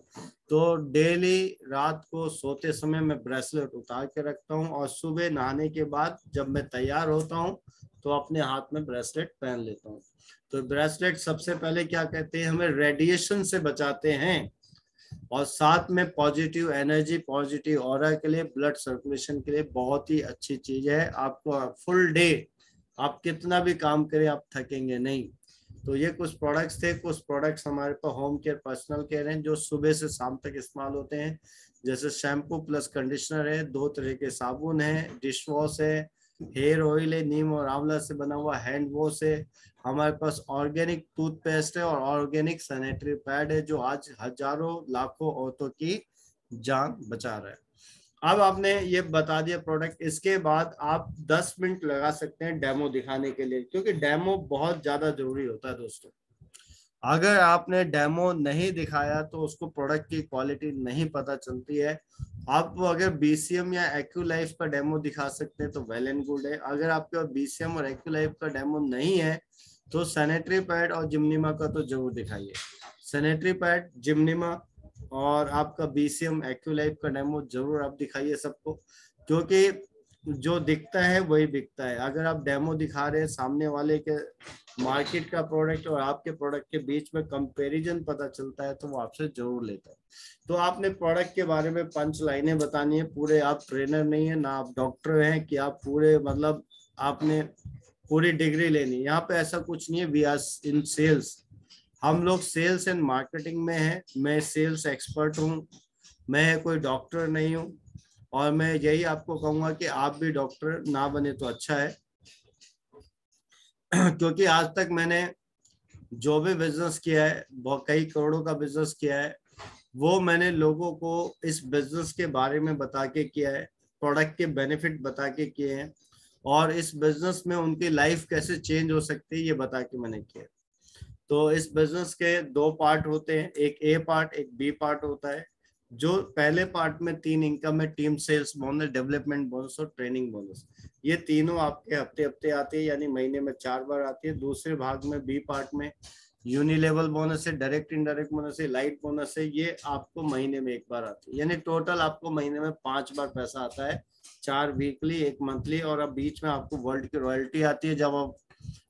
तो डेली रात को सोते समय मैं ब्रेसलेट उतार के रखता हूँ और सुबह नहाने के बाद जब मैं तैयार होता हूँ तो अपने हाथ में ब्रेसलेट पहन लेता हूँ। तो ब्रेसलेट सबसे पहले क्या कहते हैं, हमें रेडिएशन से बचाते हैं और साथ में पॉजिटिव एनर्जी, पॉजिटिव ऑरा के लिए, ब्लड सर्कुलेशन के लिए बहुत ही अच्छी चीज है। आपको फुल डे आप कितना भी काम करें आप थकेंगे नहीं। तो ये कुछ प्रोडक्ट्स थे, कुछ प्रोडक्ट्स हमारे पास होम केयर, पर्सनल केयर हैं जो सुबह से शाम तक इस्तेमाल होते हैं। जैसे शैम्पू प्लस कंडीशनर है, 2 तरह के साबुन है, डिश वॉश है, हेयर ऑयल है, नीम और आंवला से बना हुआ हैंड वॉश है, हमारे पास ऑर्गेनिक टूथपेस्ट है और ऑर्गेनिक सैनिटरी पैड है जो आज हजारों लाखों औरतों की जान बचा रहा है। अब आपने ये बता दिया प्रोडक्ट, इसके बाद आप 10 मिनट लगा सकते हैं डेमो दिखाने के लिए, क्योंकि डेमो बहुत ज्यादा जरूरी होता है दोस्तों। अगर आपने डेमो नहीं दिखाया तो उसको प्रोडक्ट की क्वालिटी नहीं पता चलती है। आप अगर बीसीएम या एक्यूलाइफ का डेमो दिखा सकते हैं तो वेल एंड गुड है। अगर आपके पास बीसीएम और एक्यूलाइफ का डेमो नहीं है तो सैनिटरी पैड और जिम्निमा का तो जरूर दिखाइए। सैनिटरी पैड, जिम्निमा और आपका बीसीएम एक्यूलाइफ का डेमो जरूर आप दिखाइए सबको, क्योंकि जो दिखता है वही बिकता है। अगर आप डेमो दिखा रहे हैं, सामने वाले के मार्केट का प्रोडक्ट और आपके प्रोडक्ट के बीच में कंपैरिजन पता चलता है तो वो आपसे जरूर लेता है। तो आपने प्रोडक्ट के बारे में 5 लाइनें बतानी है। पूरे आप ट्रेनर नहीं है ना आप डॉक्टर हैं कि आप पूरे मतलब आपने पूरी डिग्री लेनी, यहाँ पे ऐसा कुछ नहीं है। वी आर इन सेल्स, हम लोग सेल्स एंड मार्केटिंग में है। मैं सेल्स एक्सपर्ट हूँ, मैं कोई डॉक्टर नहीं हूँ। और मैं यही आपको कहूंगा कि आप भी डॉक्टर ना बने तो अच्छा है क्योंकि आज तक मैंने जो भी बिजनेस किया है, बहुत कई करोड़ों का बिजनेस किया है, वो मैंने लोगों को इस बिजनेस के बारे में बता के किया है, प्रोडक्ट के बेनिफिट बता के किए हैं और इस बिजनेस में उनकी लाइफ कैसे चेंज हो सकती है ये बता के मैंने किया। तो इस बिजनेस के 2 पार्ट होते हैं, एक ए पार्ट एक बी पार्ट होता है। जो पहले पार्ट में 3 इनकम है, team sales bonus, development bonus और ट्रेनिंग बोनस, ये तीनों आपके हफ्ते हफ्ते आती है, यानी महीने में 4 बार आती है। दूसरे भाग में बी पार्ट में यूनिलेवल बोनस है, डायरेक्ट इनडायरेक्ट बोनस है, लाइट बोनस है, ये आपको महीने में 1 बार आती है। यानी टोटल आपको महीने में 5 बार पैसा आता है, 4 वीकली, 1 मंथली, और अब बीच में आपको वर्ल्ड की रॉयल्टी आती है जब आप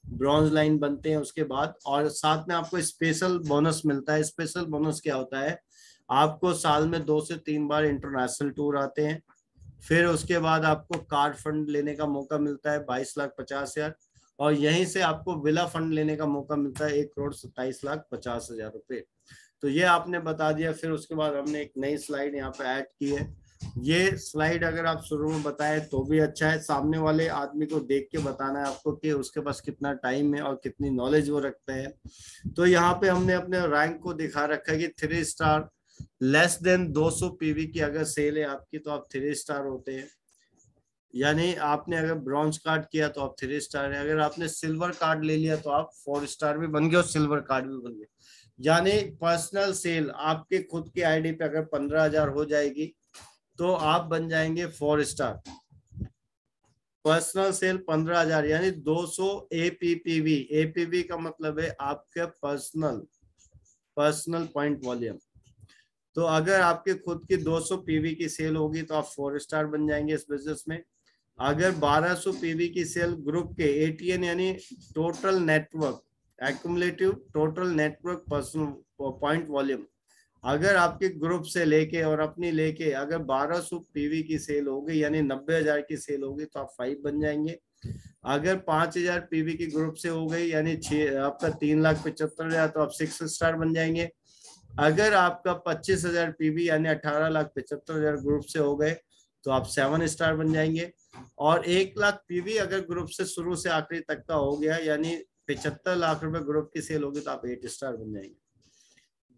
ब्रॉन्ज लाइन बनते हैं उसके बाद। और साथ में आपको स्पेशल बोनस मिलता है। स्पेशल बोनस क्या होता है, आपको साल में 2 से 3 बार इंटरनेशनल टूर आते हैं। फिर उसके बाद आपको कार फंड लेने का मौका मिलता है 22,50,000, और यहीं से आपको विला फंड लेने का मौका मिलता है 1,27,50,000 रुपए। तो ये आपने बता दिया। फिर उसके बाद हमने एक नई स्लाइड यहाँ पे ऐड की है। ये स्लाइड अगर आप शुरू में बताएं तो भी अच्छा है, सामने वाले आदमी को देख के बताना है आपको कि उसके पास कितना टाइम है और कितनी नॉलेज वो रखता है। तो यहाँ पे हमने अपने रैंक को दिखा रखा है कि 3 स्टार, लेस देन 200 पीवी की अगर सेल है आपकी तो आप 3 स्टार होते हैं। यानी आपने अगर ब्रॉन्ज कार्ड किया तो आप 3 स्टार है, अगर आपने सिल्वर कार्ड ले लिया तो आप 4 स्टार भी बन गए और सिल्वर कार्ड भी बन गए। यानी पर्सनल सेल आपके खुद की आईडी पे अगर 15,000 हो जाएगी तो आप बन जाएंगे 4 स्टार। पर्सनल सेल 15,000 यानी 200 एपीपीवी। एपीवी का मतलब है आपके पर्सनल पर्सनल पॉइंट वॉल्यूम। तो अगर आपके खुद की 200 पीवी की सेल होगी तो आप 4 स्टार बन जाएंगे इस बिजनेस में। अगर 1200 पीवी की सेल ग्रुप के एटीएन यानी total network accumulative total network personal point volume, अगर आपके ग्रुप से लेके और अपनी लेके अगर 1200 पीवी की सेल होगी यानी 90,000 की सेल होगी तो आप 5 बन जाएंगे। अगर 5,000 पीवी की ग्रुप से हो गई यानी 6 आपका 3,75,000 तो आप 6 स्टार बन जाएंगे। अगर आपका 25,000 पीवी यानी 18,75,000 ग्रुप से हो गए तो आप 7 स्टार बन जाएंगे। और 1 लाख पीवी अगर ग्रुप से शुरू से आखिरी तक का हो गया यानी 75 लाख रुपए ग्रुप की सेल होगी तो आप 8 स्टार बन जाएंगे।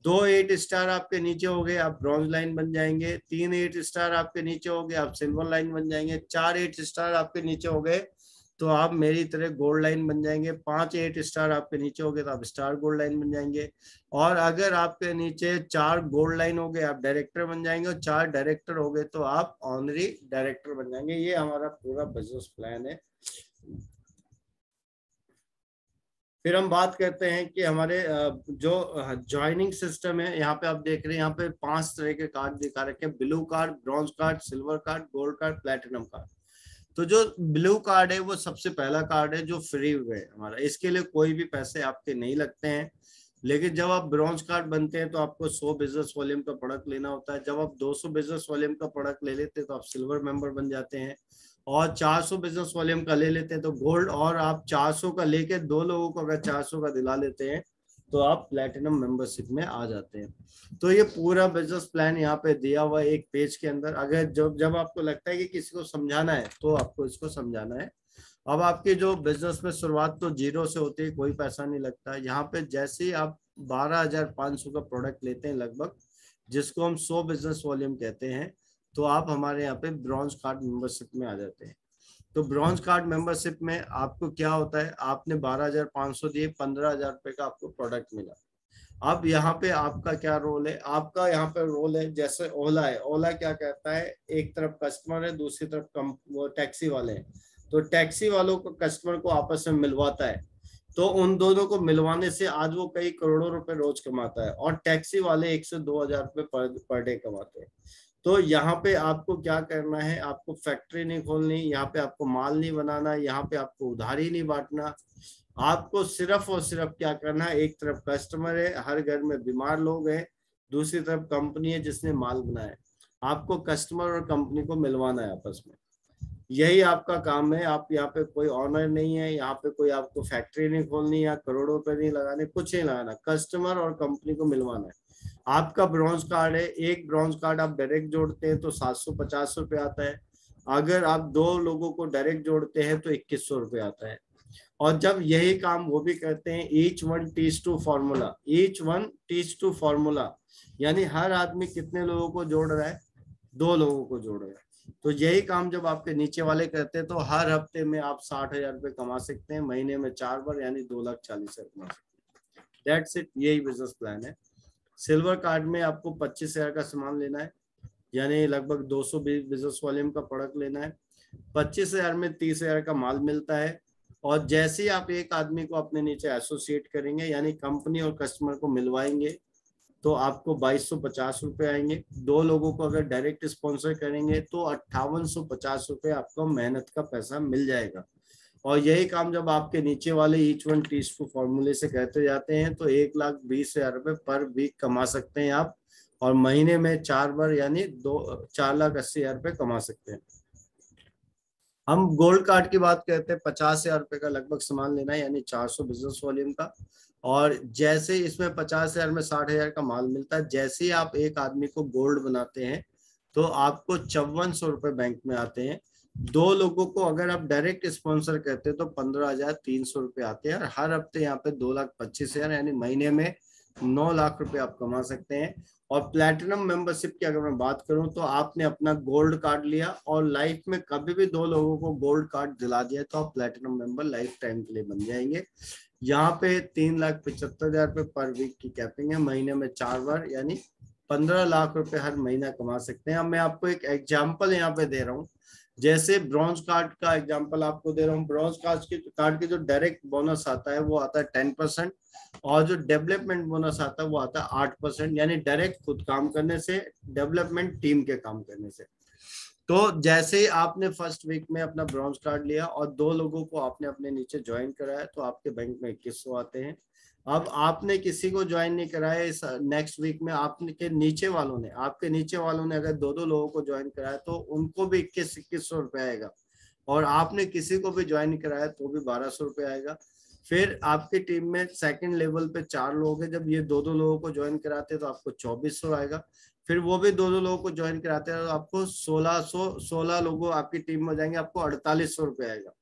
2 8 स्टार आपके नीचे हो गए आप ब्रॉन्ज लाइन बन जाएंगे। 3 8 स्टार आपके नीचे हो गए आप सिल्वर लाइन बन जाएंगे। 4 8 स्टार आपके नीचे हो गए तो आप मेरी तरह गोल्ड लाइन बन जाएंगे। 5 8 स्टार आपके नीचे हो गए तो आप स्टार गोल्ड लाइन बन जाएंगे। और अगर आपके नीचे 4 गोल्ड लाइन हो गए आप डायरेक्टर बन जाएंगे और 4 डायरेक्टर हो गए तो आप ऑनरी डायरेक्टर बन जाएंगे। ये हमारा पूरा बिजनेस प्लान है। फिर हम बात करते हैं कि हमारे जो ज्वाइनिंग सिस्टम है, यहाँ पे आप देख रहे हैं यहाँ पे 5 तरह के कार्ड दिखा रखे हैं, blue card, bronze card, silver card, gold card, platinum card. तो जो ब्लू कार्ड है वो सबसे पहला कार्ड है जो फ्री है हमारा, इसके लिए कोई भी पैसे आपके नहीं लगते हैं। लेकिन जब आप ब्रॉन्ज कार्ड बनते हैं तो आपको 100 बिजनेस वॉल्यूम का प्रोडक्ट लेना होता है। जब आप 200 बिजनेस वॉल्यूम का प्रोडक्ट ले लेते हैं तो आप सिल्वर मेंबर बन जाते हैं। और 400 बिजनेस वॉल्यूम का ले लेते हैं तो गोल्ड। और आप 400 का लेके 2 लोगों को अगर 400 का दिला लेते हैं तो आप प्लेटिनम मेंबरशिप में आ जाते हैं। तो ये पूरा बिजनेस प्लान यहाँ पे दिया हुआ है एक पेज के अंदर। अगर जब जब आपको लगता है कि किसी को समझाना है तो आपको इसको समझाना है। अब आपकी जो बिजनेस में शुरुआत तो जीरो से होती है, कोई पैसा नहीं लगता। यहाँ पे जैसे ही आप 12,500 का प्रोडक्ट लेते हैं लगभग, जिसको हम 100 बिजनेस वॉल्यूम कहते हैं, तो आप हमारे यहाँ पे ब्रॉन्ज कार्ड मेंबरशिप में आ जाते हैं। तो ब्रॉन्ज कार्ड मेंबरशिप में आपको क्या होता है, आपने 12,500 दिए, 15,000 रुपए का आपको प्रोडक्ट मिला। अब यहाँ पे आपका क्या रोल है, आपका यहाँ पे रोल है जैसे ओला है। ओला क्या कहता है, एक तरफ कस्टमर है दूसरी तरफ वो टैक्सी वाले हैं। तो टैक्सी वालों को कस्टमर को आपस में मिलवाता है। तो उन दोनों को मिलवाने से आज वो कई करोड़ों रुपए रोज कमाता है और टैक्सी वाले 1 से 2 हजार रुपए पर डे कमाते हैं। तो यहाँ पे आपको क्या करना है, आपको फैक्ट्री नहीं खोलनी, यहाँ पे आपको माल नहीं बनाना, यहाँ पे आपको उधारी नहीं बांटना। आपको सिर्फ और सिर्फ क्या करना है, एक तरफ कस्टमर है, हर घर में बीमार लोग हैं, दूसरी तरफ कंपनी है जिसने माल बनाया है। आपको कस्टमर और कंपनी को मिलवाना है आपस में, यही आपका काम है। आप यहाँ पे कोई ऑनर नहीं है, यहाँ पे कोई आपको फैक्ट्री नहीं खोलनी या करोड़ों रुपए नहीं लगाने, कुछ नहीं लगाना, कस्टमर और कंपनी को मिलवाना है। आपका ब्रॉन्ज कार्ड है, एक ब्रॉन्ज कार्ड आप डायरेक्ट जोड़ते हैं तो 750 रुपये आता है। अगर आप 2 लोगों को डायरेक्ट जोड़ते हैं तो 2100 रुपये आता है। और जब यही काम वो भी करते हैं, each one teach two formula, each one teach two formula, यानी हर आदमी कितने लोगों को जोड़ रहा है, 2 लोगों को जोड़ रहा है। तो यही काम जब आपके नीचे वाले करते हैं तो हर हफ्ते में आप 60,000 रुपये कमा सकते हैं, महीने में 4 बार यानी 2,40,000 कमा सकते हैं। दैट्स इट, यही बिजनेस प्लान है। सिल्वर कार्ड में आपको 25,000 का सामान लेना है, यानी लगभग 200 बिजनेस वॉल्यूम का प्रोडक्ट लेना है। 25,000 में 30,000 का माल मिलता है। और जैसे ही आप एक आदमी को अपने नीचे एसोसिएट करेंगे यानी कंपनी और कस्टमर को मिलवाएंगे तो आपको 2,250 रुपये आएंगे। 2 लोगों को अगर डायरेक्ट स्पॉन्सर करेंगे तो 5,850 रुपये आपको मेहनत का पैसा मिल जाएगा। और यही काम जब आपके नीचे वाले ईच वन टीच टू फॉर्मूले से कहते जाते हैं तो 1,20,000 रुपये पर वीक कमा सकते हैं आप। और महीने में 4 बार यानी 4,80,000 रुपये कमा सकते हैं। हम गोल्ड कार्ड की बात करते हैं, 50,000 रुपये का लगभग सामान लेना है यानी 400 बिजनेस वॉल्यूम का। और जैसे इसमें 50,000 में 60,000 का माल मिलता है, जैसे ही आप एक आदमी को गोल्ड बनाते हैं तो आपको 5,400 रुपये बैंक में आते हैं। 2 लोगों को अगर आप डायरेक्ट स्पॉन्सर करते हैं तो 15,300 रुपये आते हैं। और हर हफ्ते यहाँ पे 2,25,000 यानी महीने में 9 लाख रुपए आप कमा सकते हैं। और प्लैटिनम मेंबरशिप की अगर मैं बात करूं तो आपने अपना गोल्ड कार्ड लिया और लाइफ में कभी भी 2 लोगों को गोल्ड कार्ड दिला दिया तो आप प्लैटिनम मेंबर लाइफ टाइम के लिए बन जाएंगे। यहाँ पे 3,75,000 रुपये पर वीक की कैपिंग है, महीने में 4 बार, यानी 15 लाख रुपए हर महीना कमा सकते हैं। अब मैं आपको एक एग्जाम्पल यहाँ पे दे रहा हूँ, जैसे ब्रॉन्ज कार्ड का एग्जांपल आपको दे रहा हूँ। ब्रॉन्ज कार्ड के जो डायरेक्ट बोनस आता है वो आता है 10%, और जो डेवलपमेंट बोनस आता है वो आता है 8%, यानी डायरेक्ट खुद काम करने से, डेवलपमेंट टीम के काम करने से। तो जैसे ही आपने फर्स्ट वीक में अपना ब्रॉन्ज कार्ड लिया और 2 लोगों को आपने अपने नीचे ज्वाइन कराया तो आपके बैंक में 2100 आते हैं। अब आपने किसी को ज्वाइन नहीं कराया, इस नेक्स्ट वीक में आपके नीचे वालों ने अगर 2 लोगों को ज्वाइन कराया तो उनको भी 2100 रुपये आएगा, और आपने किसी को भी ज्वाइन कराया तो भी 1200 रुपये आएगा। फिर आपकी टीम में सेकंड लेवल पे 4 लोग हैं, जब ये 2 लोगों को ज्वाइन कराते हैं तो आपको 2400 आएगा। फिर वो भी 2 लोगों को ज्वाइन कराते हैं तो आपको 16 लोगों आपकी टीम में हो जाएंगे, आपको 4800 रुपये आएगा।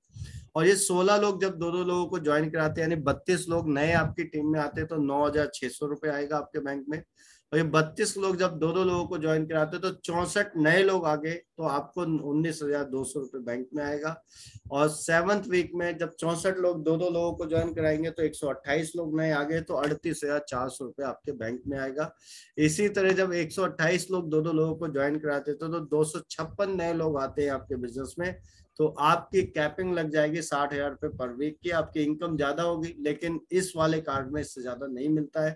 और ये 16 लोग जब 2 लोगों को ज्वाइन कराते हैं, यानी 32 लोग नए आपकी टीम में आते हैं तो 9,600 रुपये आएगा आपके बैंक में। और ये 32 लोग जब 2 लोगों को ज्वाइन कराते हैं तो 64 नए लोग आ गए तो आपको 19,200 रुपये बैंक में आएगा। और 7th वीक में जब 64 लोग 2 लोगों को ज्वाइन कराएंगे तो 128 लोग नए आ गए तो 38,400 रुपये आपके बैंक में आएगा। इसी तरह जब 128 लोग 2 लोगों को ज्वाइन कराते थे तो 256 नए लोग आते हैं आपके बिजनेस में, तो आपकी कैपिंग लग जाएगी 60,000 रुपये पर वीक की। आपकी इनकम ज्यादा होगी, लेकिन इस वाले कार्ड में इससे ज्यादा नहीं मिलता है।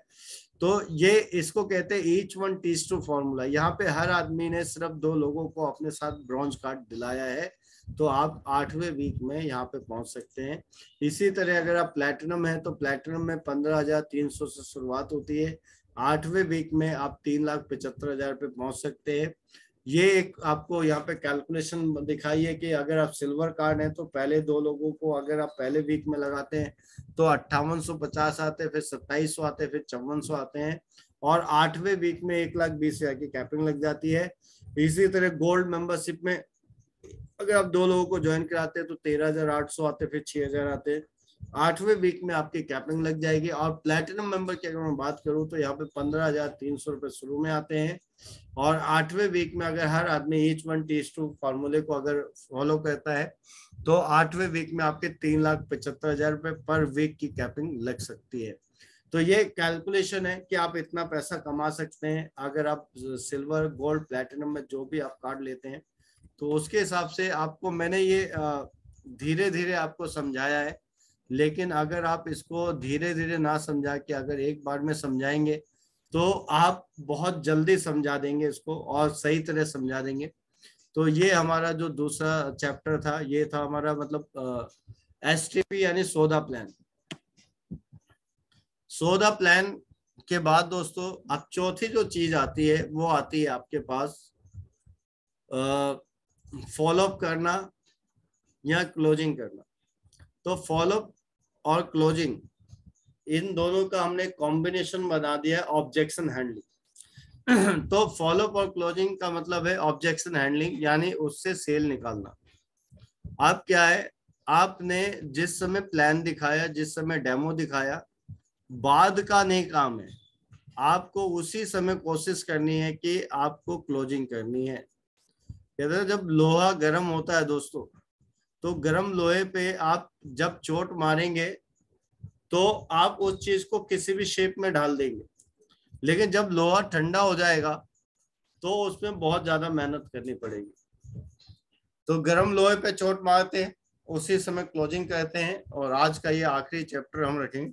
तो ये इसको कहते हैं each one teach two formula. यहाँ पे हर आदमी ने सिर्फ 2 लोगों को अपने साथ ब्रॉन्ज कार्ड दिलाया है, तो आप 8वें वीक में यहाँ पे पहुंच सकते हैं। इसी तरह अगर आप प्लैटिनम है तो प्लैटिनम में 15,300 से शुरुआत होती है। 8वें वीक में आप 3,75,000 पे पहुंच सकते हैं। ये एक आपको यहाँ पे कैलकुलेशन दिखाई है कि अगर आप सिल्वर कार्ड है तो पहले 2 लोगों को अगर आप पहले वीक में लगाते हैं तो 5850 आते हैं, फिर 2700 आते हैं, फिर 5400 आते हैं, और 8वें वीक में 1,20,000 की कैपिंग लग जाती है। इसी तरह गोल्ड मेंबरशिप में अगर आप 2 लोगों को ज्वाइन कराते हैं तो 13,800 आते, फिर 6,000 आते। 8वें वीक में आपकी कैपिंग लग जाएगी। और प्लैटिनम मेंबर की अगर मैं बात करूं तो यहाँ पे 15,300 रुपये शुरू में आते हैं, और 8वें वीक में अगर हर आदमी ईच वन टीच टू फॉर्मूले को अगर फॉलो करता है तो 8वें वीक में आपके 3,75,000 रुपये पर वीक की कैपिंग लग सकती है। तो ये कैलकुलेशन है कि आप इतना पैसा कमा सकते हैं अगर आप सिल्वर, गोल्ड, प्लैटिनम में जो भी आप कार्ड लेते हैं। तो उसके हिसाब से आपको मैंने ये धीरे धीरे आपको समझाया है, लेकिन अगर आप इसको धीरे धीरे ना समझा के अगर एक बार में समझाएंगे तो आप बहुत जल्दी समझा देंगे इसको और सही तरह समझा देंगे। तो ये हमारा जो दूसरा चैप्टर था ये था हमारा मतलब एसटीपी यानी सौदा प्लान। सौदा प्लान के बाद दोस्तों अब चौथी जो चीज आती है वो आती है आपके पास फॉलोअप करना या क्लोजिंग करना। तो फॉलोअप और क्लोजिंग इन दोनों का हमने कॉम्बिनेशन बना दिया है ऑब्जेक्शन हैंडलिंग। तो फॉलोअप और क्लोजिंग का मतलब है ऑब्जेक्शन हैंडलिंग, यानी उससे सेल निकालना। अब क्या है, आपने जिस समय प्लान दिखाया, जिस समय डेमो दिखाया, बाद का नहीं काम है, आपको उसी समय कोशिश करनी है कि आपको क्लोजिंग करनी है। कहते हैं जब लोहा गर्म होता है दोस्तों, तो गर्म लोहे पे आप जब चोट मारेंगे तो आप उस चीज को किसी भी शेप में ढाल देंगे, लेकिन जब लोहा ठंडा हो जाएगा तो उसमें बहुत ज्यादा मेहनत करनी पड़ेगी। तो गर्म लोहे पे चोट मारते हैं, उसी समय क्लोजिंग कहते हैं। और आज का ये आखिरी चैप्टर हम रखेंगे।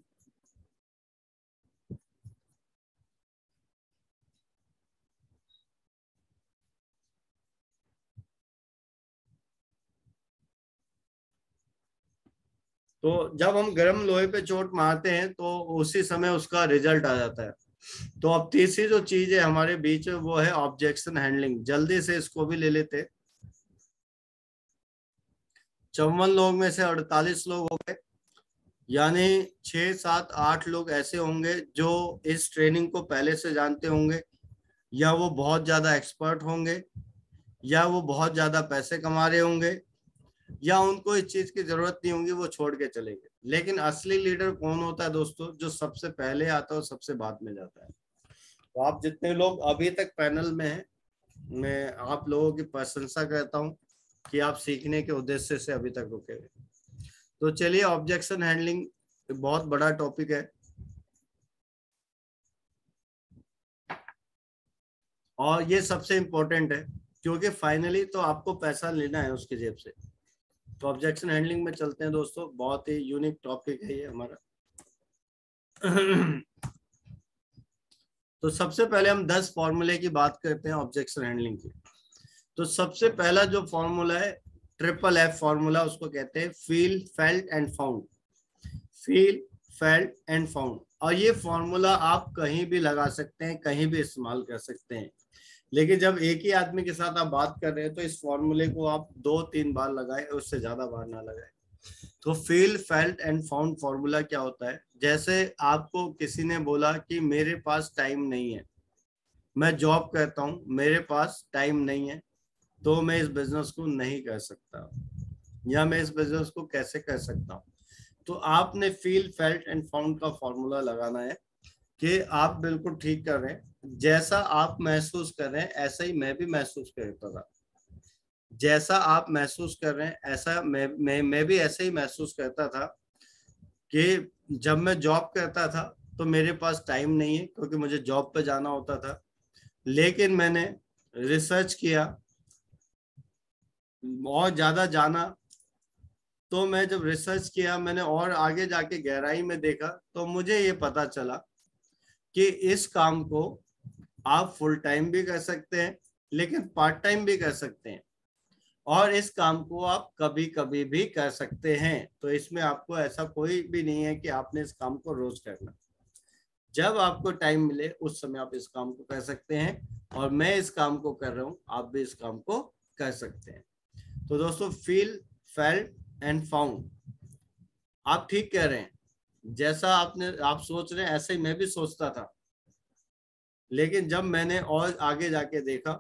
तो जब हम गर्म लोहे पे चोट मारते हैं तो उसी समय उसका रिजल्ट आ जाता है। तो अब तीसरी जो चीज है हमारे बीच में वो है ऑब्जेक्शन हैंडलिंग। जल्दी से इसको भी ले लेते। 54 लोग में से 48 लोग हो गए, यानी 6, 7, 8 लोग ऐसे होंगे जो इस ट्रेनिंग को पहले से जानते होंगे, या वो बहुत ज्यादा एक्सपर्ट होंगे, या वो बहुत ज्यादा पैसे कमा रहे होंगे, या उनको इस चीज की जरूरत नहीं होगी, वो छोड़ के चलेंगे। लेकिन असली लीडर कौन होता है दोस्तों? जो सबसे पहले आता है और सबसे बाद में जाता है। तो आप जितने लोग अभी तक पैनल में हैं, मैं आप लोगों की प्रशंसा करता हूं कि आप सीखने के उद्देश्य से अभी तक रुके हुए। तो चलिए, ऑब्जेक्शन हैंडलिंग बहुत बड़ा टॉपिक है और ये सबसे इम्पोर्टेंट है, क्योंकि फाइनली तो आपको पैसा लेना है उसकी जेब से। तो ऑब्जेक्शन हैंडलिंग में चलते हैं दोस्तों, बहुत ही यूनिक टॉपिक है ये हमारा। तो सबसे पहले हम 10 फॉर्मूले की बात करते हैं ऑब्जेक्शन हैंडलिंग की। तो सबसे पहला जो फॉर्मूला है, ट्रिपल एफ फॉर्मूला, उसको कहते हैं feel, felt and found. Feel, felt and found. और ये फॉर्मूला आप कहीं भी लगा सकते हैं, कहीं भी इस्तेमाल कर सकते हैं। लेकिन जब एक ही आदमी के साथ आप बात कर रहे हैं तो इस फॉर्मूले को आप 2-3 बार लगाए, उससे ज्यादा बार ना लगाए। तो feel, felt and found formula क्या होता है? जैसे आपको किसी ने बोला कि मेरे पास टाइम नहीं है, मैं जॉब करता हूं, मेरे पास टाइम नहीं है, तो मैं इस बिजनेस को नहीं कर सकता, या मैं इस बिजनेस को कैसे कर सकता हूं। तो आपने फील, फेल्ट एंड फाउंड का फॉर्मूला लगाना है कि आप बिल्कुल ठीक कर रहे हैं। जैसा आप महसूस कर रहे हैं ऐसा ही मैं भी महसूस करता था। जैसा आप महसूस कर रहे हैं ऐसा मैं भी ऐसे ही महसूस करता था कि जब मैं जॉब करता था तो मेरे पास टाइम नहीं है, क्योंकि मुझे जॉब पे जाना होता था। लेकिन मैंने रिसर्च किया, बहुत ज्यादा जाना। तो मैं जब रिसर्च किया, मैंने और आगे जाके गहराई में देखा, तो मुझे ये पता चला कि इस काम को आप फुल टाइम भी कर सकते हैं, लेकिन पार्ट टाइम भी कर सकते हैं, और इस काम को आप कभी कभी भी कर सकते हैं। तो इसमें आपको ऐसा कोई भी नहीं है कि आपने इस काम को रोज करना। जब आपको टाइम मिले उस समय आप इस काम को कर सकते हैं, और मैं इस काम को कर रहा हूं, आप भी इस काम को कर सकते हैं। तो दोस्तों, फील, फेल्ट एंड फाउंड, आप ठीक कह रहे हैं। जैसा आप सोच रहे हैं ऐसे ही मैं भी सोचता था। लेकिन जब मैंने और आगे जाके देखा,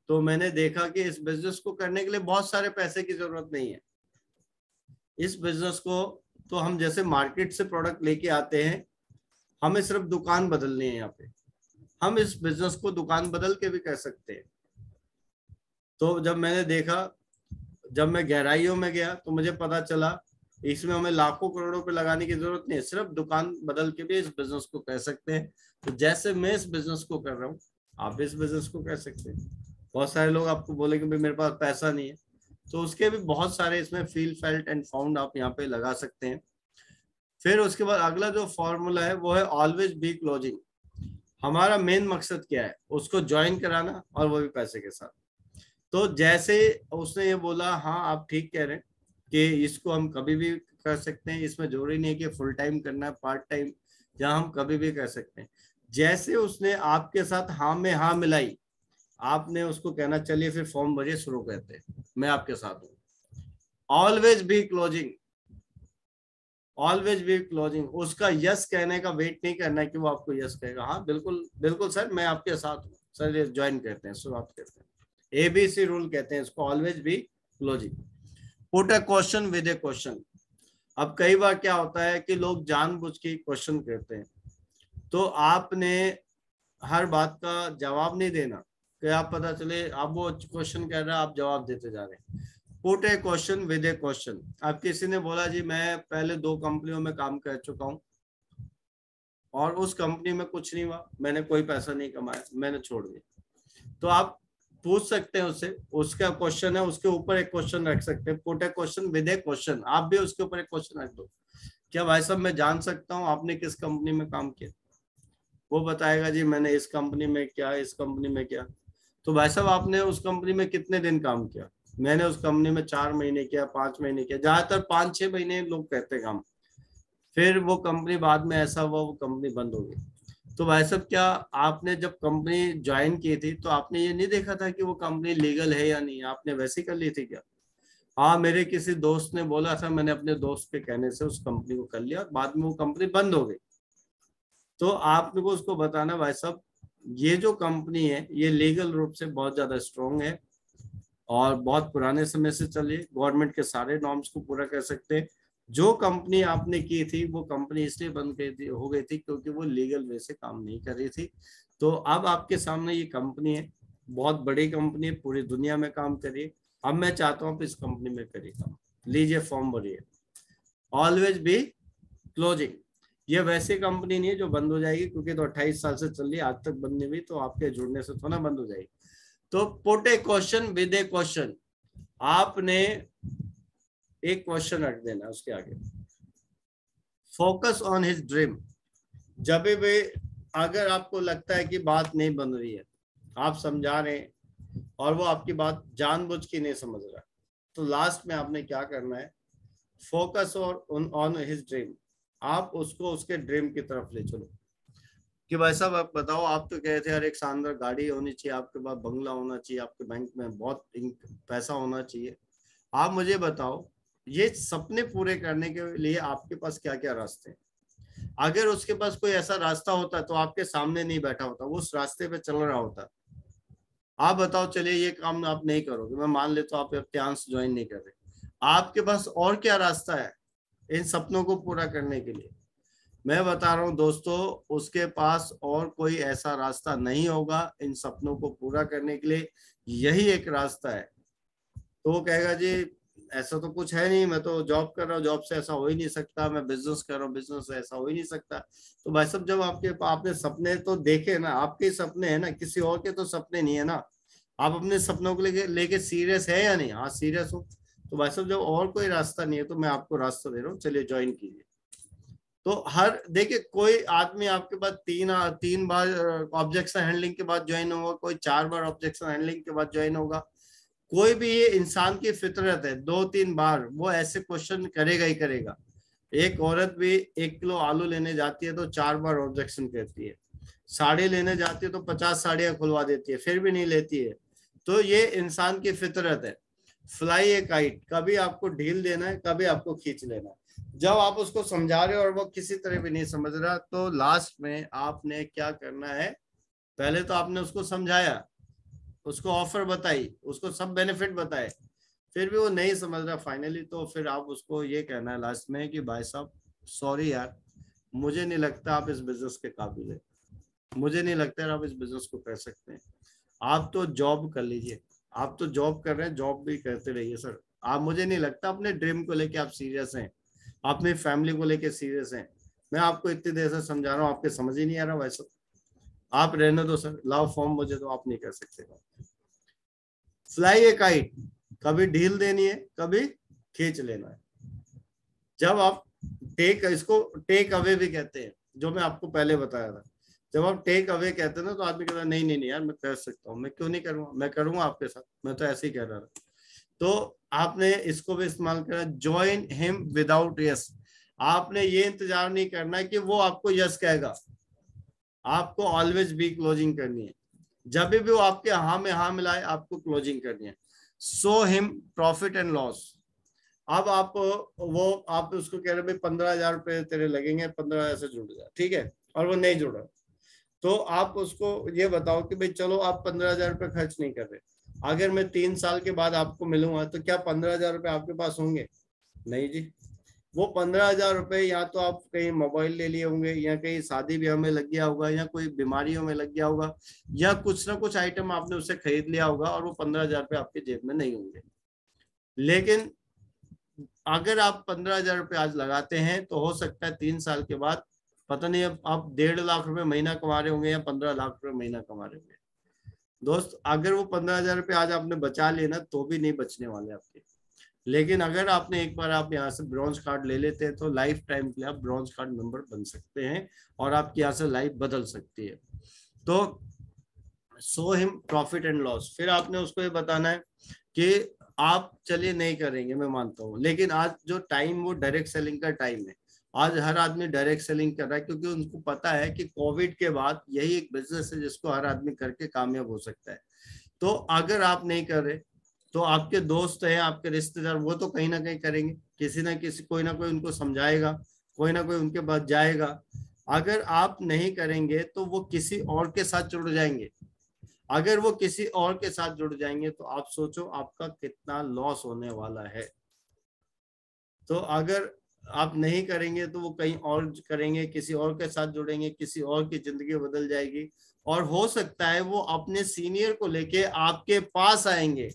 तो मैंने देखा कि इस बिजनेस को करने के लिए बहुत सारे पैसे की जरूरत नहीं है। इस बिजनेस को तो हम जैसे मार्केट से प्रोडक्ट लेके आते हैं, हमें सिर्फ दुकान बदलनी है। यहाँ पे हम इस बिजनेस को दुकान बदल के भी कर सकते हैं। तो जब मैंने देखा, जब मैं गहराइयों में गया, तो मुझे पता चला इसमें हमें लाखों करोड़ों पे लगाने की जरूरत नहीं है, सिर्फ दुकान बदल के भी इस बिजनेस को कर सकते हैं। तो जैसे मैं इस बिजनेस को कर रहा हूँ, आप इस बिजनेस को कर सकते हैं। बहुत सारे लोग आपको बोलेंगे भाई मेरे पास पैसा नहीं है, तो उसके भी बहुत सारे इसमें फील, फेल्ट एंड फाउंड आप यहाँ पे लगा सकते हैं। फिर उसके बाद अगला जो फॉर्मूला है वो है ऑलवेज बी क्लोजिंग। हमारा मेन मकसद क्या है? उसको ज्वाइन कराना, और वो भी पैसे के साथ। तो जैसे उसने ये बोला, हाँ आप ठीक कह रहे हैं कि इसको हम कभी भी कर सकते हैं, इसमें जरूरी नहीं है कि फुल टाइम करना है, पार्ट टाइम, या हम कभी भी कर सकते हैं। जैसे उसने आपके साथ हाँ में हाँ मिलाई, आपने उसको कहना चलिए फिर फॉर्म भरिए, शुरू करते हैं, मैं आपके साथ हूँ। Always be closing, always be closing. उसका यस कहने का वेट नहीं करना है कि वो आपको यस कहेगा। हाँ बिल्कुल बिल्कुल सर, मैं आपके साथ हूँ सर, ये ज्वाइन करते हैं, शुरुआत करते हैं। एबीसी रूल कहते हैं इसको, always be closing. Put a question with A question. अब कई बार क्या होता है कि लोग जानबूझ के क्वेश्चन करते हैं, तो आपने हर बात का जवाब नहीं देना कि आप पता चले आप वो क्वेश्चन कर रहे हैं, आप जवाब देते जा रहे हैं। Put A question with A question. अब किसी ने बोला जी मैं पहले 2 कंपनियों में काम कर चुका हूँ और उस कंपनी में कुछ नहीं हुआ, मैंने कोई पैसा नहीं कमाया, मैंने छोड़ दिया। तो आप पूछ सकते हैं उससे, उसका क्वेश्चन है, उसके ऊपर एक क्वेश्चन रख सकते हैं। Put A question with A question, आप भी उसके ऊपर एक क्वेश्चन रख दो। क्या भाई साहब मैं जान सकता हूँ आपने किस कंपनी में काम किया? वो बताएगा जी मैंने इस कंपनी में किया, इस कंपनी में किया। तो भाई साहब आपने उस कंपनी में कितने दिन काम किया? मैंने उस कंपनी में 4 महीने किया, 5 महीने किया, ज्यादातर 5-6 महीने लोग कहते हैं काम। फिर वो कंपनी बाद में ऐसा हुआ वो कंपनी बंद हो गई। तो भाई साहब क्या आपने जब कंपनी ज्वाइन की थी तो आपने ये नहीं देखा था कि वो कंपनी लीगल है या नहीं? आपने वैसे ही कर ली थी क्या? हाँ, मेरे किसी दोस्त ने बोला था, मैंने अपने दोस्त के कहने से उस कंपनी को कर लिया, बाद में वो कंपनी बंद हो गई। तो आपने को उसको बताना भाई साहब ये जो कंपनी है ये लीगल रूप से बहुत ज्यादा स्ट्रॉन्ग है और बहुत पुराने समय से चली, गवर्नमेंट के सारे नॉर्म्स को पूरा कर सकते हैं, जो कंपनी आपने की थी वो कंपनी इसलिए बंद हो गई थी क्योंकि वो लीगल वे से काम नहीं कर रही थी। तो अब आपके सामने ये कंपनी है, बहुत बड़ी कंपनी है, पूरी दुनिया में काम करिए। अब मैं चाहता हूँ आप इस कंपनी में करिए काम, लीजिए फॉर्म भरिए। Always be closing. ये वैसी कंपनी नहीं है जो बंद हो जाएगी, क्योंकि तो 28 साल से चल रही है, आज तक बंद नहीं हुई, तो आपके जुड़ने से थोड़ा बंद हो जाएगी। तो put A question with A question, आपने एक क्वेश्चन रख देना उसके आगे। Focus on his dream. जब भी अगर आपको लगता है कि बात नहीं बन रही है, आप समझा रहे हैं और वो आपकी बात जानबूझ के नहीं समझ रहा, तो लास्ट में आपने क्या करना है, फोकस और ऑन हिज ड्रीम। आप उसको उसके ड्रीम की तरफ ले चलो कि भाई साहब आप बताओ, आप तो कहे थे यार एक शानदार गाड़ी होनी चाहिए, आपके पास बंगला होना चाहिए, आपके बैंक में बहुत पैसा होना चाहिए। आप मुझे बताओ ये सपने पूरे करने के लिए आपके पास क्या क्या रास्ते हैं। अगर उसके पास कोई ऐसा रास्ता होता तो आपके सामने नहीं बैठा होता, वो उस रास्ते पे चल रहा होता। आप बताओ, चलिए ये काम आप नहीं करोगे, मैं मान लेता हूँ आप इम्तिहान ज्वाइन नहीं कर रहे, आपके पास और क्या रास्ता है इन सपनों को पूरा करने के लिए। मैं बता रहा हूँ दोस्तों, उसके पास और कोई ऐसा रास्ता नहीं होगा इन सपनों को पूरा करने के लिए, यही एक रास्ता है। तो वो कहेगा जी ऐसा तो कुछ है नहीं, मैं तो जॉब कर रहा हूँ, जॉब से ऐसा हो ही नहीं सकता, मैं बिजनेस कर रहा हूँ, बिजनेस से ऐसा हो ही नहीं सकता। तो भाई साहब जब आपने सपने तो देखे ना, आपके ही सपने हैं ना, किसी और के तो सपने नहीं है ना। आप अपने सपनों को लेके सीरियस है या नहीं? हाँ सीरियस हो। तो भाई साहब जब और कोई रास्ता नहीं है तो मैं आपको रास्ता दे रहा हूँ, चलिए ज्वाइन कीजिए। तो हर देखिए, कोई आदमी आपके पास तीन बार ऑब्जेक्शन हैंडलिंग के बाद ज्वाइन होगा, कोई 4 बार ऑब्जेक्शन हैंडलिंग के बाद ज्वाइन होगा। कोई भी, ये इंसान की फितरत है, 2-3 बार वो ऐसे क्वेश्चन करेगा ही करेगा। एक औरत भी 1 किलो आलू लेने जाती है तो 4 बार ऑब्जेक्शन करती है, साड़ी लेने जाती है तो 50 साड़ियां खुलवा देती है, फिर भी नहीं लेती है। तो ये इंसान की फितरत है। फ्लाई ए काइट, कभी आपको ढील देना है, कभी आपको खींच लेना है। जब आप उसको समझा रहे हो और वो किसी तरह भी नहीं समझ रहा, तो लास्ट में आपने क्या करना है, पहले तो आपने उसको समझाया, उसको ऑफर बताई, उसको सब बेनिफिट बताए, फिर भी वो नहीं समझ रहा फाइनली, तो फिर आप उसको ये कहना है लास्ट में कि भाई साहब सॉरी यार, मुझे नहीं लगता आप इस बिजनेस के काबिल है, मुझे नहीं लगता यार आप इस बिजनेस को कर सकते हैं, आप तो जॉब कर लीजिए, आप तो जॉब कर रहे हैं, जॉब भी करते रहिए सर, आप, मुझे नहीं लगता अपने ड्रीम को लेके आप सीरियस हैं, अपनी फैमिली को लेके सीरियस हैं। मैं आपको इतनी देर से समझा रहा हूँ, आपके समझ ही नहीं आ रहा, वैसे आप रहने दो सर, लाओ फॉर्म, मुझे तो आप नहीं कर सकते। फ्लाई ए काइट, कभी ढील देनी है, कभी खींच लेना है। जब आप इसको टेक अवे भी कहते हैं, जो मैं आपको पहले बताया था। जब आप टेक अवे कहते हैं ना, तो आदमी कहता है नहीं नहीं नहीं यार मैं कर सकता हूँ, मैं क्यों नहीं करूंगा, मैं करूंगा आपके साथ, मैं तो ऐसे ही कह रहा था। तो आपने इसको भी इस्तेमाल करा, ज्वाइन हिम विदाउट यस। आपने ये इंतजार नहीं करना है कि वो आपको यस कहेगा, आपको ऑलवेज बी क्लोजिंग करनी है। जब भी वो आपके हाँ में हाँ मिलाए, आपको क्लोजिंग करनी है। Saw him profit and loss. अब आप उसको कह रहे भाई 15,000 रुपए तेरे लगेंगे, 15 ऐसे जुड़ जा, ठीक है, और वो नहीं जुड़ा, तो आप उसको ये बताओ कि भाई चलो आप 15,000 रुपये खर्च नहीं कर रहे, अगर मैं 3 साल के बाद आपको मिलूंगा तो क्या 15,000 रुपये आपके पास होंगे? नहीं जी। वो 15,000 रुपये या तो आप कहीं मोबाइल ले लिए होंगे, या कहीं शादी ब्याह में लग गया होगा, या कोई बीमारियों में लग गया होगा, या कुछ ना कुछ आइटम आपने उससे खरीद लिया होगा, और वो 15,000 रुपये आपके जेब में नहीं होंगे। लेकिन अगर आप 15,000 रुपये आज लगाते हैं, तो हो सकता है 3 साल के बाद पता नहीं, अब आप 1.5 लाख रुपए महीना कमा रहे होंगे या 15 लाख रुपए महीना कमा रहे होंगे। दोस्त, अगर वो 15,000 रुपये आज आपने बचा लिए ना, तो भी नहीं बचने वाले आपके। लेकिन अगर आपने एक बार आप यहाँ से ब्रॉन्ज कार्ड ले लेते हैं, तो लाइफ टाइम के लिए आप ब्रॉन्ज कार्ड मेंबर बन सकते हैं, और आपकी यहाँ से लाइफ बदल सकती है। तो saw him profit and loss, फिर आपने उसको ये बताना है कि आप चलिए नहीं करेंगे, मैं मानता हूँ, लेकिन आज जो टाइम वो डायरेक्ट सेलिंग का टाइम है, आज हर आदमी डायरेक्ट सेलिंग कर रहा है, क्योंकि उनको पता है कि कोविड के बाद यही एक बिजनेस है जिसको हर आदमी करके कामयाब हो सकता है। तो अगर आप नहीं कर रहे, तो आपके दोस्त हैं, आपके रिश्तेदार, वो तो कहीं ना कहीं करेंगे, किसी ना किसी, कोई ना कोई उनको समझाएगा, कोई ना कोई उनके पास जाएगा। अगर आप नहीं करेंगे तो वो किसी और के साथ जुड़ जाएंगे, अगर वो किसी और के साथ जुड़ जाएंगे तो आप सोचो आपका कितना लॉस होने वाला है। तो अगर आप नहीं करेंगे तो वो कहीं और करेंगे, किसी और के साथ जुड़ेंगे, किसी और की जिंदगी बदल जाएगी। और हो सकता है वो अपने सीनियर को लेके आपके पास आएंगे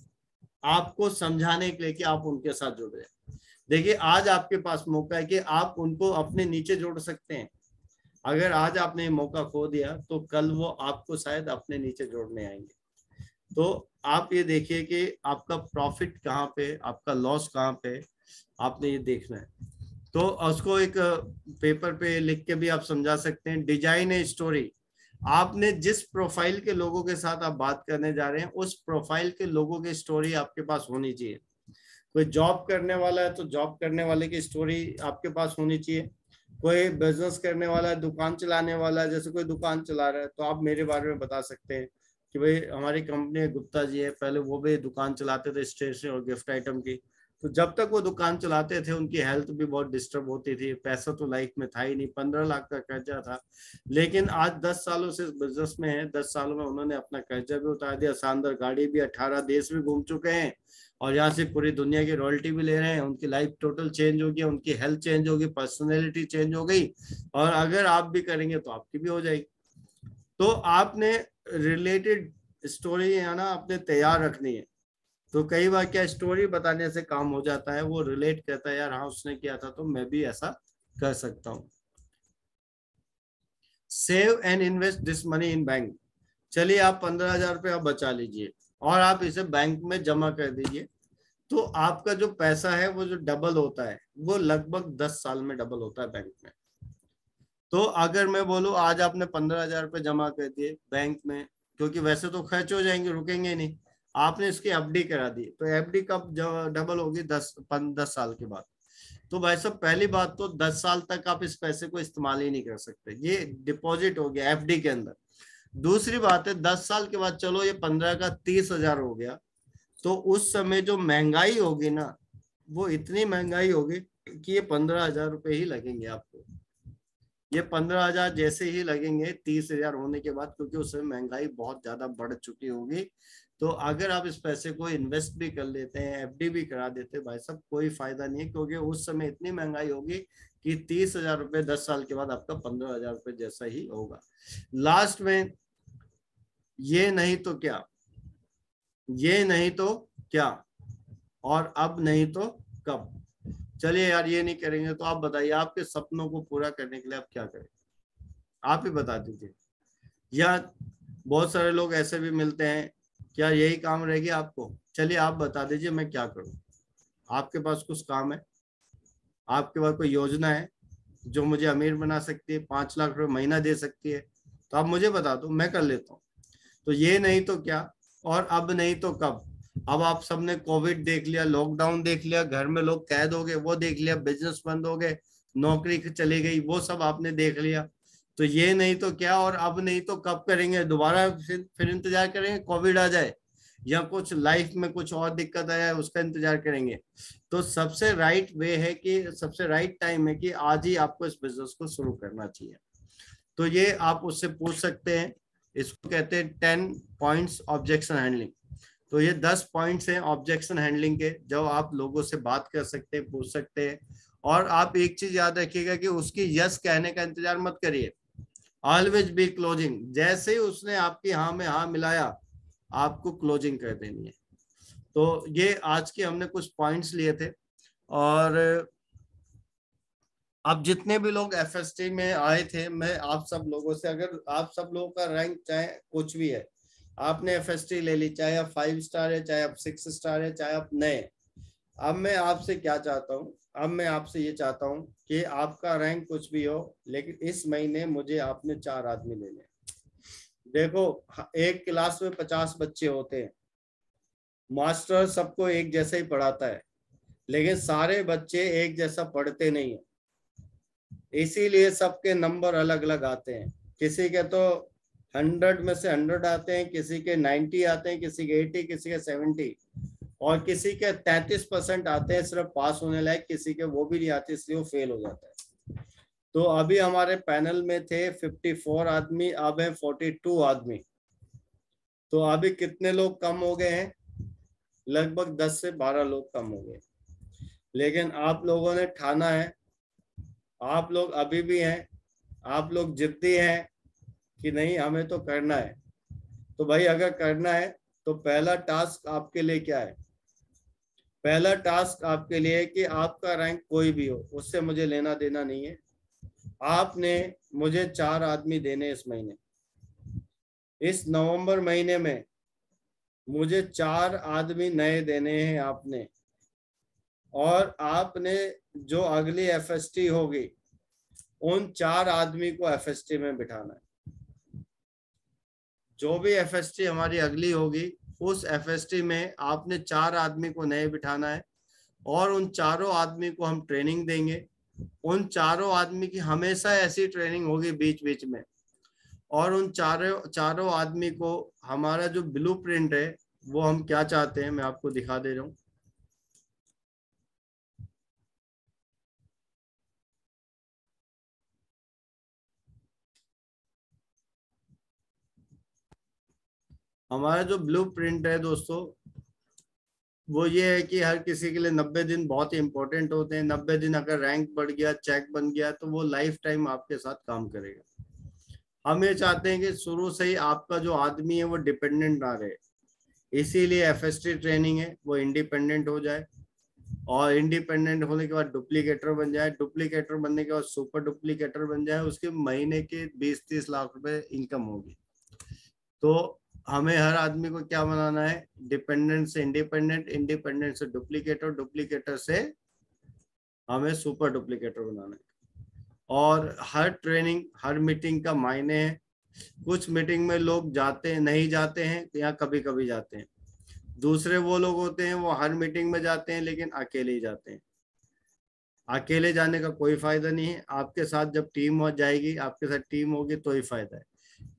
आपको समझाने के लिए कि आप उनके साथ जुड़ जाए। देखिए आज आपके पास मौका है कि आप उनको अपने नीचे जोड़ सकते हैं। अगर आज आपने ये मौका खो दिया तो कल वो आपको शायद अपने नीचे जोड़ने आएंगे। तो आप ये देखिए कि आपका प्रॉफिट कहाँ पे, आपका लॉस कहाँ पे, आपने ये देखना है। तो उसको एक पेपर पे लिख के भी आप समझा सकते हैं। डिजाइन ए स्टोरी, आपने जिस प्रोफाइल के लोगों के साथ आप बात करने जा रहे हैं उस प्रोफाइल के लोगों की स्टोरी आपके पास होनी चाहिए। कोई जॉब करने वाला है तो जॉब करने वाले की स्टोरी आपके पास होनी चाहिए। कोई बिजनेस करने वाला है, दुकान चलाने वाला है, जैसे कोई दुकान चला रहा है तो आप मेरे बारे में बता सकते हैं कि भाई हमारी कंपनी गुप्ता जी है, पहले वो भी दुकान चलाते थे स्टेशनरी और गिफ्ट आइटम की। तो जब तक वो दुकान चलाते थे उनकी हेल्थ भी बहुत डिस्टर्ब होती थी, पैसा तो लाइफ में था ही नहीं, 15 लाख का कर्जा था। लेकिन आज 10 सालों से इस बिजनेस में है, 10 सालों में उन्होंने अपना कर्जा भी उतार दिया, शानदार गाड़ी भी, 18 देश भी घूम चुके हैं और यहाँ से पूरी दुनिया की रॉयल्टी भी ले रहे हैं। उनकी लाइफ टोटल चेंज हो गया, उनकी हेल्थ चेंज होगी, पर्सनैलिटी चेंज हो गई। और अगर आप भी करेंगे तो आपकी भी हो जाएगी। तो आपने रिलेटेड स्टोरी है ना अपने तैयार रखनी है। तो कई बार क्या स्टोरी बताने से काम हो जाता है, वो रिलेट करता है, यार हाँ उसने किया था तो मैं भी ऐसा कर सकता हूँ। Save and invest this money in bank, चलिए आप 15,000 रुपये बचा लीजिए और आप इसे बैंक में जमा कर दीजिए। तो आपका जो पैसा है वो जो डबल होता है वो लगभग 10 साल में डबल होता है बैंक में। तो अगर मैं बोलूँ आज आपने 15,000 रुपये जमा कर दिए बैंक में, क्योंकि वैसे तो खर्च हो जाएंगे, रुकेंगे ही नहीं, आपने इसकी एफडी करा दी, तो एफडी कब डबल होगी? 10 साल के बाद। तो भाई साहब पहली बात तो 10 साल तक आप इस पैसे को इस्तेमाल ही नहीं कर सकते, ये डिपॉजिट हो गया एफडी के अंदर। दूसरी बात है 10 साल के बाद चलो ये 15 का 30,000 हो गया, तो उस समय जो महंगाई होगी ना, वो इतनी महंगाई होगी कि ये 15,000 रुपये ही लगेंगे आपको। ये 15,000 जैसे ही लगेंगे 30,000 होने के बाद, क्योंकि उस समय महंगाई बहुत ज्यादा बढ़ चुकी होगी। तो अगर आप इस पैसे को इन्वेस्ट भी कर लेते हैं, एफडी भी करा देते हैं, भाई साहब कोई फायदा नहीं है, क्योंकि उस समय इतनी महंगाई होगी कि 30,000 रुपये 10 साल के बाद आपका 15,000 रुपये जैसा ही होगा। लास्ट में ये नहीं तो क्या, ये नहीं तो क्या, और अब नहीं तो कब। चलिए यार ये नहीं करेंगे तो आप बताइए आपके सपनों को पूरा करने के लिए आप क्या करें, आप ही बता दीजिए। या बहुत सारे लोग ऐसे भी मिलते हैं, क्या यही काम रहेगी आपको? चलिए आप बता दीजिए मैं क्या करूं। आपके पास कुछ काम है, आपके पास कोई योजना है जो मुझे अमीर बना सकती है, 5 लाख रुपए महीना दे सकती है, तो आप मुझे बता दो, मैं कर लेता हूँ। तो ये नहीं तो क्या और अब नहीं तो कब। अब आप सबने कोविड देख लिया, लॉकडाउन देख लिया, घर में लोग कैद हो गए वो देख लिया, बिजनेस बंद हो गए, नौकरी चली गई, वो सब आपने देख लिया। तो ये नहीं तो क्या और अब नहीं तो कब करेंगे? दोबारा फिर इंतजार करेंगे कोविड आ जाए, या कुछ लाइफ में कुछ और दिक्कत आ जाए उसका इंतजार करेंगे? तो सबसे राइट वे है कि सबसे राइट टाइम है कि आज ही आपको इस बिजनेस को शुरू करना चाहिए। तो ये आप उससे पूछ सकते हैं, इसको कहते हैं 10 पॉइंट्स ऑब्जेक्शन हैंडलिंग। तो ये 10 पॉइंट्स हैं ऑब्जेक्शन हैंडलिंग के, जो आप लोगों से बात कर सकते हैं, पूछ सकते हैं। और आप एक चीज याद रखिएगा कि उसकी यस कहने का इंतजार मत करिए, ऑलवेज बी क्लोजिंग। जैसे ही उसने आपकी हाँ में हाँ मिलाया, आपको क्लोजिंग कर देनी है। तो ये आज के हमने कुछ पॉइंट्स लिए थे। और अब जितने भी लोग एफएसटी में आए थे, मैं आप सब लोगों से, अगर आप सब लोगों का रैंक चाहे कुछ भी है, आपने एफएसटी ले ली, चाहे आप 5 स्टार है, चाहे आप 6 स्टार है, चाहे आप नए, अब मैं आपसे क्या चाहता हूँ, अब मैं आपसे ये चाहता हूँ कि आपका रैंक कुछ भी हो, लेकिन इस महीने मुझे आपने 4 आदमी लेने हैं। देखो एक क्लास में 50 बच्चे होते हैं, मास्टर सबको एक जैसा ही पढ़ाता है, लेकिन सारे बच्चे एक जैसा पढ़ते नहीं है, इसीलिए सबके नंबर अलग अलग आते हैं। किसी के तो 100 में से 100 आते हैं, किसी के 90 आते हैं, किसी के 80, किसी के 70, और किसी के 33% आते हैं सिर्फ पास होने लायक, किसी के वो भी नहीं आते इसलिए वो फेल हो जाता है। तो अभी हमारे पैनल में थे 54 आदमी, अब है 42 आदमी। तो अभी कितने लोग कम हो गए हैं? लगभग 10 से 12 लोग कम हो गए। लेकिन आप लोगों ने ठाना है आप लोग अभी भी हैं, आप लोग जिद्दी हैं कि नहीं हमें तो करना है। तो भाई अगर करना है तो पहला टास्क आपके लिए क्या है? पहला टास्क आपके लिए है कि आपका रैंक कोई भी हो, उससे मुझे लेना देना नहीं है। आपने मुझे 4 आदमी देने इस महीने, इस नवंबर महीने में मुझे 4 आदमी नए देने हैं आपने। और आपने जो अगली एफएसटी होगी उन 4 आदमी को एफएसटी में बिठाना है। जो भी एफएसटी हमारी अगली होगी उस एफएसटी में आपने 4 आदमी को नए बिठाना है और उन चारों आदमी को हम ट्रेनिंग देंगे। उन चारों आदमी की हमेशा ऐसी ट्रेनिंग होगी बीच बीच में। और उन चारों चारों आदमी को हमारा जो ब्लूप्रिंट है वो हम क्या चाहते हैं मैं आपको दिखा दे रहा हूँ। हमारा जो ब्लूप्रिंट है दोस्तों वो ये है कि हर किसी के लिए 90 दिन बहुत ही इंपॉर्टेंट होते हैं। 90 दिन अगर रैंक बढ़ गया, चेक बन गया, तो वो लाइफ टाइम आपके साथ काम करेगा। हम ये चाहते हैं कि शुरू से ही आपका जो आदमी है वो डिपेंडेंट ना रहे, इसीलिए एफएसटी ट्रेनिंग है वो इंडिपेंडेंट हो जाए। और इंडिपेंडेंट होने के बाद डुप्लीकेटर बन जाए, डुप्लीकेटर बनने के बाद सुपर डुप्लीकेटर बन जाए, उसके महीने के 20-30 लाख रुपए इनकम होगी। तो हमें हर आदमी को क्या बनाना है? डिपेंडेंट से इंडिपेंडेंट, इंडिपेंडेंट से डुप्लीकेटर, डुप्लीकेटर से हमें सुपर डुप्लीकेटर बनाना है। और हर ट्रेनिंग, हर मीटिंग का मायने है। कुछ मीटिंग में लोग जाते हैं, नहीं जाते हैं या कभी कभी जाते हैं। दूसरे वो लोग होते हैं वो हर मीटिंग में जाते हैं लेकिन अकेले ही जाते हैं। अकेले जाने का कोई फायदा नहीं है। आपके साथ जब टीम हो जाएगी, आपके साथ टीम होगी तो ही फायदा है।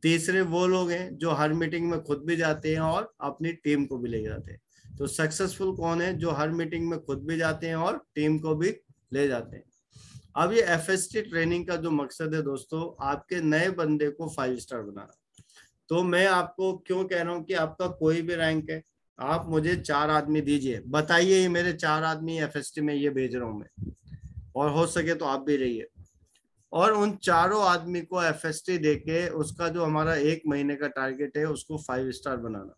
तीसरे वो लोग हैं जो हर मीटिंग में खुद भी जाते हैं और अपनी टीम को भी ले जाते हैं। तो सक्सेसफुल कौन है? जो हर मीटिंग में खुद भी जाते हैं और टीम को भी ले जाते हैं। अब ये एफएसटी ट्रेनिंग का जो मकसद है दोस्तों, आपके नए बंदे को 5 स्टार बनाना। तो मैं आपको क्यों कह रहा हूँ कि आपका कोई भी रैंक है, आप मुझे 4 आदमी दीजिए, बताइए ये मेरे 4 आदमी एफएसटी में ये भेज रहा हूँ मैं, और हो सके तो आप भी रहिए। और उन चारों आदमी को एफएसटी देके उसका जो हमारा 1 महीने का टारगेट है उसको 5 स्टार बनाना।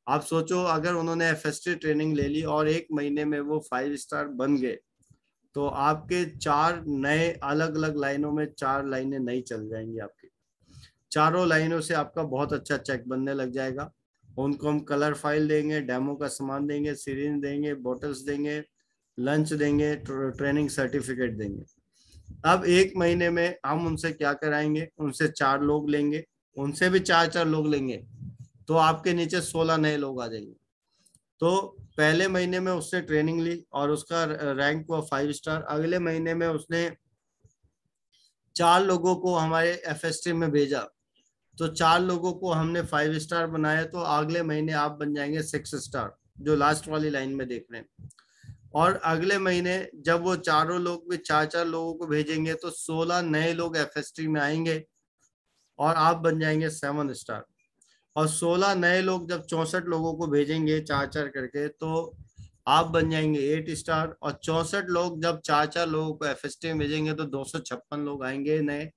आप सोचो अगर उन्होंने एफएसटी ट्रेनिंग ले ली और 1 महीने में वो 5 स्टार बन गए, तो आपके 4 नए अलग अलग लाइनों में 4 लाइनें नई चल जाएंगी आपकी। चारों लाइनों से आपका बहुत अच्छा चेक बनने लग जाएगा। उनको हम कलर फाइल देंगे, डेमो का सामान देंगे, सीरीज देंगे, बॉटल्स देंगे, लंच देंगे, ट्रेनिंग सर्टिफिकेट देंगे। अब 1 महीने में हम उनसे क्या कराएंगे? उनसे 4 लोग लेंगे, उनसे भी 4-4 लोग लेंगे, तो आपके नीचे 16 नए लोग आ जाएंगे। तो पहले महीने में उसने ट्रेनिंग ली और उसका रैंक हुआ 5 स्टार। अगले महीने में उसने 4 लोगों को हमारे एफएसटी में भेजा, तो 4 लोगों को हमने 5 स्टार बनाया, तो अगले महीने आप बन जाएंगे 6 स्टार, जो लास्ट वाली लाइन में देख रहे हैं। और अगले महीने जब वो चारों लोग भी 4-4 लोगों को भेजेंगे तो 16 नए लोग एफएसटी में आएंगे और आप बन जाएंगे 7 स्टार। और 16 नए लोग जब 64 लोगों को भेजेंगे 4-4 करके तो आप बन जाएंगे 8 स्टार। और 64 लोग जब 4-4 लोगों को एफएसटी में भेजेंगे तो 256 लोग आएंगे नए,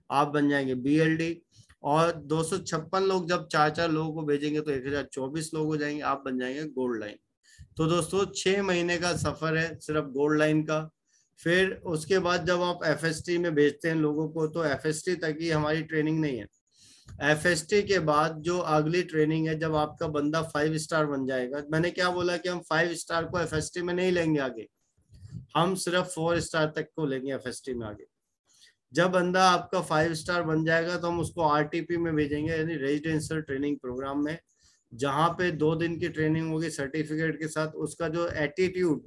आप बन जाएंगे बीएलडी। और 256 लोग जब 4-4 लोगों को भेजेंगे तो 1024 लोग हो जाएंगे, आप बन जाएंगे गोल्ड लाइन। तो दोस्तों 6 महीने का सफर है सिर्फ गोल्ड लाइन का। फिर उसके बाद जब आप एफएसटी में भेजते हैं लोगों को, तो एफएसटी तक ही हमारी ट्रेनिंग नहीं है। एफएसटी के बाद जो अगली ट्रेनिंग है, जब आपका बंदा 5 स्टार बन जाएगा, मैंने क्या बोला कि हम 5 स्टार को एफएसटी में नहीं लेंगे आगे, हम सिर्फ 4 स्टार तक को लेंगे एफएसटी में आगे। जब बंदा आपका 5 स्टार बन जाएगा तो हम उसको आरटीपी में भेजेंगे, यानी रेजिडेंशियल ट्रेनिंग प्रोग्राम में, जहाँ पे 2 दिन की ट्रेनिंग होगी सर्टिफिकेट के साथ, उसका जो एटीट्यूड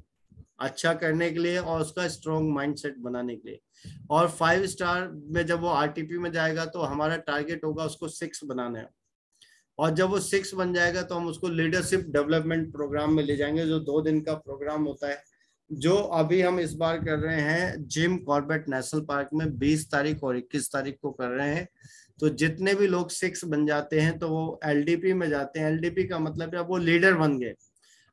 अच्छा करने के लिए और उसका स्ट्रॉन्ग माइंडसेट बनाने के लिए। और 5 स्टार में जब वो आरटीपी में जाएगा तो हमारा टारगेट होगा उसको 6 बनाना है। और जब वो 6 बन जाएगा तो हम उसको लीडरशिप डेवलपमेंट प्रोग्राम में ले जाएंगे, जो 2 दिन का प्रोग्राम होता है, जो अभी हम इस बार कर रहे हैं जिम कॉर्बेट नेशनल पार्क में 20 तारीख और 21 तारीख को कर रहे हैं। तो जितने भी लोग 6 बन जाते हैं तो वो एलडीपी में जाते हैं। एलडीपी का मतलब है वो लीडर बन गए।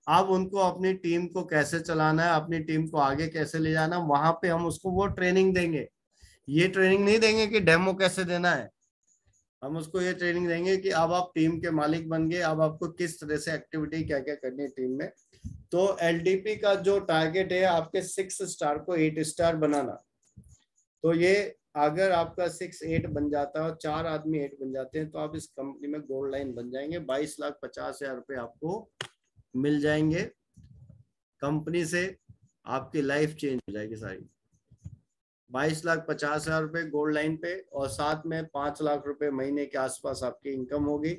अब उनको अपनी टीम को कैसे चलाना है, अपनी टीम को आगे कैसे ले जाना, वहां पे हम उसको वो ट्रेनिंग देंगे। ये ट्रेनिंग नहीं देंगे कि डेमो कैसे देना है, हम उसको ये ट्रेनिंग देंगे कि अब आप टीम के मालिक बन गए, अब आपको किस तरह से एक्टिविटी क्या क्या करनी है टीम में। तो एलडीपी का जो टारगेट है आपके 6 स्टार को 8 स्टार बनाना। तो ये अगर आपका 6 8 बन जाता है और 4 आदमी 8 बन जाते हैं तो आप इस कंपनी में गोल्ड लाइन बन जाएंगे। 22,50,000 रुपये आपको मिल जाएंगे कंपनी से, आपकी लाइफ चेंज हो जाएगी सारी। 22,50,000 रुपये गोल्ड लाइन पे, और साथ में 5 लाख रुपए महीने के आसपास आपकी इनकम होगी।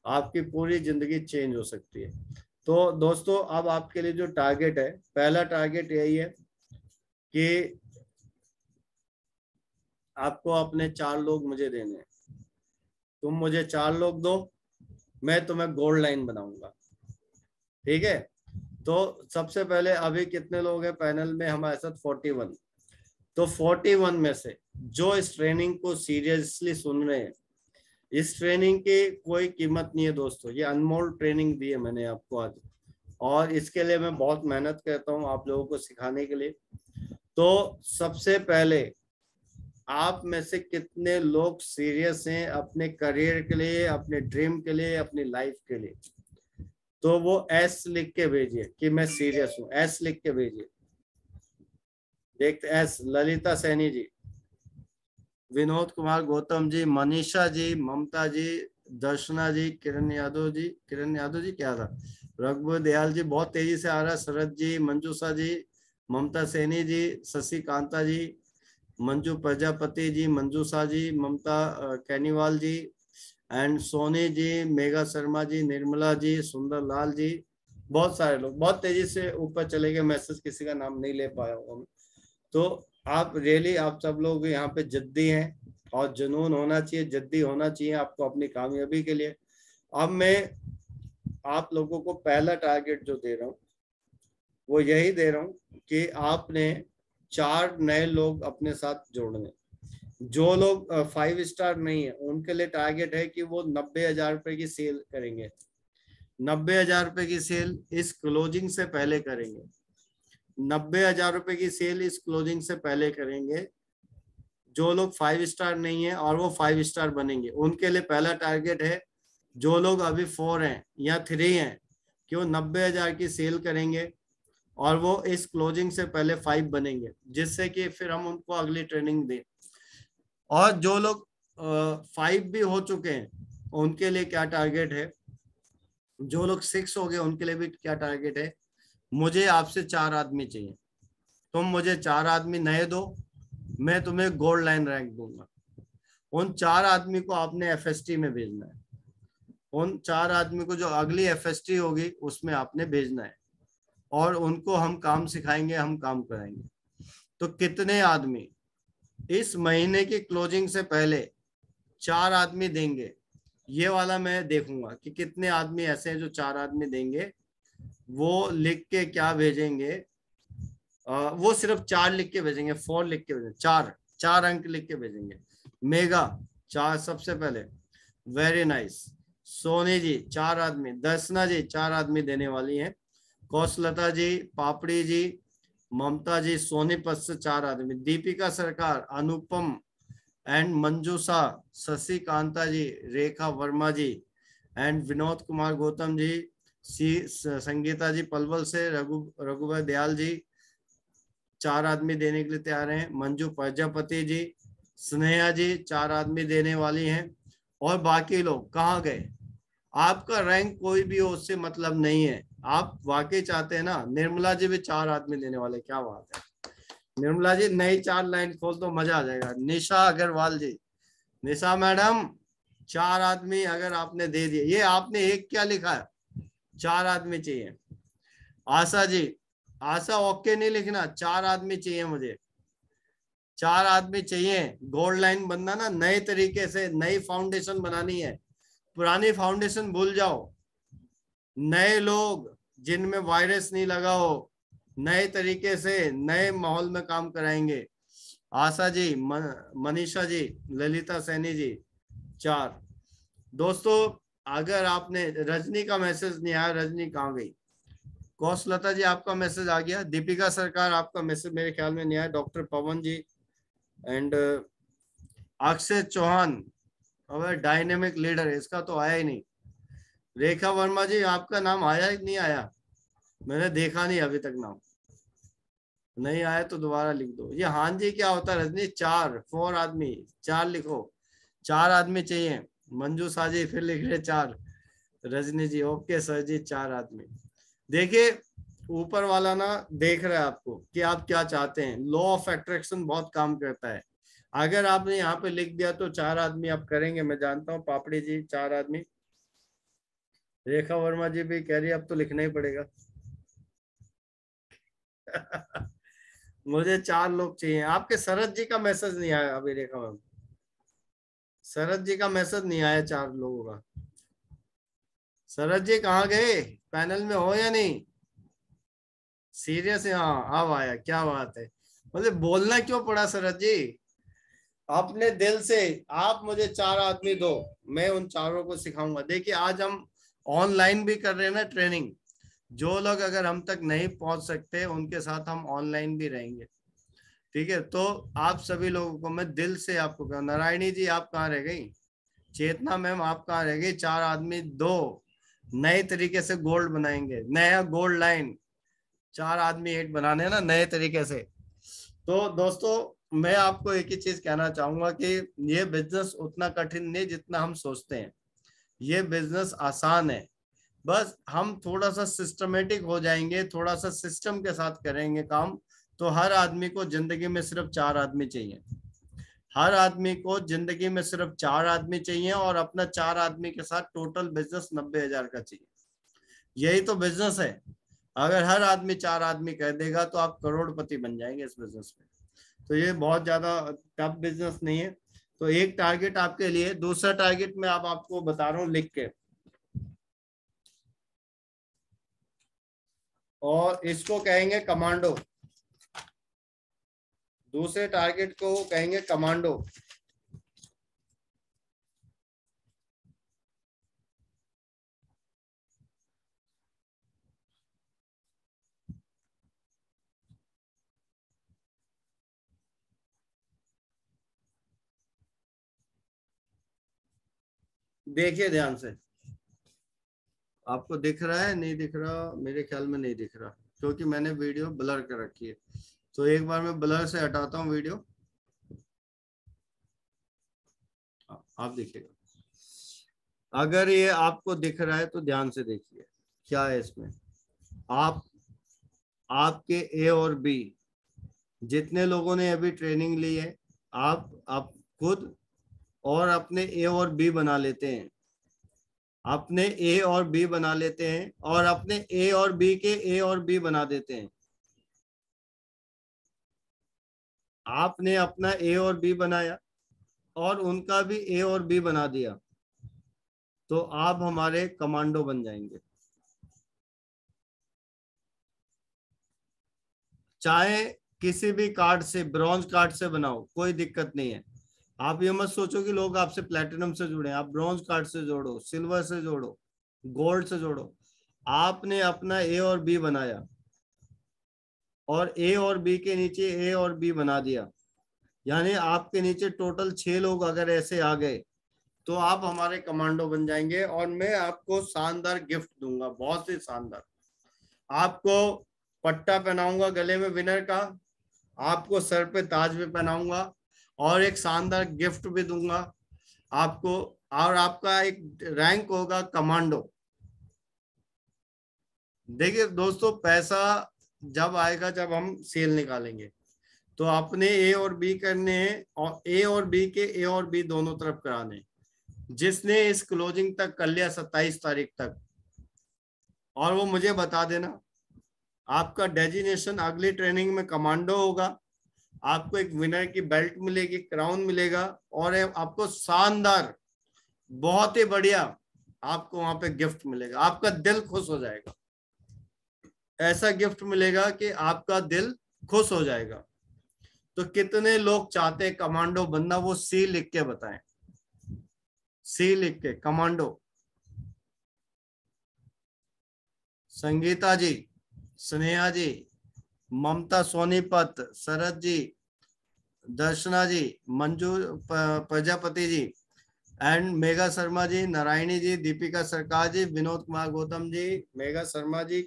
आपकी पूरी जिंदगी चेंज हो सकती है। तो दोस्तों अब आपके लिए जो टारगेट है, पहला टारगेट यही है कि आपको अपने 4 लोग मुझे देने हैं। तुम मुझे 4 लोग दो, मैं तुम्हें गोल्ड लाइन बनाऊंगा। ठीक है। तो सबसे पहले अभी कितने लोग हैं पैनल में हमारे साथ? 41। तो 41 में से जो इस ट्रेनिंग को सीरियसली सुन रहे हैं, इस ट्रेनिंग की कोई कीमत नहीं है दोस्तों, ये अनमोल ट्रेनिंग दी है मैंने आपको आज, और इसके लिए मैं बहुत मेहनत करता हूँ आप लोगों को सिखाने के लिए। तो सबसे पहले आप में से कितने लोग सीरियस हैं अपने करियर के लिए, अपने ड्रीम के लिए, अपनी लाइफ के लिए? तो वो एस लिख के भेजिए कि मैं सीरियस हूं, एस लिख के भेजिए। देखते एस, ललिता सैनी जी, विनोद कुमार गौतम जी, मनीषा जी, ममता जी, दर्शना जी, किरण यादव जी, किरण यादव जी क्या था, रघुवर दयाल जी बहुत तेजी से आ रहा है, शरद जी, मंजूषा जी, ममता सैनी जी, शशि कांता जी, मंजू प्रजापति जी, मंजूषा जी, ममता कैनीवाल जी, एंड सोनी जी, मेघा शर्मा जी, निर्मला जी, सुंदर लाल जी, बहुत सारे लोग बहुत तेजी से ऊपर चले गए। मैसेज किसी का नाम नहीं ले पाया हूँ। तो आप रियली आप सब लोग यहाँ पे जिद्दी हैं, और जुनून होना चाहिए, जिद्दी होना चाहिए आपको अपनी कामयाबी के लिए। अब मैं आप लोगों को पहला टारगेट जो दे रहा हूँ वो यही दे रहा हूँ कि आपने 4 नए लोग अपने साथ जोड़ने। जो लोग 5 स्टार नहीं है उनके लिए टारगेट है कि वो 90,000 रुपए की सेल करेंगे। 90,000 रुपए की सेल इस क्लोजिंग से पहले करेंगे। 90,000 रुपए की सेल इस क्लोजिंग से पहले करेंगे। जो लोग 5 स्टार नहीं है और वो 5 स्टार बनेंगे, उनके लिए पहला टारगेट है, जो लोग अभी 4 हैं या 3 हैं, कि वो 90,000 की सेल करेंगे और वो इस क्लोजिंग से पहले 5 बनेंगे, जिससे कि फिर हम उनको अगली ट्रेनिंग दें। और जो लोग 5 भी हो चुके हैं उनके लिए क्या टारगेट है, जो लोग 6 हो गए उनके लिए भी क्या टारगेट है, मुझे आपसे 4 आदमी चाहिए। तुम मुझे 4 आदमी नए दो, मैं तुम्हें गोल्ड लाइन रैंक दूंगा। उन 4 आदमी को आपने एफएसटी में भेजना है। उन 4 आदमी को जो अगली एफएसटी होगी उसमें आपने भेजना है, और उनको हम काम सिखाएंगे, हम काम कराएंगे। तो कितने आदमी इस महीने की क्लोजिंग से पहले 4 आदमी देंगे, ये वाला मैं देखूंगा कि कितने आदमी ऐसे हैं जो 4 आदमी देंगे। वो लिख के क्या भेजेंगे, वो सिर्फ 4 लिख के भेजेंगे, 4 लिख के भेजेंगे, 4 अंक लिख के भेजेंगे। मेगा 4 सबसे पहले, वेरी नाइस। सोनी जी 4 आदमी, दर्शना जी 4 आदमी देने वाली हैं, कौशलता जी, पापड़ी जी, ममता जी, सोनीपत से 4 आदमी, दीपिका सरकार, अनुपम एंड मंजूषा, शशि कांता जी, रेखा वर्मा जी, एंड विनोद कुमार गौतम जी, संगीता जी पलवल से, रघुवर दयाल जी 4 आदमी देने के लिए तैयार हैं, मंजू प्रजापति जी, स्नेहा जी 4 आदमी देने वाली हैं। और बाकी लोग कहाँ गए? आपका रैंक कोई भी हो उससे मतलब नहीं है, आप वाकई चाहते हैं ना। निर्मला जी भी 4 आदमी देने वाले, क्या बात है। निर्मला जी नई 4 लाइन खोल तो मजा आ जाएगा। निशा अग्रवाल जी, निशा मैडम 4 आदमी अगर आपने दे दिए, ये आपने एक क्या लिखा है, 4 आदमी चाहिए। आशा जी, आशा ओके नहीं लिखना, 4 आदमी चाहिए मुझे, 4 आदमी चाहिए। गोल्ड लाइन बनना ना नए तरीके से, नई फाउंडेशन बनानी है, पुरानी फाउंडेशन भूल जाओ। नए लोग जिनमें वायरस नहीं लगा हो, नए तरीके से नए माहौल में काम कराएंगे। आशा जी, मनीषा जी, ललिता सैनी जी 4। दोस्तों अगर आपने, रजनी का मैसेज नहीं आया, रजनी कहाँ गई? कौशलता जी आपका मैसेज आ गया। दीपिका सरकार आपका मैसेज मेरे ख्याल में नहीं आया। डॉक्टर पवन जी एंड अक्षय चौहान, अब डायनेमिक लीडर, इसका तो आया ही नहीं। रेखा वर्मा जी आपका नाम आया ही नहीं आया, मैंने देखा नहीं अभी तक नाम। नहीं आया तो दोबारा लिख दो। ये हाँ जी क्या होता है रजनी? 4 4 आदमी, 4 लिखो, 4 आदमी चाहिए। मंजू साजी फिर लिख रहे 4। रजनी जी ओके सर जी, 4 आदमी। देखिए ऊपर वाला ना देख रहा है आपको कि आप क्या चाहते हैं। लॉ ऑफ अट्रैक्शन बहुत काम करता है। अगर आपने यहाँ पे लिख दिया तो 4 आदमी आप करेंगे, मैं जानता हूँ। पापड़ी जी 4 आदमी। रेखा वर्मा जी भी कह रही है अब तो लिखना ही पड़ेगा। मुझे 4 लोग चाहिए। आपके शरद जी का मैसेज नहीं आया अभी, रेखा मैम, शरद जी का मैसेज नहीं आया 4 लोगों का। शरद जी कहाँ गए? पैनल में हो या नहीं? सीरियस है? हाँ अब आया, क्या बात है। मुझे बोलना क्यों पड़ा शरद जी? अपने दिल से आप मुझे 4 आदमी दो, मैं उन चारों को सिखाऊंगा। देखिए आज हम ऑनलाइन भी कर रहे हैं ना ट्रेनिंग। जो लोग अगर हम तक नहीं पहुंच सकते उनके साथ हम ऑनलाइन भी रहेंगे। ठीक है, तो आप सभी लोगों को मैं दिल से आपको कहूँ। नारायणी जी आप कहाँ रह गई? चेतना मैम आप कहाँ रह गई? 4 आदमी दो, नए तरीके से गोल्ड बनाएंगे, नया गोल्ड लाइन। 4 आदमी एक बनाने ना नए तरीके से। तो दोस्तों मैं आपको एक ही चीज कहना चाहूंगा कि ये बिजनेस उतना कठिन नहीं जितना हम सोचते हैं। ये बिजनेस आसान है। बस हम थोड़ा सा सिस्टमेटिक हो जाएंगे, थोड़ा सा सिस्टम के साथ करेंगे काम। तो हर आदमी को जिंदगी में सिर्फ 4 आदमी चाहिए। हर आदमी को जिंदगी में सिर्फ 4 आदमी चाहिए, और अपना 4 आदमी के साथ टोटल बिजनेस 90,000 का चाहिए। यही तो बिजनेस है। अगर हर आदमी 4 आदमी कह देगा तो आप करोड़पति बन जाएंगे इस बिजनेस में। तो ये बहुत ज्यादा टफ बिजनेस नहीं है। तो एक टारगेट आपके लिए। दूसरा टारगेट मैं अब आपको बता रहा हूँ लिख के, और इसको कहेंगे कमांडो। दूसरे टारगेट को कहेंगे कमांडो। देखिए ध्यान से, आपको दिख रहा है नहीं दिख रहा? मेरे ख्याल में नहीं दिख रहा, क्योंकि मैंने वीडियो ब्लर कर रखी है। तो एक बार मैं ब्लर से हटाता हूँ वीडियो, आप देखिएगा। अगर ये आपको दिख रहा है तो ध्यान से देखिए क्या है इसमें। आप आपके ए और बी, जितने लोगों ने अभी ट्रेनिंग ली है, आप खुद और अपने ए और बी बना लेते हैं। अपने ए और बी बना लेते हैं, और अपने ए और बी के ए और बी बना देते हैं। आपने अपना ए और बी बनाया और उनका भी ए और बी बना दिया, तो आप हमारे कमांडो बन जाएंगे। चाहे किसी भी कार्ड से, ब्रॉन्ज कार्ड से बनाओ, कोई दिक्कत नहीं है। आप ये मत सोचो कि लोग आपसे प्लेटिनम से जुड़े। आप ब्रॉन्ज कार्ड से जोड़ो, सिल्वर से जोड़ो, गोल्ड से जोड़ो। आपने अपना ए और बी बनाया, और ए और बी के नीचे ए और बी बना दिया, यानी आपके नीचे टोटल 6 लोग अगर ऐसे आ गए तो आप हमारे कमांडो बन जाएंगे। और मैं आपको शानदार गिफ्ट दूंगा, बहुत ही शानदार। आपको पट्टा पहनाऊंगा गले में विनर का, आपको सर पे ताज भी पहनाऊंगा, और एक शानदार गिफ्ट भी दूंगा आपको। और आपका एक रैंक होगा कमांडो। देखिए दोस्तों, पैसा जब आएगा जब हम सेल निकालेंगे। तो अपने ए और बी करने हैं, और ए और बी के ए और बी दोनों तरफ कराने। जिसने इस क्लोजिंग तक कर लिया 27 तारीख तक, और वो मुझे बता देना, आपका डेजिनेशन अगली ट्रेनिंग में कमांडो होगा। आपको एक विनर की बेल्ट मिलेगी, क्राउन मिलेगा, और आपको शानदार, बहुत ही बढ़िया आपको वहां पे गिफ्ट मिलेगा। आपका दिल खुश हो जाएगा। ऐसा गिफ्ट मिलेगा कि आपका दिल खुश हो जाएगा। तो कितने लोग चाहते हैं कमांडो बनना? वो सी लिख के बताएं। सी लिख के, commando. Sangeeta ji Sneha ji, Mamta Sonipat, Sharad ji, Darshana ji, Manju Prajapati ji, and Megha Sharma ji, Narayani ji, Deepika Sarkar ji, Vinod Kumar Gautam ji, Megha Sharma ji,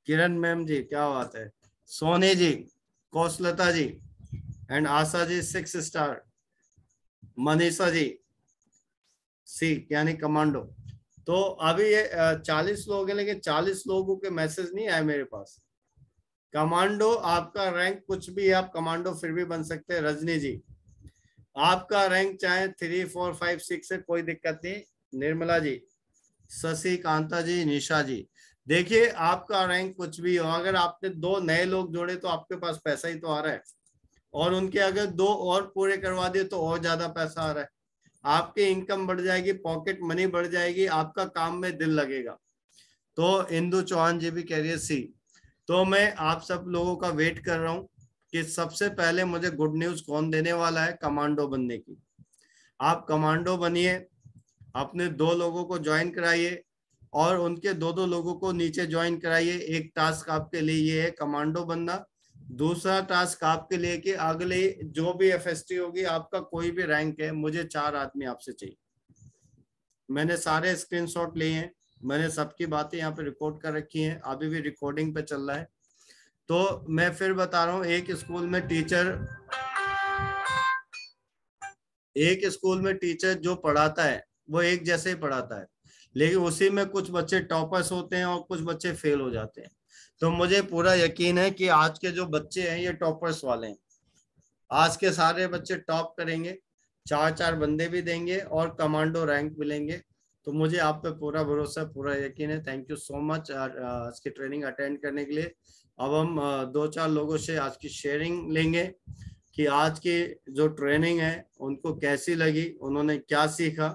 Kiran ma'am ji, क्या बात है, Soni ji, Kaushalta ji, and Asha ji 6 star, Manisha ji C यानी कमांडो। तो अभी ये 40 लोग हैं, लेकिन 40 लोगों के मैसेज नहीं आए मेरे पास। कमांडो आपका रैंक कुछ भी है, आप कमांडो फिर भी बन सकते हैं। रजनी जी, आपका रैंक चाहे 3, 4, 5, 6 है, कोई दिक्कत नहीं। निर्मला जी, शशि कांता जी, निशा जी, देखिए आपका रैंक कुछ भी हो, अगर आपने 2 नए लोग जोड़े तो आपके पास पैसा ही तो आ रहा है, और उनके अगर 2 और पूरे करवा दिए तो और ज्यादा पैसा आ रहा है। आपकी इनकम बढ़ जाएगी, पॉकेट मनी बढ़ जाएगी, आपका काम में दिल लगेगा। तो इंदु चौहान जी भी कह रही है सी। तो मैं आप सब लोगों का वेट कर रहा हूँ कि सबसे पहले मुझे गुड न्यूज कौन देने वाला है कमांडो बनने की। आप कमांडो बनिए, अपने 2 लोगों को ज्वाइन कराइए, और उनके 2 लोगों को नीचे ज्वाइन कराइए। एक टास्क आपके लिए ये है कमांडो बनना, दूसरा टास्क आपके लिए कि अगले जो भी एफएसटी होगी, आपका कोई भी रैंक है, मुझे 4 आदमी आपसे चाहिए। मैंने सारे स्क्रीनशॉट लिए हैं, मैंने सबकी बातें यहाँ पे रिकॉर्ड कर रखी हैं, अभी भी रिकॉर्डिंग पे चल रहा है। तो मैं फिर बता रहा हूँ, एक स्कूल में टीचर जो पढ़ाता है वो एक जैसे ही पढ़ाता है, लेकिन उसी में कुछ बच्चे टॉपर्स होते हैं और कुछ बच्चे फेल हो जाते हैं। तो मुझे पूरा यकीन है कि आज के जो बच्चे हैं ये टॉपर्स वाले हैं। आज के सारे बच्चे टॉप करेंगे, 4 4 बंदे भी देंगे और कमांडो रैंक मिलेंगे। तो मुझे आप पे पूरा भरोसा, पूरा यकीन है। थैंक यू सो मच आज की ट्रेनिंग अटेंड करने के लिए। अब हम 2 4 लोगों से आज की शेयरिंग लेंगे कि आज की जो ट्रेनिंग है उनको कैसी लगी, उन्होंने क्या सीखा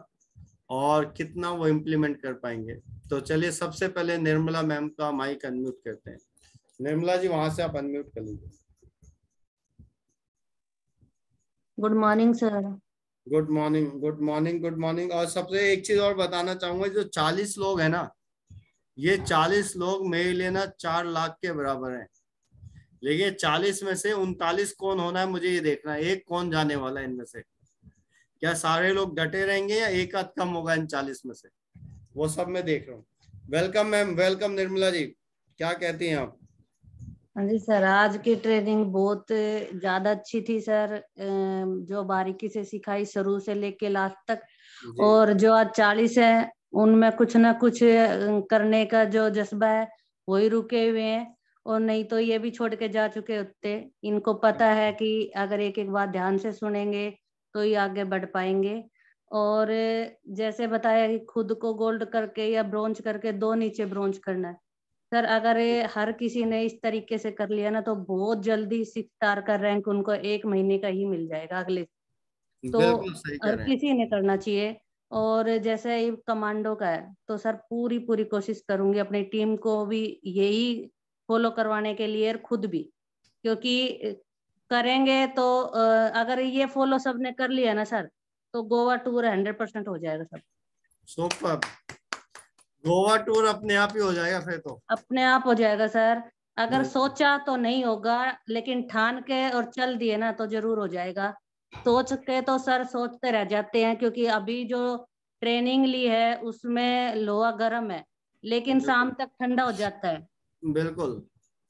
और कितना वो इम्प्लीमेंट कर पाएंगे। तो चलिए सबसे पहले निर्मला मैम का माइक अनम्यूट करते हैं। निर्मला जी, वहां से आप अनम्यूट कर लीजिए। Good morning sir. Good morning, good morning, good morning. और सबसे एक चीज और बताना चाहूंगा, जो 40 लोग हैं ना, ये 40 लोग मेरे लिए ना 4 लाख के बराबर हैं। लेकिन 40 में से 39 कौन होना है मुझे ये देखना है, एक कौन जाने वाला है इनमें से। क्या सारे लोग डटे रहेंगे या एक आध कम होगा इन 40 में से, वो सब मैं देख रहा हूँ। Welcome ma'am, welcome Nirmala ji, क्या कहती हैं आप? हाँ जी सर, आज की ट्रेनिंग बहुत ज्यादा अच्छी थी सर। जो बारीकी से सिखाई शुरू से लेके लास्ट तक। जी और जो आज 40 है उनमें कुछ ना कुछ करने का जो जज्बा है वही रुके हुए हैं। और नहीं तो ये भी छोड़ के जा चुके होते। इनको पता है कि अगर एक एक बात ध्यान से सुनेंगे तो ही आगे बढ़ पाएंगे। और जैसे बताया कि खुद को गोल्ड करके या ब्रोंज करके दो नीचे ब्रोंज करना है सर। अगर ये हर किसी ने इस तरीके से कर लिया ना तो बहुत जल्दी 6 स्टार का रैंक उनको 1 महीने का ही मिल जाएगा अगले। तो बिल्कुल सही कह हर रहे हैं। किसी ने करना चाहिए। और जैसे ये कमांडो का है तो सर पूरी पूरी कोशिश करूंगी अपनी टीम को भी यही फॉलो करवाने के लिए और खुद भी। क्योंकि करेंगे तो अगर ये फॉलो सबने कर लिया ना सर तो गोवा टूर 100% हो जाएगा सब। सुपर, गोवा टूर अपने आप ही हो जाएगा फिर तो। अपने आप हो जाएगा सर। अगर बिल्कुल सोचा तो नहीं होगा, लेकिन ठान के और चल दिए ना तो जरूर हो जाएगा। सोच के तो सर सोचते रह जाते हैं, क्योंकि अभी जो ट्रेनिंग ली है उसमें लोहा गर्म है लेकिन शाम बिल्कुल तक ठंडा हो जाता है। बिल्कुल।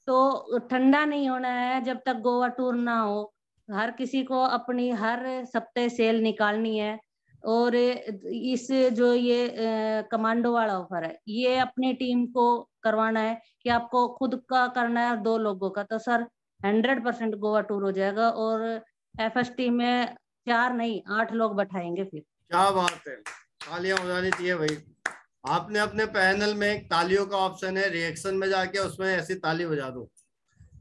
तो ठंडा नहीं होना है जब तक गोवा टूर ना हो। हर किसी को अपनी हर सप्ताह सेल निकालनी है। और इस जो ये कमांडो वाला ऑफर है ये अपनी टीम को करवाना है कि आपको खुद का करना है 2 लोगों का। तो सर 100% गोवा टूर हो जाएगा। और एफएसटी में 4 नहीं 8 लोग बैठाएंगे फिर। क्या बात है, तालियां हो जानी चाहिए भाई। आपने अपने पैनल में एक तालियों का ऑप्शन है, रिएक्शन में जाके उसमें ऐसी ताली बजा दो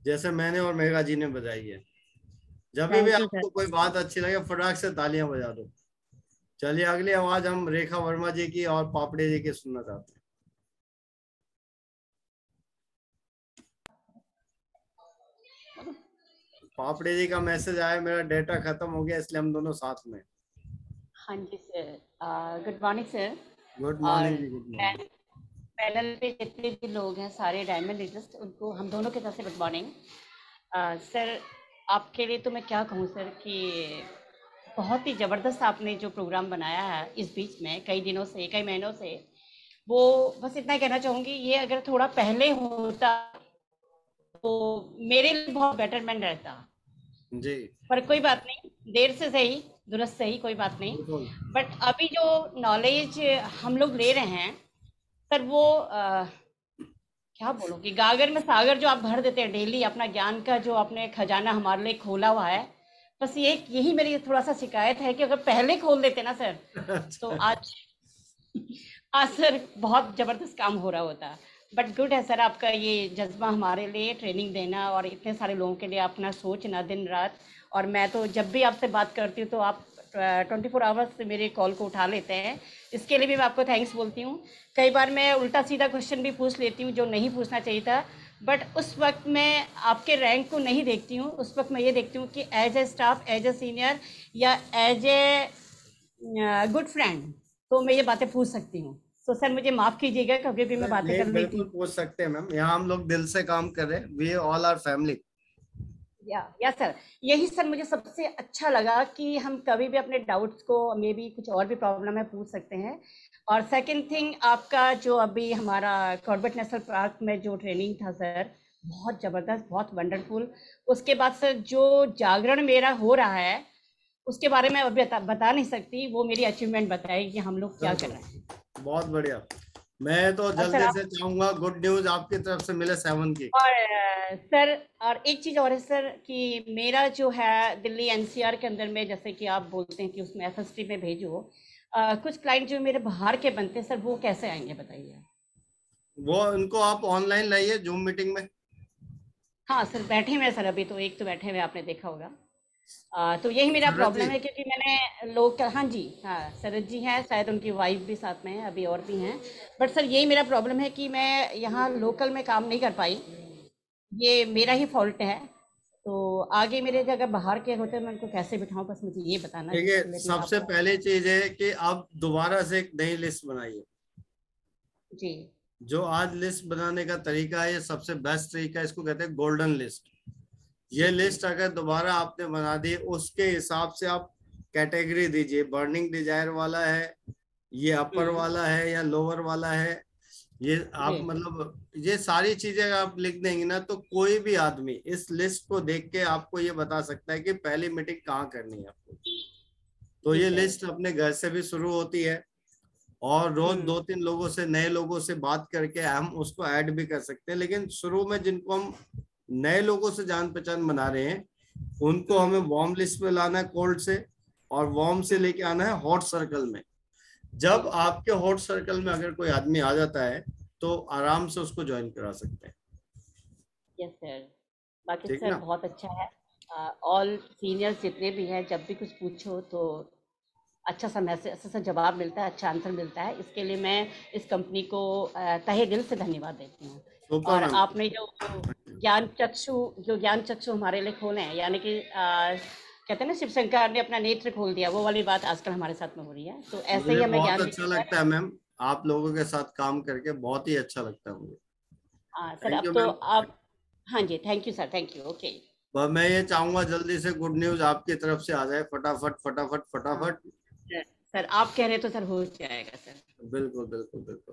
जैसे मैंने और मेघा जी ने बजाई है। जब भी थैंक यू सर। आपको कोई बात अच्छी लगे फटाक से तालियां बजा दो। चलिए अगली आवाज हम रेखा वर्मा जी की और पापड़े जी की सुनना चाहते हैं। पापड़े जी का मैसेज आया, मेरा डेटा खत्म हो गया इसलिए हम दोनों साथ में। हाँ जी sir, good morning sir. Good और मॉर्निंग जी, गुड मैं मॉर्निंग। पैनल पे जितने भी लोग हैं सारे डायमंड लीडर्स, उनको हम दोनों की तरफ से गुड मॉर्निंग। सर आपके लिए तो मैं क्या कहूँ सर कि बहुत ही ज़बरदस्त आपने जो प्रोग्राम बनाया है इस बीच में कई दिनों से, कई महीनों से, वो बस इतना ही कहना चाहूँगी, ये अगर थोड़ा पहले होता तो मेरे लिए बहुत बेटरमेंट रहता। जी पर कोई बात नहीं, देर से सही दुरुस्त सही, कोई बात नहीं। बिल्कुल। बट अभी जो नॉलेज हम लोग ले रहे हैं सर, वो क्या बोलूं कि गागर में सागर जो आप भर देते हैं डेली, अपना ज्ञान का जो आपने खजाना हमारे लिए खोला हुआ है, बस ये यही मेरी थोड़ा सा शिकायत है कि अगर पहले खोल देते ना सर, तो आज आज सर बहुत जबरदस्त काम हो रहा होता। बट गुड है सर आपका ये जज्बा हमारे लिए ट्रेनिंग देना और इतने सारे लोगों के लिए अपना सोचना दिन रात। और मैं तो जब भी आपसे बात करती हूँ तो आप 24 आवर्स मेरे कॉल को उठा लेते हैं, इसके लिए भी मैं आपको थैंक्स बोलती हूँ। कई बार मैं उल्टा सीधा क्वेश्चन भी पूछ लेती हूँ जो नहीं पूछना चाहिए था, बट उस वक्त मैं आपके रैंक को नहीं देखती हूँ, उस वक्त मैं ये देखती हूँ कि as a staff, as a senior या एज ए गुड फ्रेंड तो मैं ये बातें पूछ सकती हूँ। तो सर मुझे माफ कीजिएगा कभी भी मैं बातें कर नहीं, रही बिल्कुल थी। पूछ सकते हैं मैम, यहाँ हम लोग दिल से काम कर रहे हैं, वी ऑल आर फैमिली। या सर, यही सर मुझे सबसे अच्छा लगा कि हम कभी भी अपने डाउट्स को, मे बी कुछ और भी प्रॉब्लम है, पूछ सकते हैं। और सेकंड थिंग, आपका जो अभी हमारा कॉर्बेट नेशनल पार्क में जो ट्रेनिंग था सर, बहुत ज़बरदस्त, बहुत वंडरफुल। उसके बाद सर जो जागरण मेरा हो रहा है उसके बारे में अभी बता नहीं सकती, वो मेरी अचीवमेंट बताएगी कि हम लोग क्या कर रहे हैं। बहुत बढ़िया। मैं तो और सर जल्दी से चाहूंगा गुड न्यूज आपकी तरफ से मिले 7 की। और सर और एक चीज़ और है सर कि मेरा जो है दिल्ली एनसीआर के अंदर में, जैसे कि आप बोलते हैं कि उसमें एफएसटी में भेजो, कुछ क्लाइंट जो मेरे बाहर के बनते हैं सर, वो कैसे आएंगे बताइए। वो उनको आप ऑनलाइन लाइए जूम मीटिंग में। हाँ सर, बैठे हुए हैं सर, अभी तो एक तो बैठे हुए आपने देखा होगा। तो यही मेरा शरद जी। प्रॉब्लम है क्योंकि मैंने लोग, हाँ जी, हाँ शरद जी हैं, शायद उनकी वाइफ भी साथ में है, अभी और भी हैं। बट सर यही मेरा प्रॉब्लम है कि मैं यहाँ लोकल में काम नहीं कर पाई, ये मेरा ही फॉल्ट है। तो आगे मेरे जगह बाहर के होते मैं उनको कैसे बिठाऊं, बस मुझे ये बताना देखिए, लेकिन सबसे आप। पहली चीज है कि आप दोबारा से एक नई लिस्ट बनाइए। जी जो आज लिस्ट बनाने का तरीका है, ये सबसे बेस्ट तरीका है, इसको कहते हैं गोल्डन लिस्ट। ये जी जी लिस्ट अगर दोबारा आपने बना दी, उसके हिसाब से आप कैटेगरी दीजिए, बर्निंग डिजायर वाला है, ये अपर वाला है या लोअर वाला है। ये आप जी मतलब ये सारी चीजें अगर आप लिख देंगे ना, तो कोई भी आदमी इस लिस्ट को देख के आपको ये बता सकता है कि पहली मीटिंग कहाँ करनी है आपको। तो जी ये सर। लिस्ट अपने घर से भी शुरू होती है, और रोज 2-3 लोगों से, नए लोगों से बात करके हम उसको ऐड भी कर सकते हैं। लेकिन शुरू में जिनको हम नए लोगों से जान पहचान बना रहे हैं, उनको हमें वार्म लिस्ट में लाना है, कोल्ड से, और वार्म से लेके आना है हॉट सर्कल में। जब जी आपके हॉट सर्कल में अगर कोई आदमी आ जाता है, तो आराम से उसको ज्वाइन करा सकते हैं। Yes sir. बाकी ठीक सर ना। बहुत अच्छा है। ऑल सीनियर्स जितने भी हैं, जब भी कुछ पूछो तो अच्छा सा मैसेज, अच्छा सा जवाब मिलता है, अच्छा आंसर मिलता है। इसके लिए मैं इस कंपनी को तहे दिल से धन्यवाद देती हूँ। सुपर और मैम। आपने जो ज्ञान चक्षु हमारे लिए खोले हैं, यानी कि कहते हैं ना शिव शंकर ने अपना नेत्र खोल दिया, वो वाली बात आजकल हमारे साथ में हो रही है। तो ऐसे मुझे ही हमें बहुत ज्ञान अच्छा दीजिए सर। लगता है मैम, आप लोगों के साथ काम करके बहुत ही अच्छा लगता है मुझे। हाँ सर, थैंक अब यू तो मैम। आप, हाँ जी, thank you sir, thank you, okay. मैं ये चाहूंगा जल्दी से गुड न्यूज आपकी तरफ से आ जाए, फटाफट फटाफट हाँ फटाफट। सर, सर आप कह रहे हैं तो सर हो जाएगा सर। बिल्कुल बिल्कुल बिल्कुल।